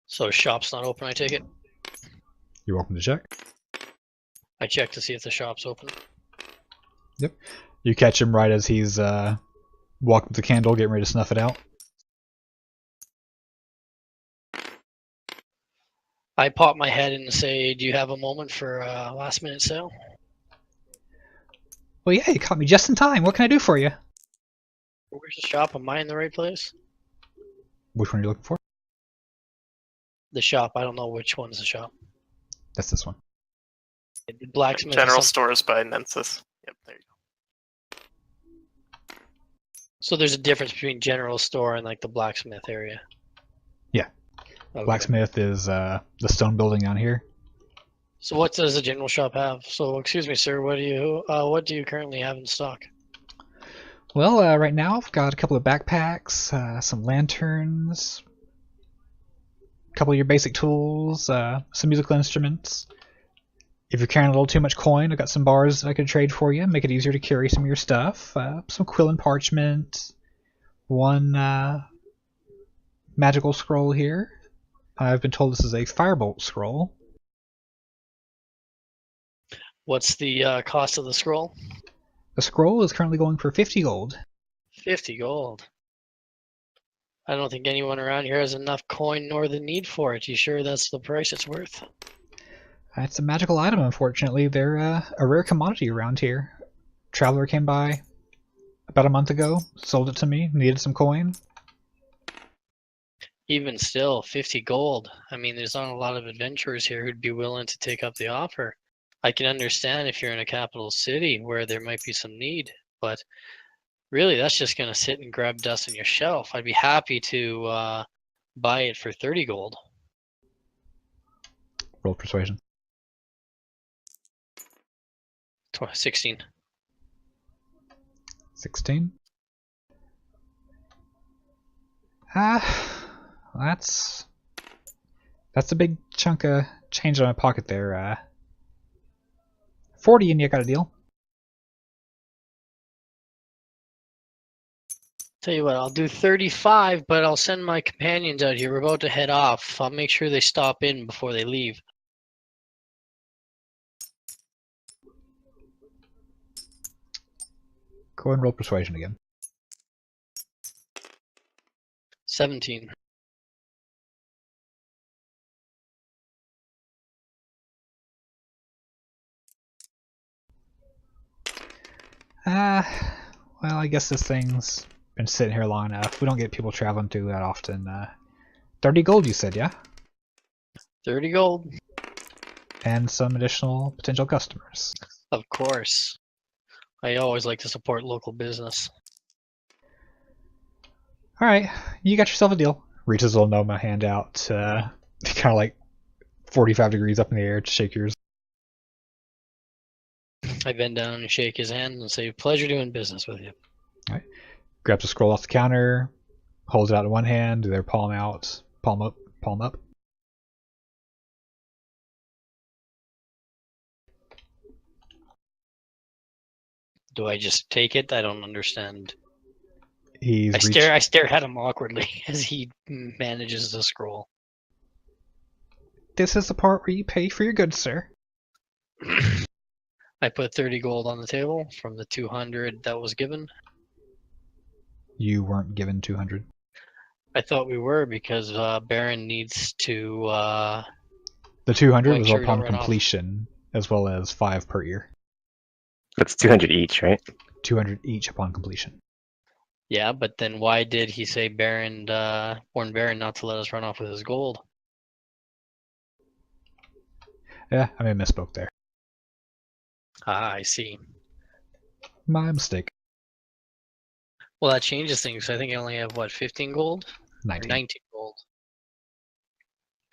So shop's not open, I take it? You're welcome to check. I check to see if the shop's open. You catch him right as he's walking with the candle, getting ready to snuff it out. I pop my head in and say, do you have a moment for a last minute sale? Well, yeah, you caught me just in time. What can I do for you? Where's the shop? Am I in the right place? Which one are you looking for? The shop. I don't know which one's the shop. That's this one. The blacksmith. General stores by Nensis. Yep, there you go. So there's a difference between general store and like the blacksmith area. Yeah. Okay. Blacksmith is the stone building down here. So what does the general shop have? So excuse me, sir. What do you currently have in stock? Well, right now I've got a couple of backpacks, some lanterns, a couple of your basic tools, some musical instruments. If you're carrying a little too much coin, I've got some bars I could trade for you, make it easier to carry some of your stuff. Some quill and parchment, one magical scroll here. I've been told this is a firebolt scroll. What's the cost of the scroll? The scroll is currently going for 50 gold. 50 gold. I don't think anyone around here has enough coin nor the need for it. You sure that's the price it's worth? It's a magical item, unfortunately. They're a rare commodity around here. Traveler came by about a month ago, sold it to me, needed some coin. Even still, 50 gold. I mean, there's not a lot of adventurers here who'd be willing to take up the offer. I can understand if you're in a capital city where there might be some need, but really that's just going to sit and grab dust on your shelf. I'd be happy to buy it for 30 gold. Roll persuasion. 16. 16. That's a big chunk of change in my pocket there. 40 and you got a deal. Tell you what, I'll do 35, but I'll send my companions out here. We're about to head off. I'll make sure they stop in before they leave. Go ahead and roll persuasion again. 17. Well, I guess this thing's been sitting here long enough. We don't get people traveling through that often. 30 gold, you said, yeah? 30 gold. And some additional potential customers. Of course. I always like to support local business. Alright, you got yourself a deal. Reaches a little Noma hand out, kind of like 45 degrees up in the air to shake yours. I bend down and shake his hand and say, pleasure doing business with you. Alright. Grabs a scroll off the counter, holds it out in one hand, their palm out, palm up, palm up. Do I just take it? I don't understand. I stare at him awkwardly as he manages the scroll. This is the part where you pay for your goods, sir. I put 30 gold on the table from the 200 that was given. You weren't given 200. I thought we were because Baron needs to. The 200 make was sure we upon don't run off. completion, as well as 5 per year. That's 200 each, right? 200 each upon completion. Yeah, but then why did he say Baron, warn Baron not to let us run off with his gold? Yeah, I may have misspoke there. Ah, I see. My mistake. Well, that changes things. I think I only have, what, 15 gold? 19. Or 19 gold.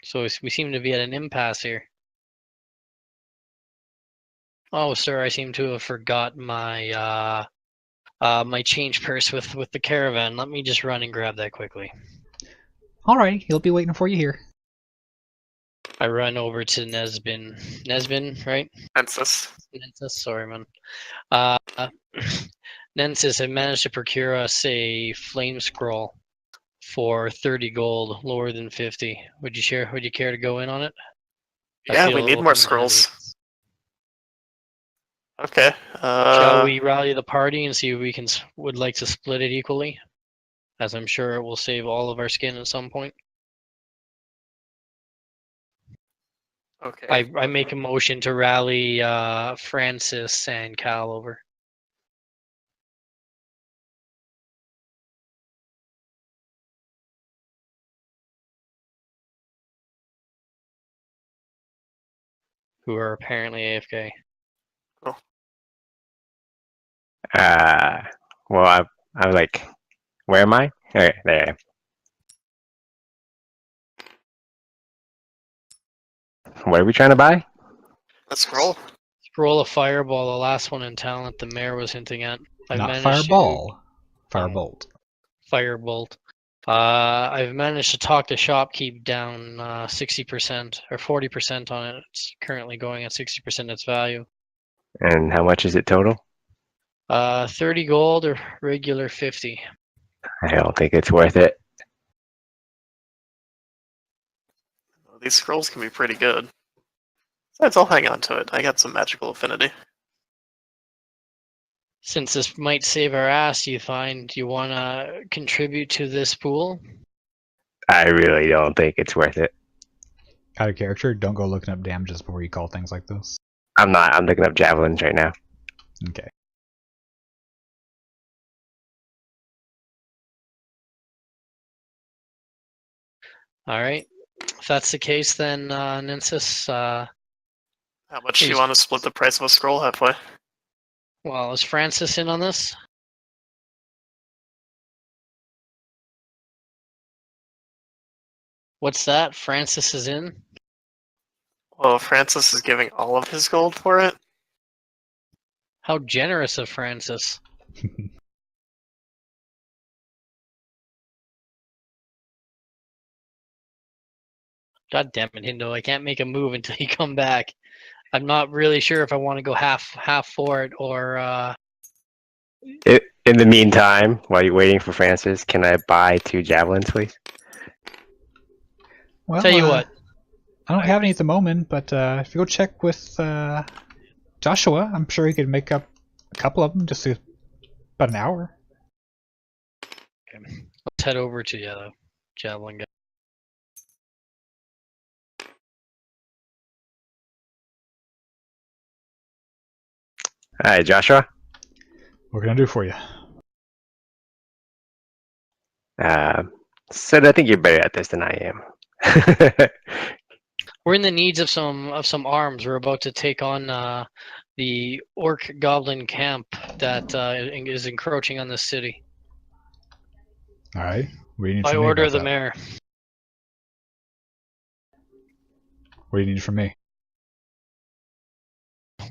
So we seem to be at an impasse here. Oh, sir, I seem to have forgot my my change purse with the caravan. Let me just run and grab that quickly. Alright, he'll be waiting for you here. I run over to Nesbin. Nesbin, right? Nensis. Nensis, sorry, man. Nensis, I managed to procure us a flame scroll for 30 gold, lower than 50. Would you care to go in on it? I Yeah, feel we it need will more come in handy. scrolls. Okay. Shall we rally the party and see if we can would like to split it equally? As I'm sure it will save all of our skin at some point. Okay. I make a motion to rally Francis and Cal over. Who are apparently AFK. Well, I'm like, where am I? Okay, there I am. What are we trying to buy? A scroll. Scroll of Fireball, the last one in talent the mayor was hinting at. Not Fireball. Firebolt. Firebolt. I've managed to talk the shopkeep down 60% or 40% on it. It's currently going at 60% its value. And how much is it total? 30 gold or regular 50. I don't think it's worth it. These scrolls can be pretty good. Besides, I'll hang on to it. I got some magical affinity. Since this might save our ass, do you want to contribute to this pool? I really don't think it's worth it. Out of character, don't go looking up damages before you call things like this. I'm not. I'm looking up javelins right now. Okay. All right. If that's the case, then Ninsis, How much do you want to split the price of a scroll halfway? well, is Francis in on this? What's that? Francis is in? Well, Francis is giving all of his gold for it. How generous of Francis. God damn it, Hindo. I can't make a move until you come back. I'm not really sure if I want to go half for it or In the meantime, while you're waiting for Francis, can I buy 2 javelins, please? Well, tell you what. I don't have any at the moment, but if you go check with Joshua, I'm sure he could make up a couple of them, just about an hour. Okay. Let's head over to the javelin guy. Hi, Joshua. What can I do for you? Sid, I think you're better at this than I am. We're in the needs of some arms. We're about to take on the orc goblin camp that is encroaching on the city. All right. What do you need By from me order about of the that? mayor. What do you need from me?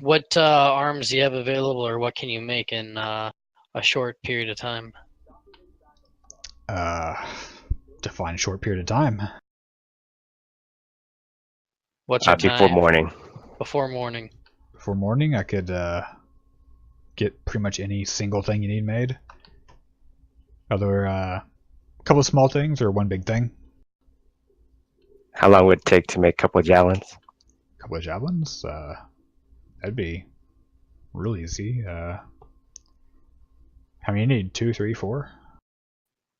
What arms do you have available, or what can you make in a short period of time? Define short period of time. What's your time? Before morning. Before morning. Before morning, I could get pretty much any single thing you need made. Either a couple of small things or one big thing. How long would it take to make a couple of javelins? A couple of javelins. That'd be real easy. How many you need? 2, 3, 4?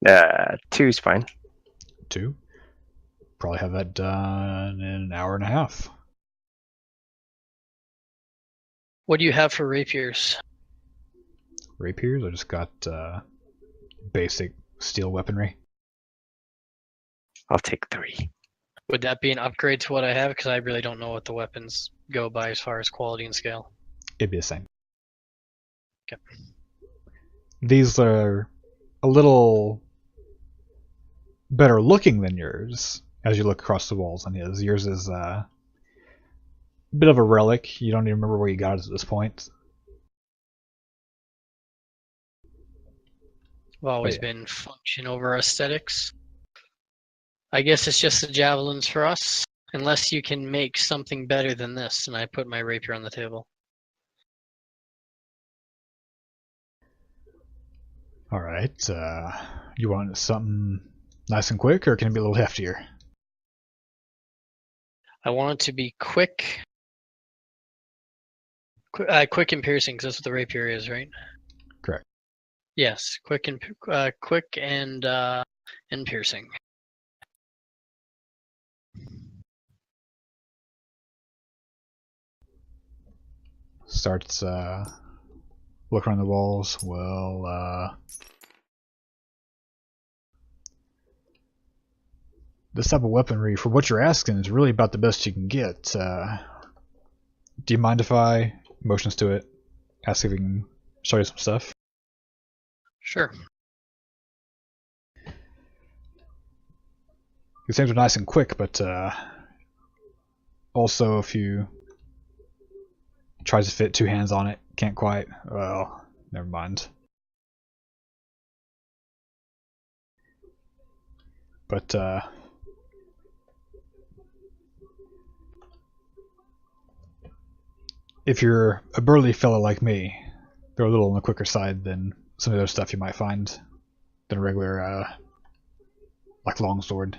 2's fine. 2. Probably have that done in an hour and a half. What do you have for rapiers? Rapiers? I just got basic steel weaponry. I'll take 3. Would that be an upgrade to what I have? Because I really don't know what the weapons go by as far as quality and scale. It'd be the same. Okay. These are a little better looking than yours as you look across the walls on his. Yours is a bit of a relic. You don't even remember where you got it at this point. I've always been function over aesthetics. I guess it's just the javelins for us, unless you can make something better than this. And I put my rapier on the table. All right. You want something Nice and quick, or can it be a little heftier? I want it to be quick. Quick and piercing, because that's what the rapier is, right? Correct. Yes, quick and piercing. Starts looking around the walls. Well, this type of weaponry, for what you're asking, is really about the best you can get. Do you mind if I motions to it, ask if we can show you some stuff? Sure. These things are nice and quick, but also if you tries to fit two hands on it, can't quite. Well, never mind. But if you're a burly fellow like me, they're a little on the quicker side than some of the other stuff you might find than a regular, like longsword.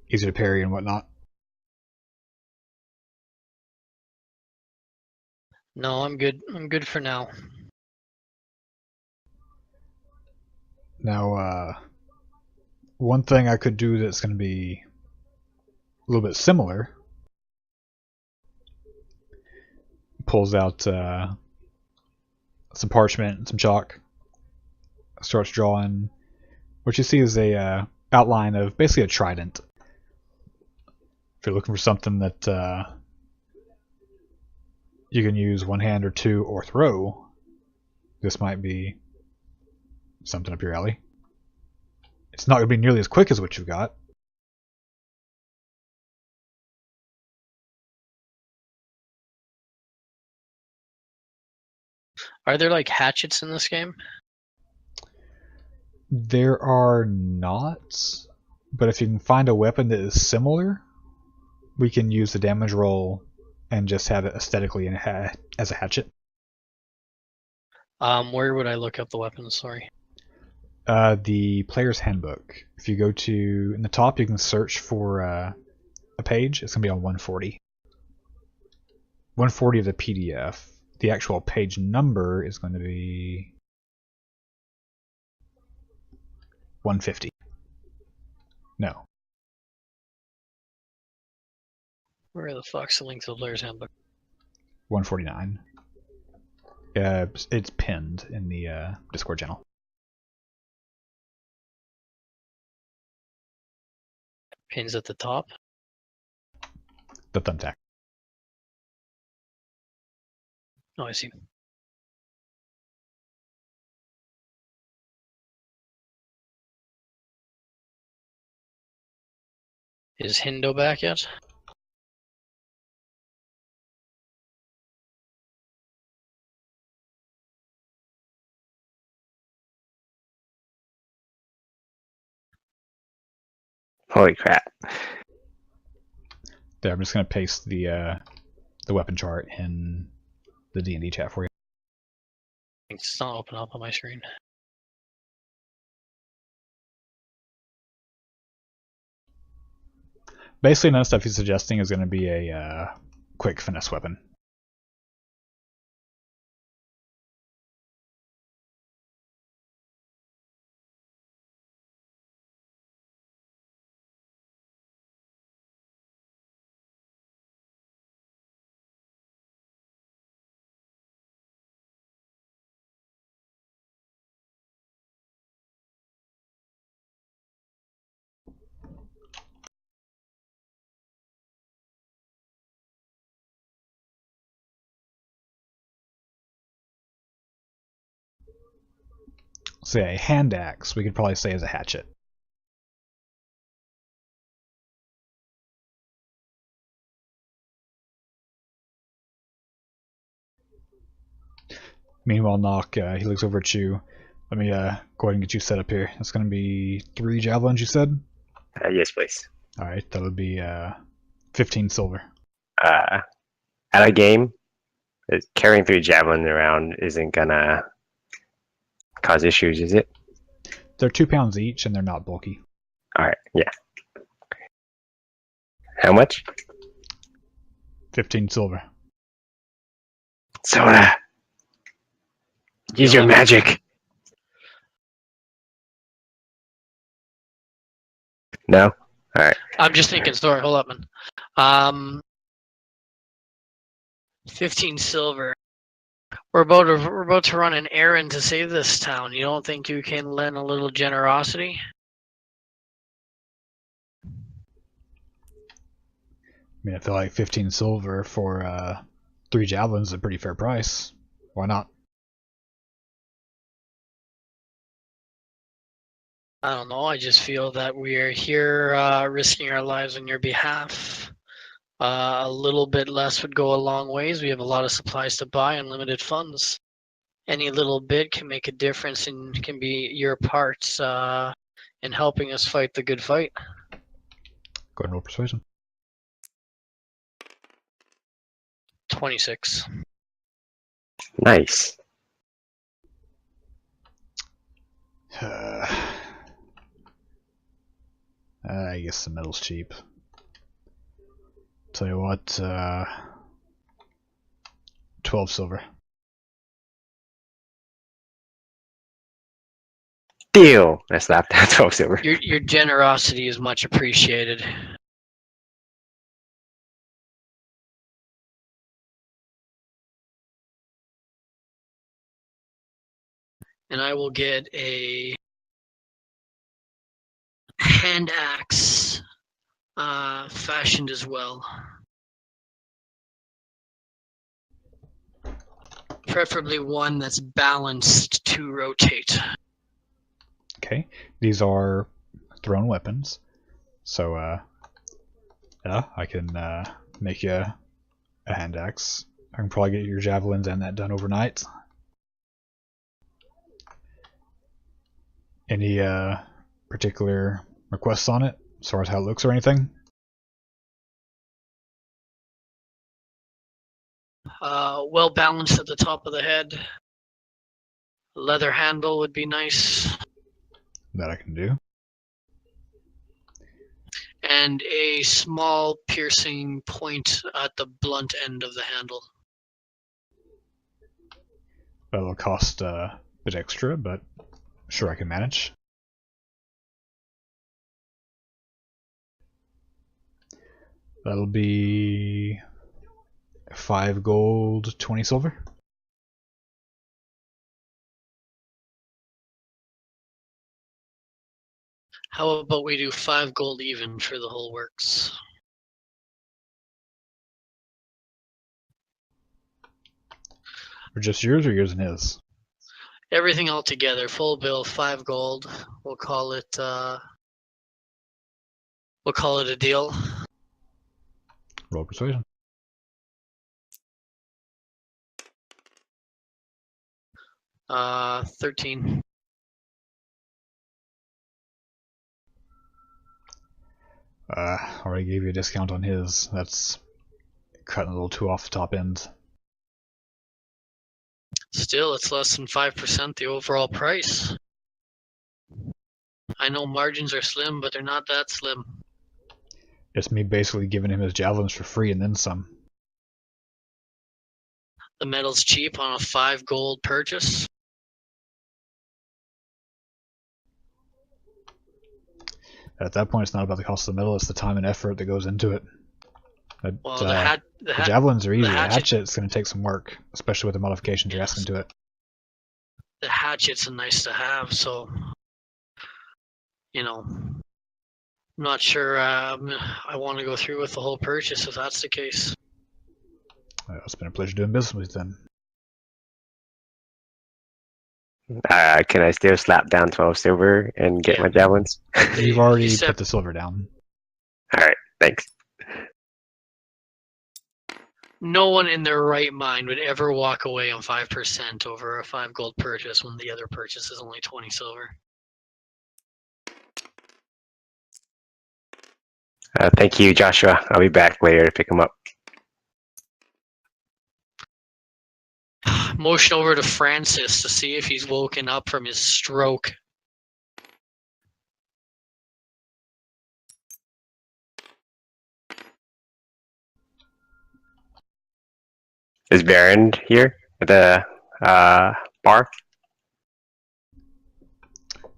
Easy to parry and whatnot. No, I'm good. I'm good for now. Now, one thing I could do that's going to be a little bit similar. Pulls out some parchment and some chalk. Starts drawing. What you see is a outline of basically a trident. If you're looking for something that you can use one hand or two or throw, this might be something up your alley. It's not going to be nearly as quick as what you've got. Are there like hatchets in this game? There are not, but if you can find a weapon that is similar, we can use the damage roll and just have it aesthetically as a hatchet. Where would I look up the weapons? Sorry. The player's handbook. If you go to in the top, you can search for a page. It's gonna be on 140. 140 of the PDF. The actual page number is going to be 150. No. Where the fuck's the link to the player's handbook? 149. It's pinned in the Discord channel. Pins at the top. The thumbtack. Oh, I see. Is Hindo back yet? Holy crap. There, I'm just going to paste the weapon chart in the D&D chat for you. It's not open up on my screen. Basically, none of the stuff he's suggesting is going to be a quick finesse weapon. So yeah, a hand axe we could probably say is a hatchet. Meanwhile, Nock, he looks over at you. Let me go ahead and get you set up here. It's going to be 3 javelins, you said? Yes, please. Alright, that would be 15 silver. At a game, carrying 3 javelins around isn't gonna cause issues, is it? They're 2 pounds each, and they're not bulky. All right, yeah. How much? 15 silver. Soda. Use your magic. No? All right. I'm just thinking. Sorry, hold up, man. 15 silver. We're about to run an errand to save this town. You don't think you can lend a little generosity? I mean, I feel like 15 silver for 3 javelins is a pretty fair price. Why not? I don't know. I just feel that we are here risking our lives on your behalf. A little bit less would go a long ways. We have a lot of supplies to buy and limited funds. Any little bit can make a difference and can be your part in helping us fight the good fight. Go ahead and roll persuasion. 26. Nice. I guess the metal's cheap. Tell you what, 12 silver. Deal. I slapped that 12 silver. Your generosity is much appreciated. And I will get a hand axe fashioned as well. Preferably one that's balanced to rotate. Okay, these are thrown weapons. So, yeah, I can make you a hand axe. I can probably get your javelins and that done overnight. Any particular requests on it, as far as how it looks or anything? Well balanced at the top of the head. Leather handle would be nice. That I can do. And a small piercing point at the blunt end of the handle. That'll cost a bit extra, but sure I can manage. That'll be 5 gold, 20 silver. How about we do 5 gold even for the whole works? Or just yours or yours and his? Everything all together, full bill, 5 gold. We'll call it a deal. Roll persuasion. Uh, 13. Already gave you a discount on his. That's cutting a little too off the top end. Still, it's less than 5% the overall price. I know margins are slim, but they're not that slim. It's me basically giving him his javelins for free and then some. The metal's cheap on a 5 gold purchase. At that point, it's not about the cost of the metal, it's the time and effort that goes into it. Well, The javelins are easy. The hatchet's going to take some work, especially with the modifications you're asking to it. The hatchet's a nice to have, so I'm not sure I want to go through with the whole purchase if that's the case. Well, it's been a pleasure doing business with you then. Can I still slap down 12 silver and get Yeah. my javelins? You've already You said- put the silver down. Alright, thanks. No one in their right mind would ever walk away on 5% over a 5 gold purchase when the other purchase is only 20 silver. Thank you, Joshua. I'll be back later to pick them up. Motion over to Francis to see if he's woken up from his stroke. Is Baron here at the bar?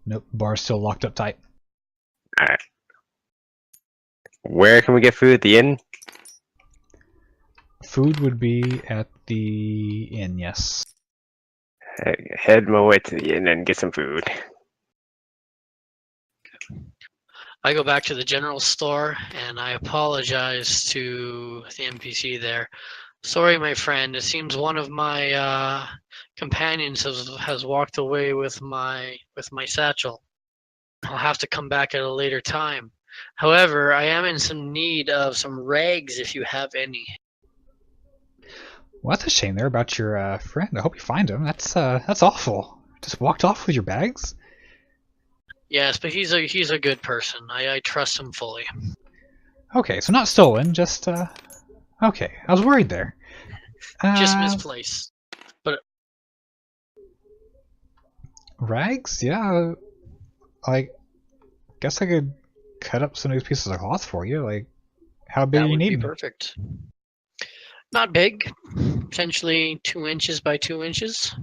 Nope, bar's still locked up tight. Alright. Where can we get food at the inn? Food would be at the inn, yes. Head my way to the inn and get some food. I go back to the general store and I apologize to the NPC there. Sorry, my friend. It seems one of my companions has walked away with my satchel. I'll have to come back at a later time. However, I am in some need of some rags if you have any. Well, that's a shame there about your friend. I hope you find him. That's awful. Just walked off with your bags? Yes, but he's a good person. I trust him fully. Okay, so not stolen, just okay. I was worried there. Just misplaced. Rags? Yeah. Like, guess I could cut up some of these pieces of cloth for you. Like, how big That are you would be needing? perfect. Not big. Potentially 2 inches by 2 inches.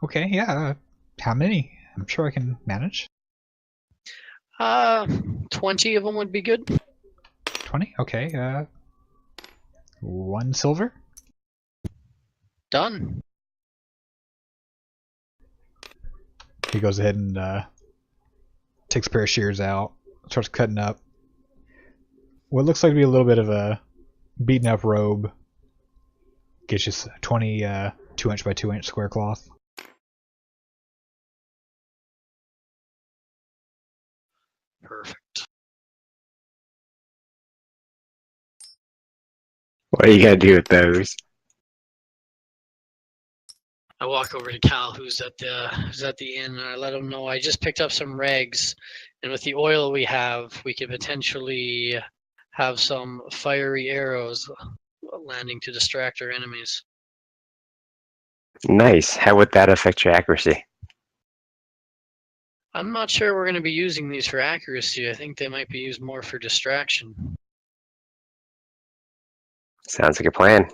Okay, yeah. How many? I'm sure I can manage. 20 of them would be good. 20? Okay, 1 silver? Done. He goes ahead and takes a pair of shears out, starts cutting up what looks like to be a little bit of a beaten up robe. Gets you 20 2-inch by 2-inch square cloth. Perfect. What are you gonna do with those? I walk over to Cal, who's at the inn, and I let him know I just picked up some rags, and with the oil we have, we could potentially have some fiery arrows landing to distract our enemies. Nice. How would that affect your accuracy? I'm not sure we're going to be using these for accuracy. I think they might be used more for distraction. Sounds like a plan.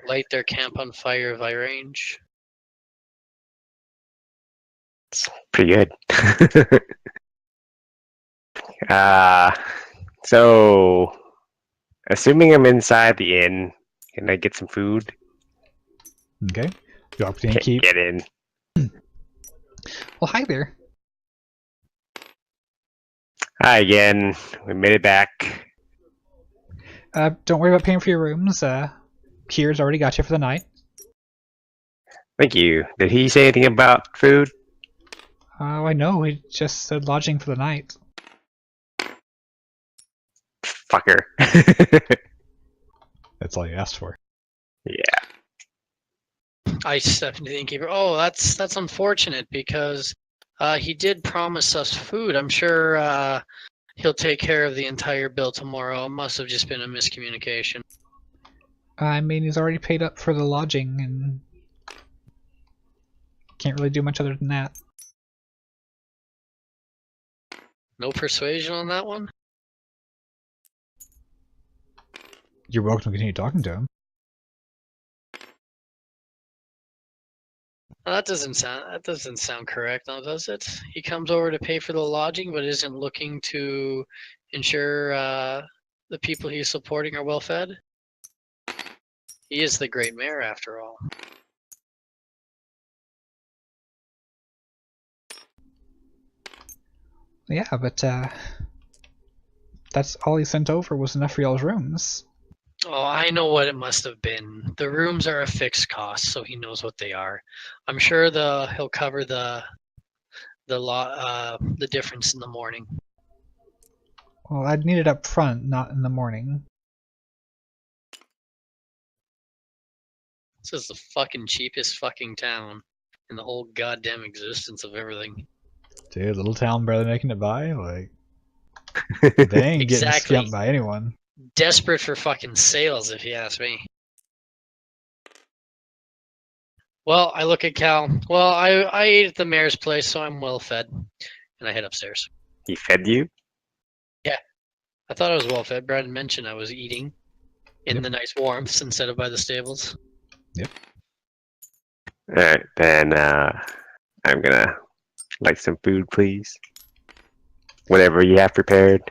Light their camp on fire by range. It's pretty good. So assuming I'm inside the inn, can I get some food? Okay. You walk to the Can't innkeep. get in. Well, hi there. Hi again. We made it back. Don't worry about paying for your rooms. Kier's already got you for the night. Thank you. Did he say anything about food? Oh, I know. He just said lodging for the night. Fucker. That's all you asked for. Yeah. I step into the innkeeper. Oh, that's unfortunate because he did promise us food. I'm sure he'll take care of the entire bill tomorrow. It must have just been a miscommunication. I mean, he's already paid up for the lodging and can't really do much other than that. No persuasion on that one? You're welcome to continue talking to him. That doesn't sound correct, now does it? He comes over to pay for the lodging, but isn't looking to ensure the people he's supporting are well fed. He is the great mayor, after all. Yeah, but that's all he sent over was enough for y'all's rooms. Oh, I know what it must have been. The rooms are a fixed cost, so he knows what they are. I'm sure he'll cover the difference in the morning. Well, I'd need it up front, not in the morning. This is the fucking cheapest fucking town in the whole goddamn existence of everything. Dude, little town barely making it by? Like, they ain't getting Exactly. skimped by anyone. Desperate for fucking sales, if you ask me. Well, I look at Cal. Well, I ate at the mayor's place, so I'm well fed. And I head upstairs. He fed you? I thought I was well fed. Brad mentioned I was eating. in Yep. the nice warmth instead of by the stables. Alright, then I'm gonna like some food, please. Whatever you have prepared.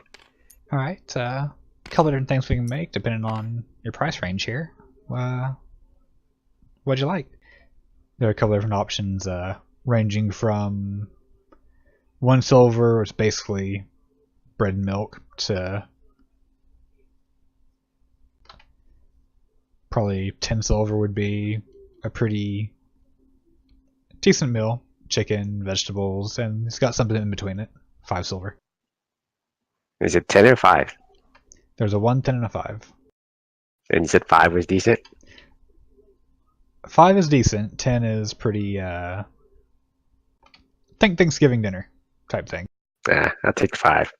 All right. A couple different things we can make depending on your price range here. What'd you like? There are a couple different options, ranging from 1 silver, which is basically bread and milk, to probably 10 silver would be a pretty decent meal. Chicken, vegetables, and it's got something in between it. 5 silver. Is it 10 or 5? There's a 1, 10, and a 5. And you said 5 was decent? 5 is decent. 10 is pretty, think Thanksgiving dinner type thing. I'll take 5.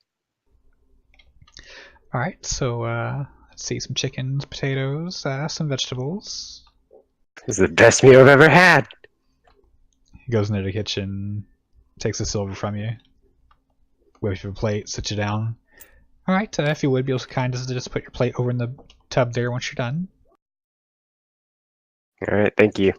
Alright, so, let's see, some chickens, potatoes, some vegetables. This is the best meal I've ever had. He goes into the kitchen, takes the silver from you, whips your plate, sits you down. Alright, if you would be so kind as to just put your plate over in the tub there once you're done. Alright, thank you.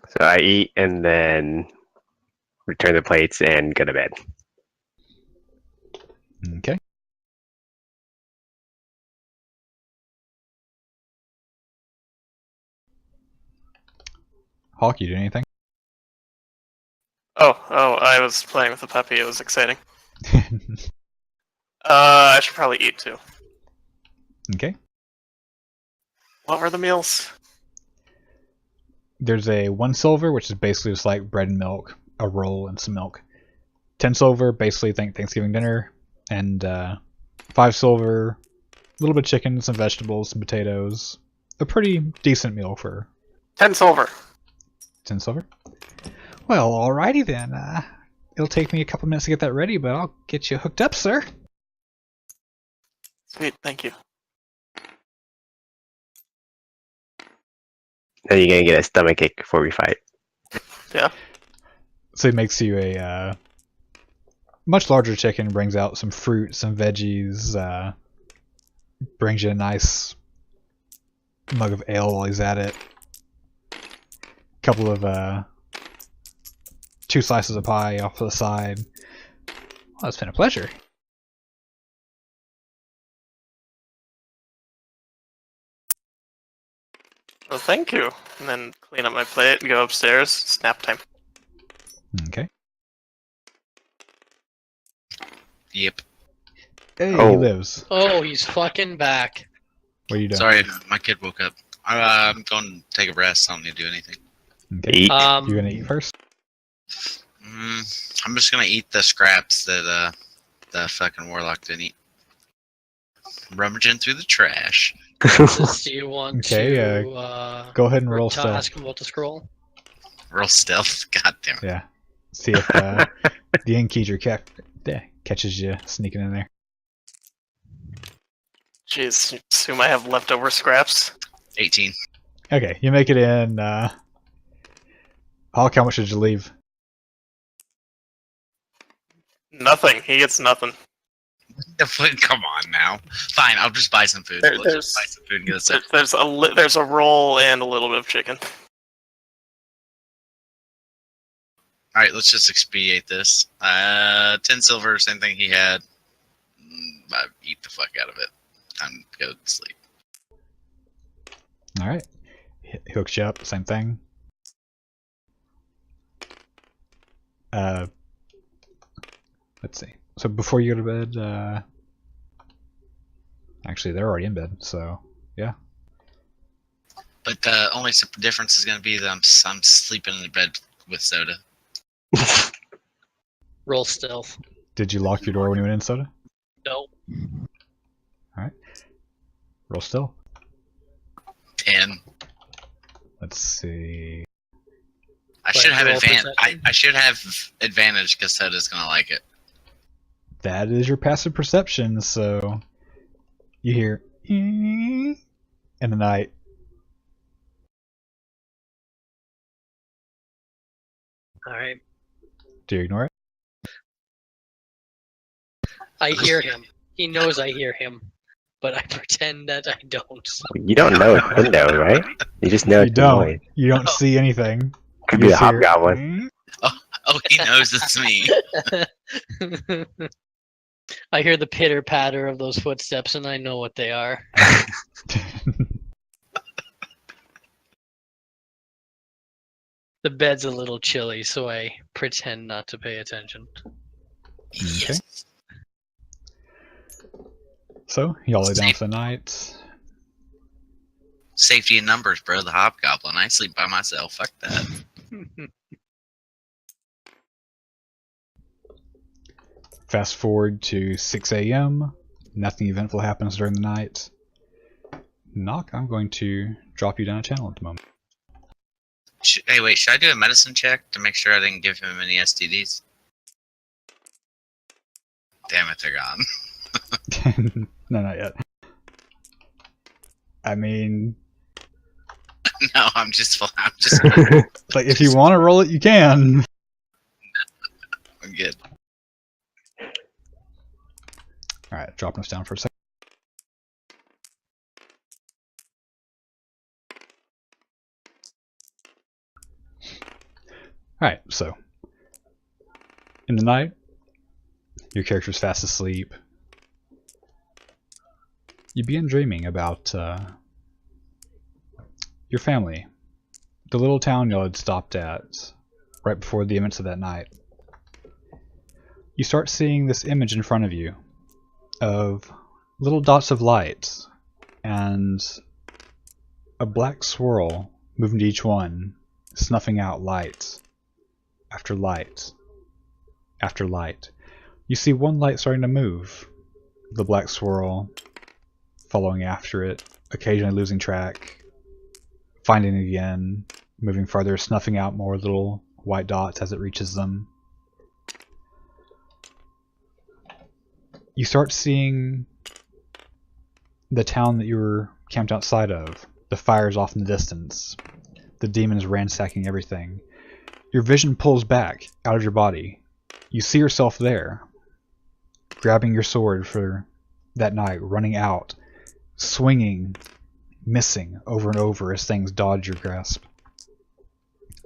So I eat and then return the plates and go to bed. Okay. Hawk, you do anything? Oh, I was playing with the puppy. It was exciting. I should probably eat too. Okay. What were the meals? There's a 1 silver, which is basically just like bread and milk, a roll, and some milk. 10 silver, basically think Thanksgiving dinner. And 5 silver, a little bit of chicken, some vegetables, some potatoes. A pretty decent meal for 10 silver. 10 silver. Well, alrighty then. It'll take me a couple minutes to get that ready, but I'll get you hooked up, sir. Sweet, thank you. Then you're gonna get a stomachache before we fight. Yeah. So he makes you a much larger chicken, brings out some fruit, some veggies, brings you a nice mug of ale while he's at it. Couple of 2 slices of pie off to the side. Well, it's been a pleasure. Well, thank you. And then clean up my plate and go upstairs. Snap time. Okay. Yep. Hey, Oh. he lives. Oh, he's fucking back. What are you doing? Sorry, my kid woke up. I'm going to take a rest. I don't need to do anything. Okay. Eat. You gonna eat first? I'm just gonna eat the scraps that the fucking warlock didn't eat. Rummaging through the trash. Do you want Okay, to Go ahead and roll to stealth. ask him about the scroll? Real stealth. God damn it. Yeah. See if the innkeeper catches you sneaking in there. Jeez, assume I have leftover scraps. 18. Okay, you make it in. Hawk, how much did you leave? Nothing. He gets nothing. Come on now. Fine, I'll just buy some food. Let's just buy some food and get this up. There's a roll and a little bit of chicken. Alright, let's just expedite this. 10 silver, same thing he had. I eat the fuck out of it. Time to go to sleep. Alright. He hooks you up, same thing. Let's see. So before you go to bed, actually they're already in bed, so yeah. But the only difference is going to be that I'm sleeping in the bed with soda. Roll stealth. Did you lock your door when you went in, Soda? No. Alright. Roll still. 10. Let's see. I should have roll advantage. perception. I should have advantage because soda's going to like it. That is your passive perception, so you hear in the night. All right. Do you ignore it? I hear him. He knows I hear him, but I pretend that I don't. You don't know it's window, right? You just know You it's the noise. don't. You don't see anything. Could You be a just hear, hobgoblin. Oh, he knows it's me. I hear the pitter patter of those footsteps, and I know what they are. The bed's a little chilly, so I pretend not to pay attention. Yes. So, y'all lay down for the night. Safety in numbers, bro. The hobgoblin. I sleep by myself. Fuck that. Fast forward to 6 a.m. Nothing eventful happens during the night. Knock, I'm going to drop you down a channel at the moment. Hey, wait. Should I do a medicine check to make sure I didn't give him any STDs? Damn it, they're gone. No, not yet. I mean, No, I'm just. like if you want to roll it, you can. I'm good. All right, dropping us down for a second. All right, so in the night, your character's fast asleep. You begin dreaming about your family, the little town you had stopped at right before the events of that night. You start seeing this image in front of you of little dots of light and a black swirl moving to each one, snuffing out light after light after light. You see one light starting to move, the black swirl following after it, occasionally losing track, finding it again, moving farther, snuffing out more little white dots as it reaches them. You start seeing the town that you were camped outside of, the fires off in the distance, the demons ransacking everything. Your vision pulls back out of your body. You see yourself there, grabbing your sword for that night, running out, swinging, missing over and over as things dodge your grasp.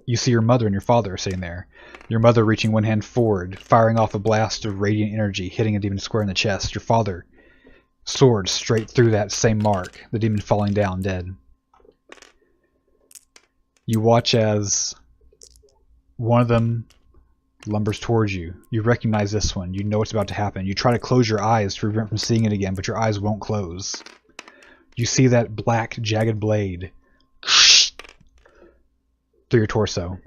You see your mother and your father sitting there. Your mother reaching one hand forward, firing off a blast of radiant energy, hitting a demon square in the chest. Your father, sword straight through that same mark, the demon falling down dead. You watch as one of them lumbers towards you. You recognize this one. You know what's about to happen. You try to close your eyes to prevent from seeing it again, but your eyes won't close. You see that black, jagged blade through your torso.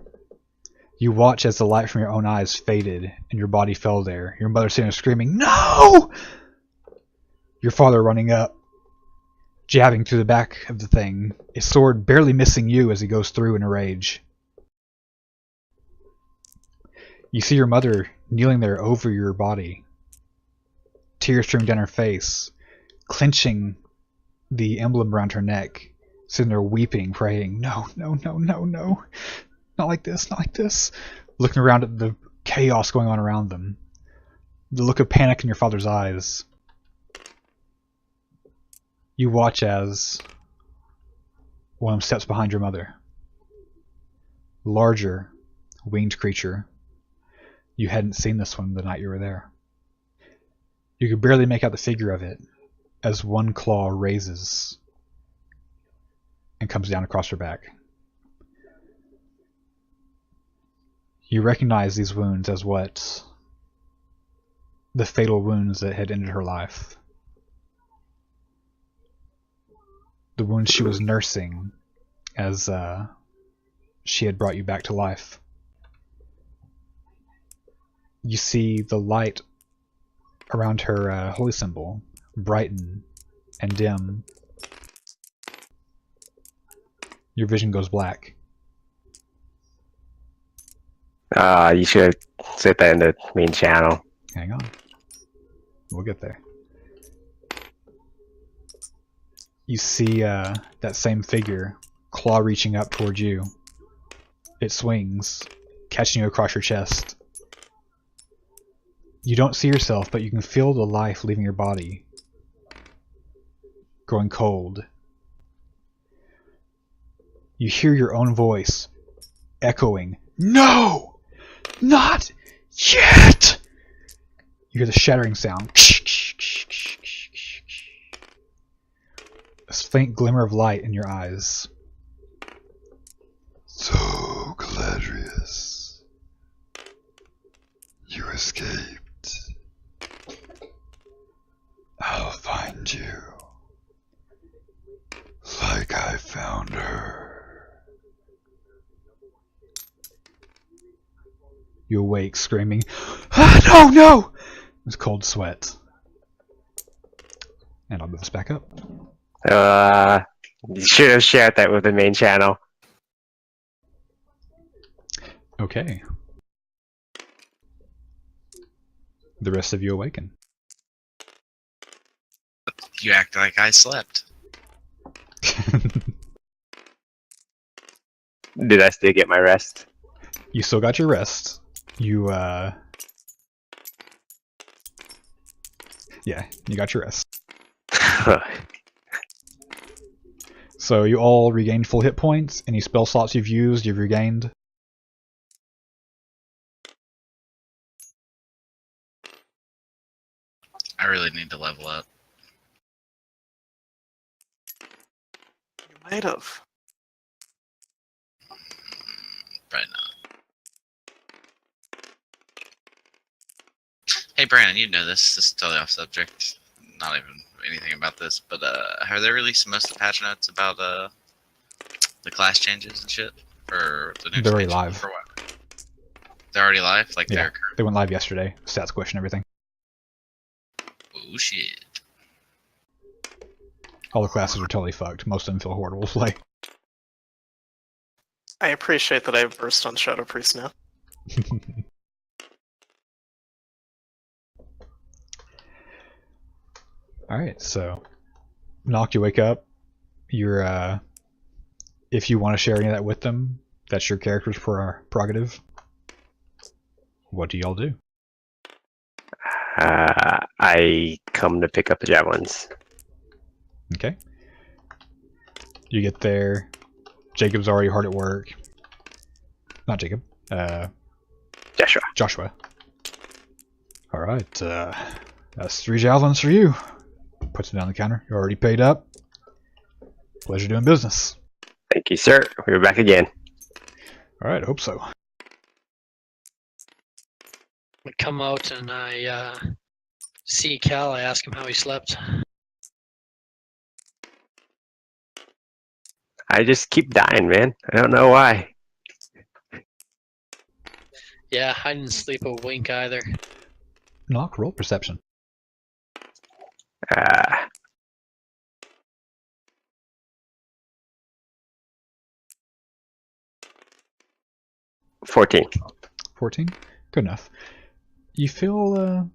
You watch as the light from your own eyes faded and your body fell there. Your mother sitting there screaming, "No!" Your father running up, jabbing through the back of the thing, his sword barely missing you as he goes through in a rage. You see your mother kneeling there over your body, tears streaming down her face, clenching the emblem around her neck, sitting there weeping, praying, "No, no, no, no, no. Not like this, not like this." Looking around at the chaos going on around them. The look of panic in your father's eyes. You watch as one of them steps behind your mother. Larger, winged creature. You hadn't seen this one the night you were there. You could barely make out the figure of it as one claw raises and comes down across her back. You recognize these wounds as what the fatal wounds that had ended her life. The wounds she was nursing as she had brought you back to life. You see the light around her holy symbol brighten and dim. Your vision goes black. You should set that in the main channel. Hang on. We'll get there. You see that same figure, claw reaching up towards you. It swings, catching you across your chest. You don't see yourself, but you can feel the life leaving your body, growing cold. You hear your own voice echoing, "No! Not yet!" You hear the shattering sound. A faint glimmer of light in your eyes. So, Galadrius, you escaped. I'll find you, like I found her. You awake, screaming, "Ah, no, no!" With cold sweat. And I'll move us back up. You should have shared that with the main channel. Okay. The rest of you awaken. You act like I slept. Did I still get my rest? You still got your rest. You, yeah, you got your rest. So you all regained full hit points. Any spell slots you've used, you've regained. I really need to level up. You might have. Probably not. Hey Brandon, you know this. This is totally off subject. Not even anything about this, but have they released most of the patch notes about the class changes and shit for the new They're already expansion? live. For what? They're already live. Like Yeah, they're they went live yesterday. Stats question, everything. oh shit. All the classes are totally fucked. Most of them feel horrible to play. I appreciate that I've burst on Shadow Priest now. Alright, so Knock, you wake up. You're if you want to share any of that with them, that's your character's prerogative. What do y'all do? I come to pick up the javelins. Okay. You get there. Jacob's already hard at work. Not Jacob. Joshua. Joshua. Alright, that's 3 javelins for you. Puts it down the counter. You're already paid up. Pleasure doing business. Thank you, sir. We're back again. Alright, hope so. I come out and I see Cal. I ask him how he slept. I just keep dying, man. I don't know why. Yeah, I didn't sleep a wink either. Knock, roll perception. 14. 14? Good enough. You feel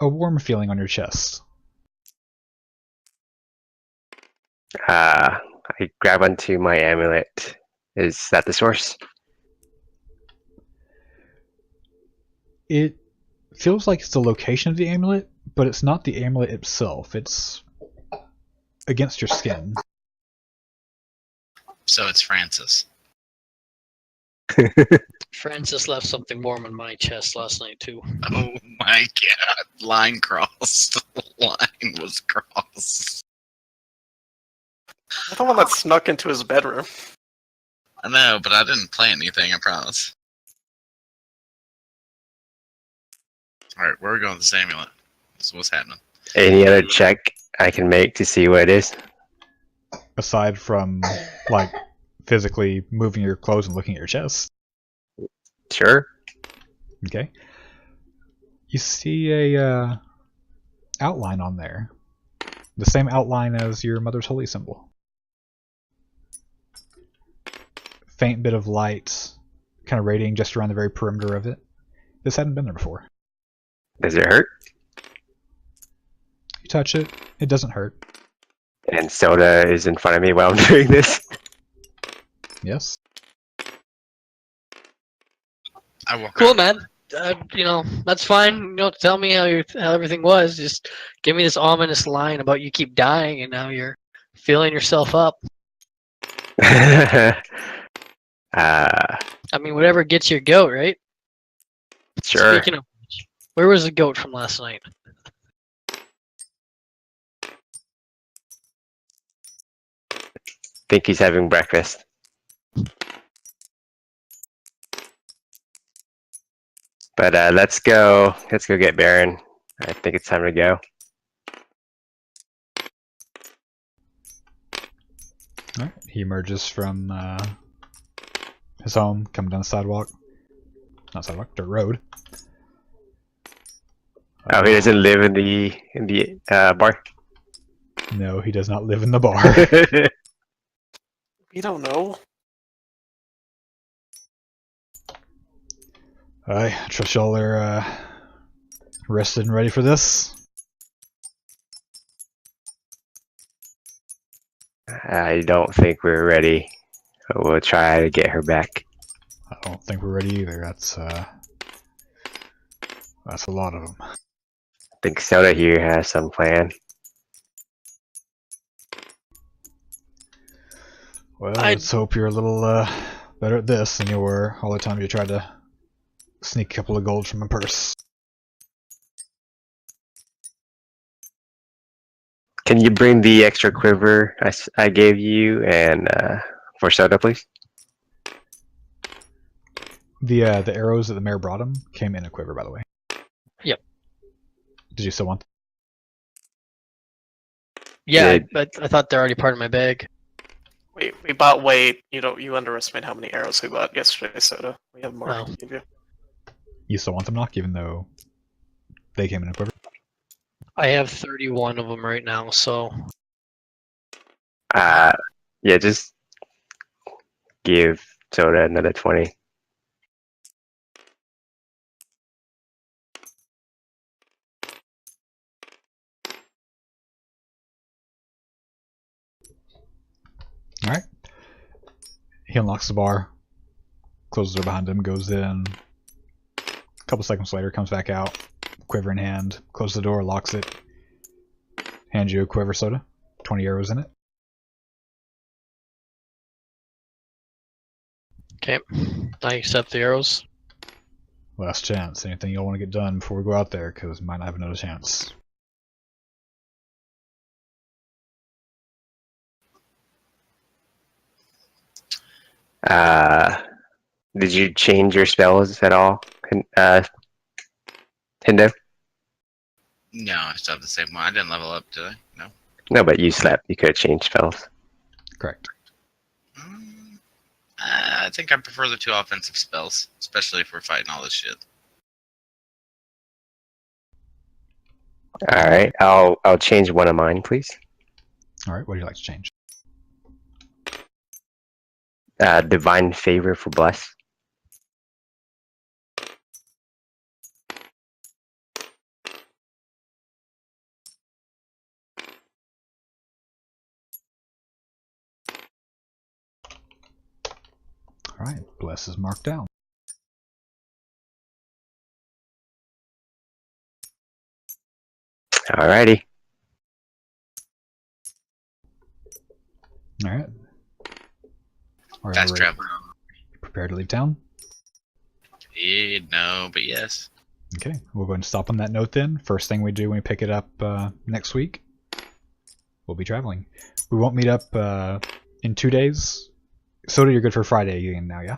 a warm feeling on your chest. I grab onto my amulet. Is that the source? It feels like it's the location of the amulet, but it's not the amulet itself. It's against your skin. So it's Francis. Francis left something warm on my chest last night too. Oh my god. Line crossed. Line was crossed. I'm the one that snuck into his bedroom. I know, but I didn't play anything, I promise. Alright, where are we going with this amulet? So what's happening? Any other check I can make to see what it is? Aside from, like, physically moving your clothes and looking at your chest. Sure. Okay. You see a outline on there. The same outline as your mother's holy symbol. Faint bit of light kind of radiating just around the very perimeter of it. This hadn't been there before. Does it hurt? You touch it, it doesn't hurt. And Soda is in front of me while I'm doing this. Yes. I walk Cool, over. man. You know, that's fine. You don't have to tell me how everything was. Just give me this ominous line about you keep dying and now you're filling yourself up. uh, I mean, whatever gets your goat, right? sure. Speaking of which, where was the goat from last night? Think he's having breakfast. But let's go. Let's go get Baron. I think it's time to go. Alright, he emerges from his home, coming down the sidewalk. Not sidewalk, dirt road. Oh, he doesn't live in the bar. No, he does not live in the bar. We don't know. I trust y'all are rested and ready for this. I don't think we're ready. We'll try to get her back. I don't think we're ready either. That's a lot of them. I think Soda here has some plan. Well, let's hope you're a little better at this than you were all the time you tried to sneak a couple of gold from a purse. Can you bring the extra quiver I gave you and for Soda, please? The arrows that the mayor brought him came in a quiver, by the way. Yep. Did you still want them? Yeah, Yeah. but I thought they're already part of my bag. We bought way. You underestimate how many arrows we bought yesterday, Soda. We have more. Oh. to give you. You still want them, Knock, even though they came in a quiver? I have 31 of them right now, so Yeah, just give Soda another 20. Alright. He unlocks the bar, closes the door behind him, goes in. A couple seconds later, comes back out, quiver in hand, closes the door, locks it, hands you a quiver, Soda. 20 arrows in it. okay. I accept the arrows. Last chance. Anything you'll want to get done before we go out there, because we might not have another chance. Did you change your spells at all, Tindo? No, I still have the same one. I didn't level up, did I? No. No, but you slept. You could have changed spells. Correct. I think I prefer the 2 offensive spells, especially if we're fighting all this shit. All right, I'll change one of mine, please. Alright, what do you like to change? Divine favor for bless. Alright, bless is marked down. Alrighty. Alright. Are Fast you travel. prepared to leave town? No, but yes. Okay, we'll go ahead and stop on that note then. First thing we do when we pick it up next week, we'll be traveling. We won't meet up in 2 days. Soda, you're good for Friday again now, yeah?